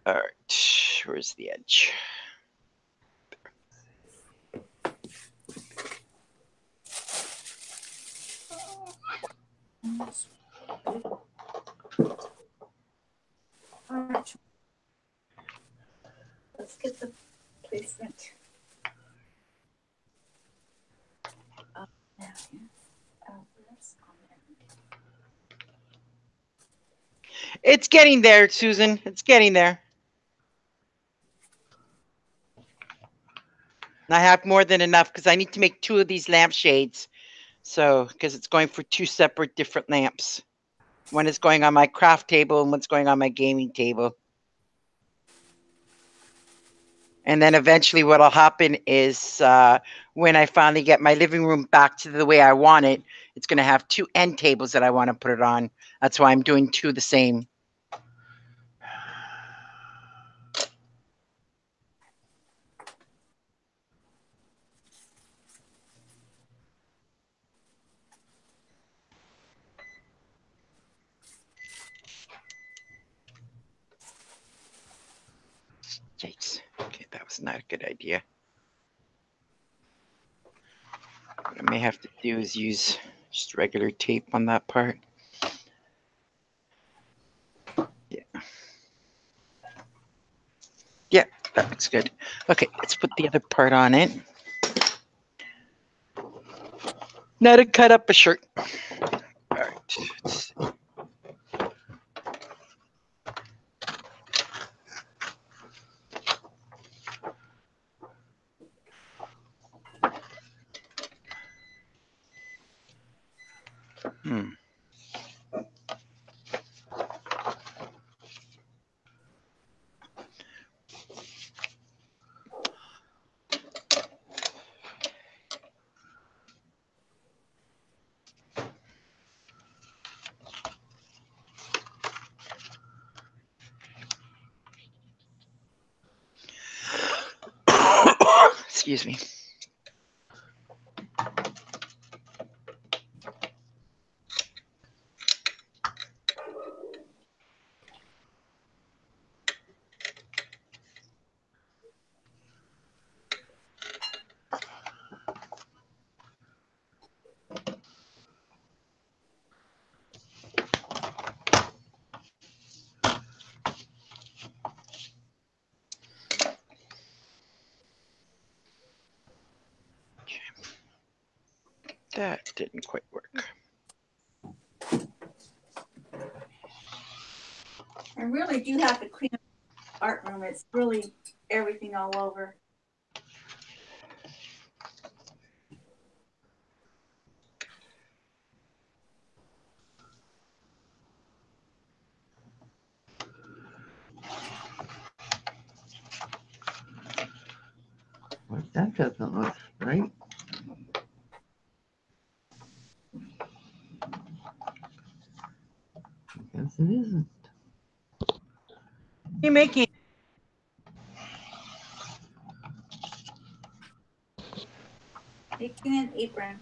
All right, where's the edge? All right. Let's get the placement. It's getting there, Susan. It's getting there. I have more than enough because I need to make 2 of these lampshades. So, because it's going for 2 separate different lamps. One is going on my craft table and one's going on my gaming table. And then eventually what'll happen is when I finally get my living room back to the way I want it, it's going to have 2 end tables that I want to put it on. That's why I'm doing 2 the same. Yikes. Okay, that was not a good idea. What I may have to do is use just regular tape on that part. Yeah. Yeah, that looks good. Okay, let's put the other part on it. Now to cut up a shirt. All right. Excuse me. That didn't quite work. I really do have to clean up the art room. It's really everything all over. Well, that doesn't look straight. I guess it isn't. You're making Making an apron.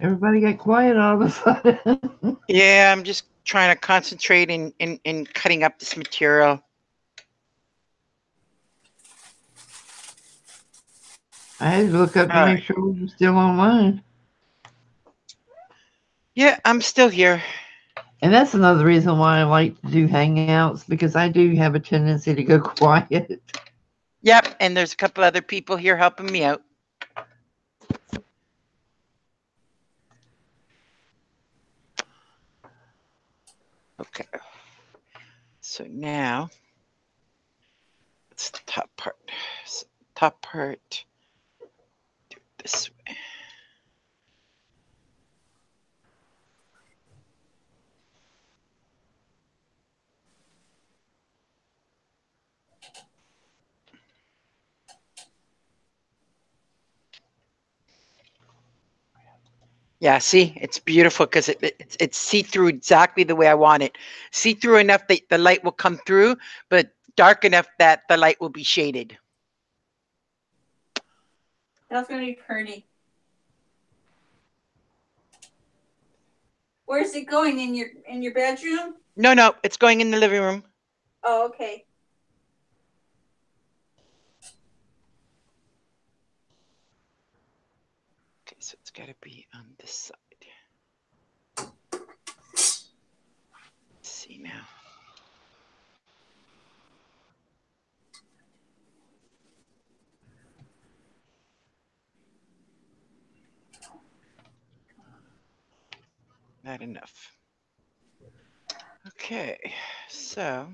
Everybody got quiet all of a sudden. Yeah, I'm just trying to concentrate in cutting up this material. I had to look up to make sure we were still online. Yeah, I'm still here. And that's another reason why I like to do hangouts, because I do have a tendency to go quiet. Yep, and there's a couple other people here helping me out. Okay. So now, it's the top part. So top part, do it this way. Yeah, see, it's beautiful because it's see-through exactly the way I want it. See-through enough that the light will come through, but dark enough that the light will be shaded. That's gonna be pretty. Where's it going? In your bedroom? No, it's going in the living room. Oh, okay. Okay, so it's got to be on this side. Let's see now. Not enough. Okay, so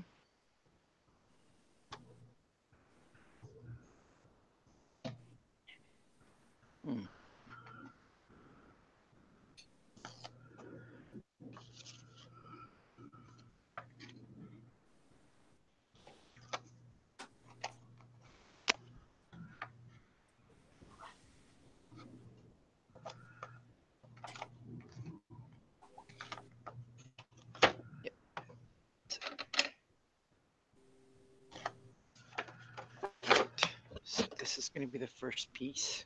so this is going to be the first piece.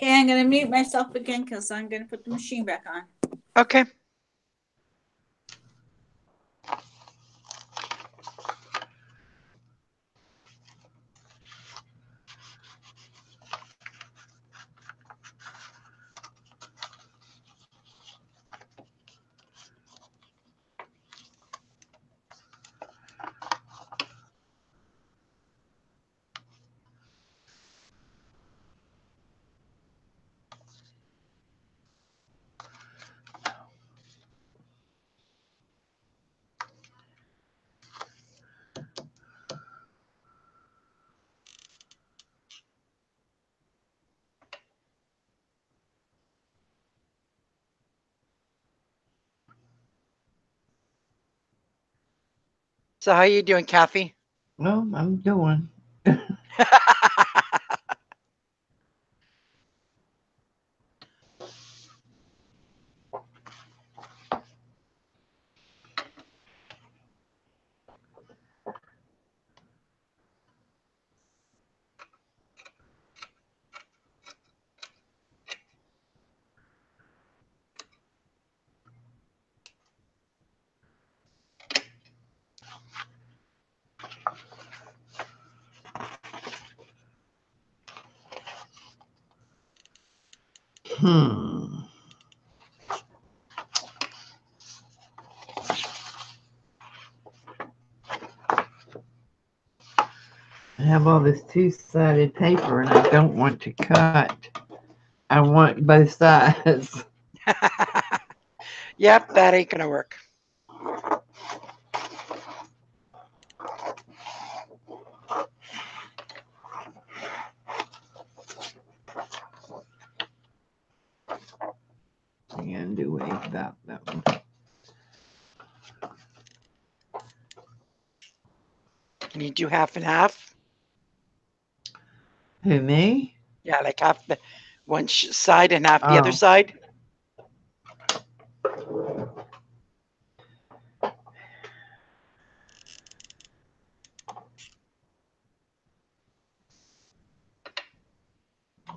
Okay, I'm gonna mute myself again because I'm gonna put the machine back on. Okay. So how you doing, Kathy? Well, I'm doing. Hmm. I have all this two-sided paper and I don't want to cut. I want both sides. Yep, that ain't gonna work. And do about that one. Can you do half and half? Who, me? Yeah, like half the one side and half the other Oh. side.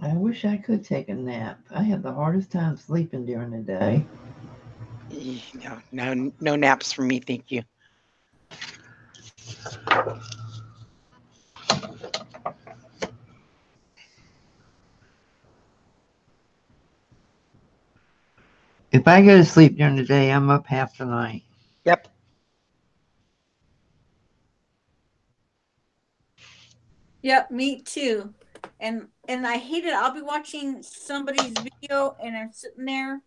I wish I could take a nap. I have the hardest time sleeping during the day. No naps for me, thank you. If I go to sleep during the day, I'm up half the night. Yep. Yep, me too. And I hate it. I'll be watching somebody's video and I'm sitting there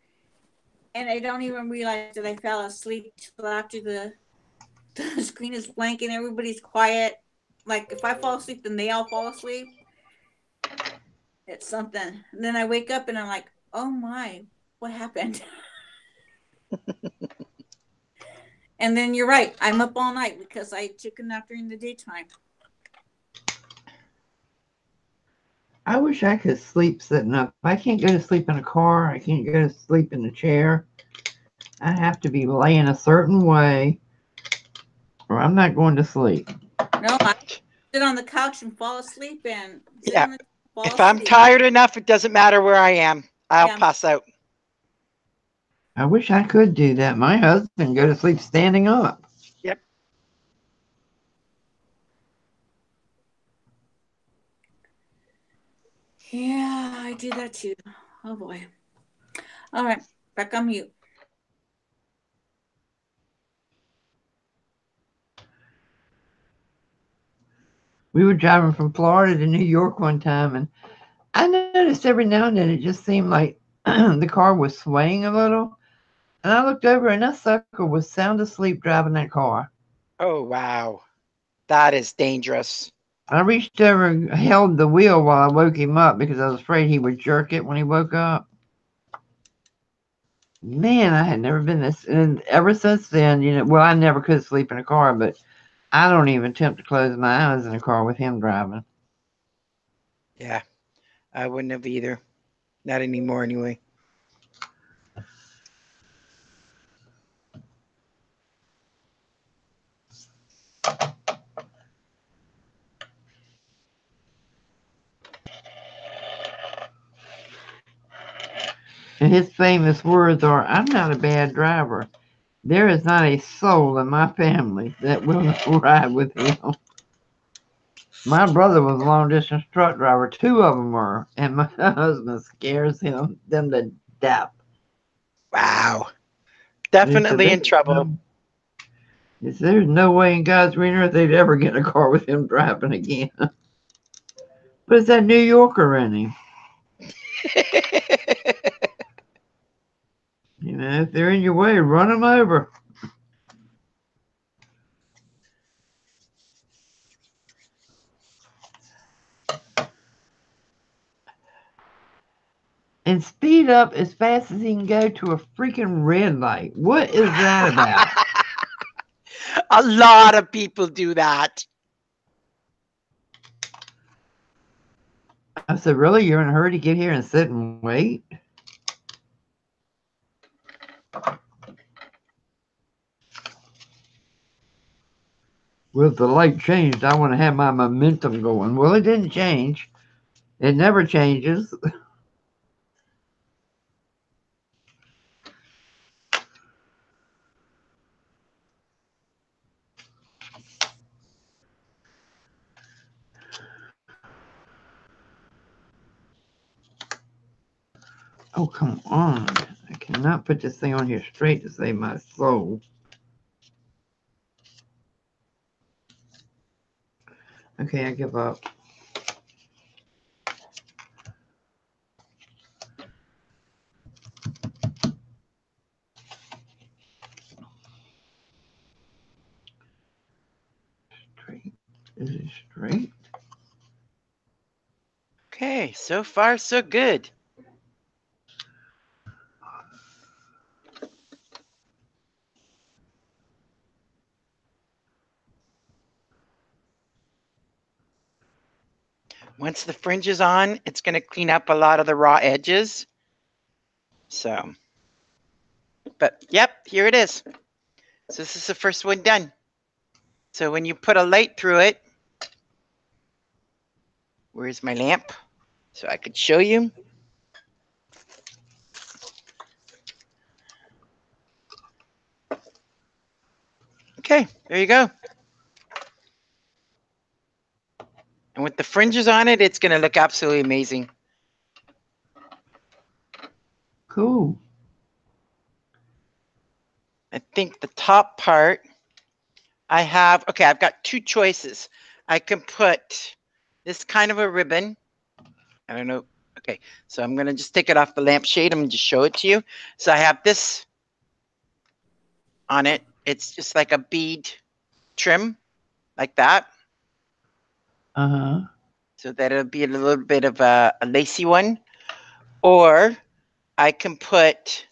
and I don't even realize that I fell asleep till after the screen is blank and everybody's quiet. Like if I fall asleep, then they all fall asleep. It's something. And then I wake up and I'm like, oh my, what happened? And then you're right. I'm up all night because I took a nap during the daytime. I wish I could sleep sitting up. I can't go to sleep in a car. I can't go to sleep in a chair. I have to be laying a certain way or I'm not going to sleep. No, I sit on the couch and fall asleep and sit Yeah. on the fall If asleep. I'm tired enough, it doesn't matter where I am. I'll pass out. I wish I could do that. My husband go to sleep standing up. Yep. Yeah, I do that too. Oh boy. All right, back on mute. We were driving from Florida to New York one time, and I noticed every now and then it just seemed like the car was swaying a little. And I looked over, and that sucker was sound asleep driving that car. Oh, wow. That is dangerous. I reached over and held the wheel while I woke him up because I was afraid he would jerk it when he woke up. Man, I had never been this. And ever since then, well, I never could sleep in a car, but I don't even attempt to close my eyes in a car with him driving. Yeah, I wouldn't have either. Not anymore, anyway. And his famous words are, "I'm not a bad driver. There is not a soul in my family that will not ride with him." My brother was a long distance truck driver. Two of them were, and my husband scares them to death. Wow. They said, Definitely in trouble. There's no way in God's green earth they'd ever get in a car with him driving again. But it's that New Yorker in him. If they're in your way, run them over. And speed up as fast as he can go to a freaking red light. What is that about? A lot of people do that. I said, really? You're in a hurry to get here and sit and wait? Well, if the light changed, I want to have my momentum going. Well, it didn't change. It never changes. Oh, come on. I cannot put this thing on here straight to save my soul. Okay, I give up. Straight. Is it straight? Okay, so far so good. Once the fringe is on, it's going to clean up a lot of the raw edges. So, but yep, here it is. So this is the first one done. So when you put a light through it, where's my lamp? So I could show you. Okay, there you go. And with the fringes on it, it's going to look absolutely amazing. Cool. I think the top part, I've got two choices. I can put this kind of a ribbon. I don't know. Okay, so I'm going to just take it off the lampshade. I'm going to just show it to you. So I have this on it. It's just like a bead trim, like that. Uh-huh. So that it'll be a little bit of a lacy one. Or I can put,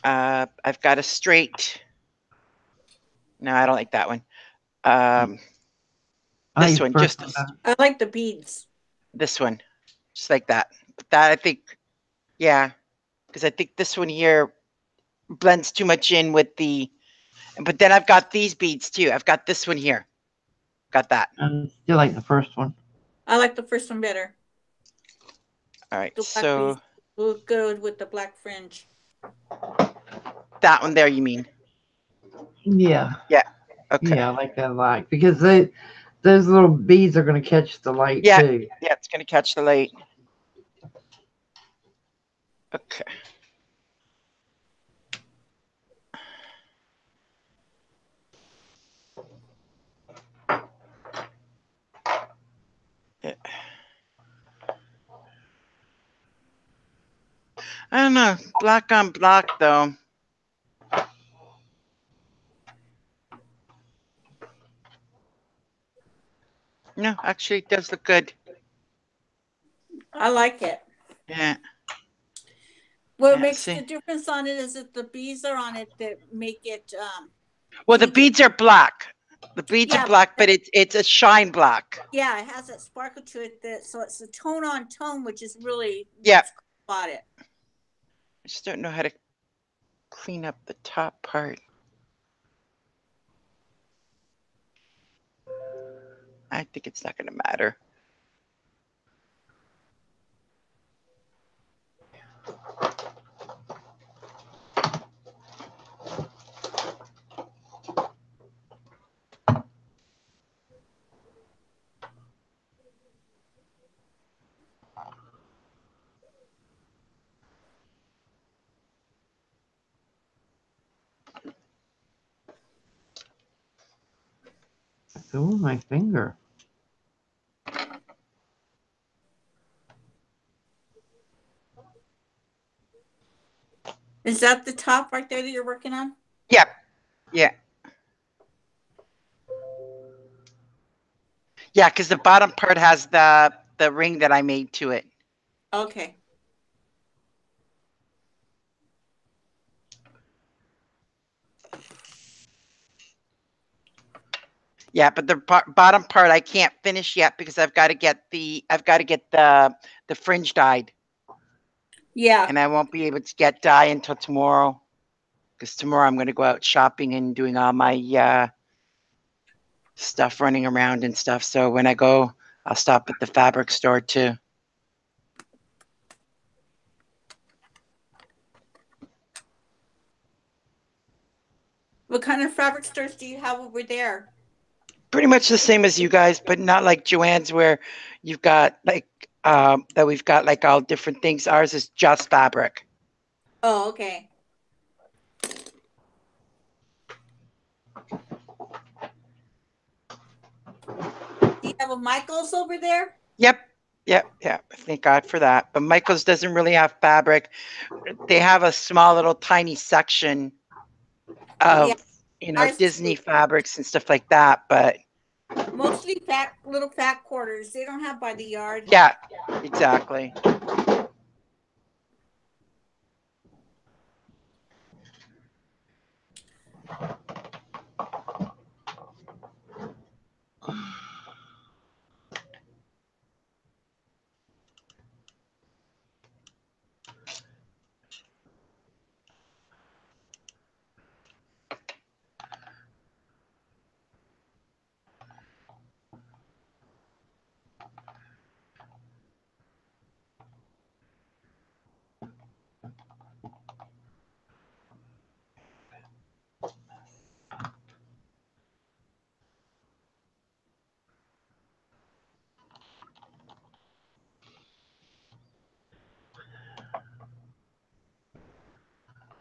I've got a straight, no, I don't like that one. This one, just I like the beads. This one, just like that. But that, I think, yeah, because I think this one here blends too much in with the, but then I've got these beads too. I've got this one here. Got that. I still like the first one. I like the first one better. All right, so look good with the black fringe. That one there, you mean? Yeah. Yeah. Okay. Yeah, I like that a lot because those little beads are going to catch the light too. Yeah, it's going to catch the light. Okay. Yeah. I don't know. Black on black, though. No, actually, it does look good. I like it. Yeah. What makes the difference on it is that the beads are on it that make it. Well, the beads are black. The beads are black, but it's a shine black. Yeah, it has that sparkle to it. So it's a tone on tone, which is really about it. I just don't know how to clean up the top part. I think it's not going to matter. Oh, my finger. Is that the top right there that you're working on? Yep. Yeah. Yeah, because the bottom part has the ring that I made to it. Okay. Yeah, but the bottom part I can't finish yet because I've got to get the fringe dyed. Yeah. And I won't be able to get dye until tomorrow, because tomorrow I'm going to go out shopping and doing all my stuff, running around and stuff. So when I go, I'll stop at the fabric store too. What kind of fabric stores do you have over there? Pretty much the same as you guys, but not like Joanne's, where you've got like that we've got like all different things. Ours is just fabric. Oh, okay. Do you have a Michael's over there? Yep. Thank God for that. But Michael's doesn't really have fabric. They have a small little tiny section of Disney fabrics and stuff like that, but mostly little fat quarters. They don't have by the yard. Yeah, exactly.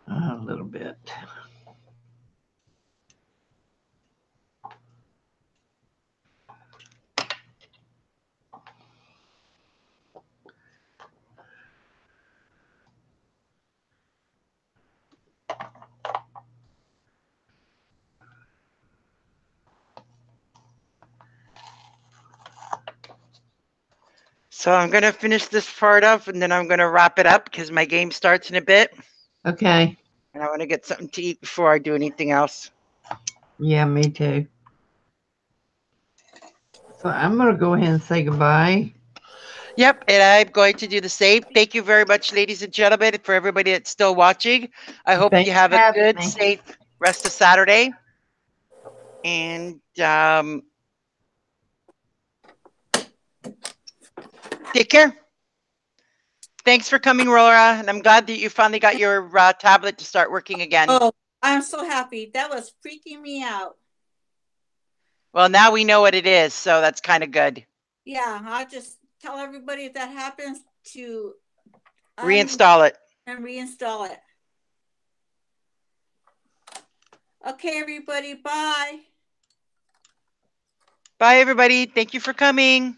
A little bit. So I'm going to finish this part up and then I'm going to wrap it up because my game starts in a bit. Okay. And I want to get something to eat before I do anything else. Yeah, me too. So I'm going to go ahead and say goodbye. Yep, and I'm going to do the same. Thank you very much, ladies and gentlemen, for everybody that's still watching. I hope you have a good, safe rest of Saturday. And take care. Thanks for coming, Laura. And I'm glad that you finally got your tablet to start working again. Oh, I'm so happy. That was freaking me out. Well, now we know what it is, so that's kind of good. Yeah, I'll just tell everybody if that happens to reinstall it. And reinstall it. Okay, everybody. Bye. Bye, everybody. Thank you for coming.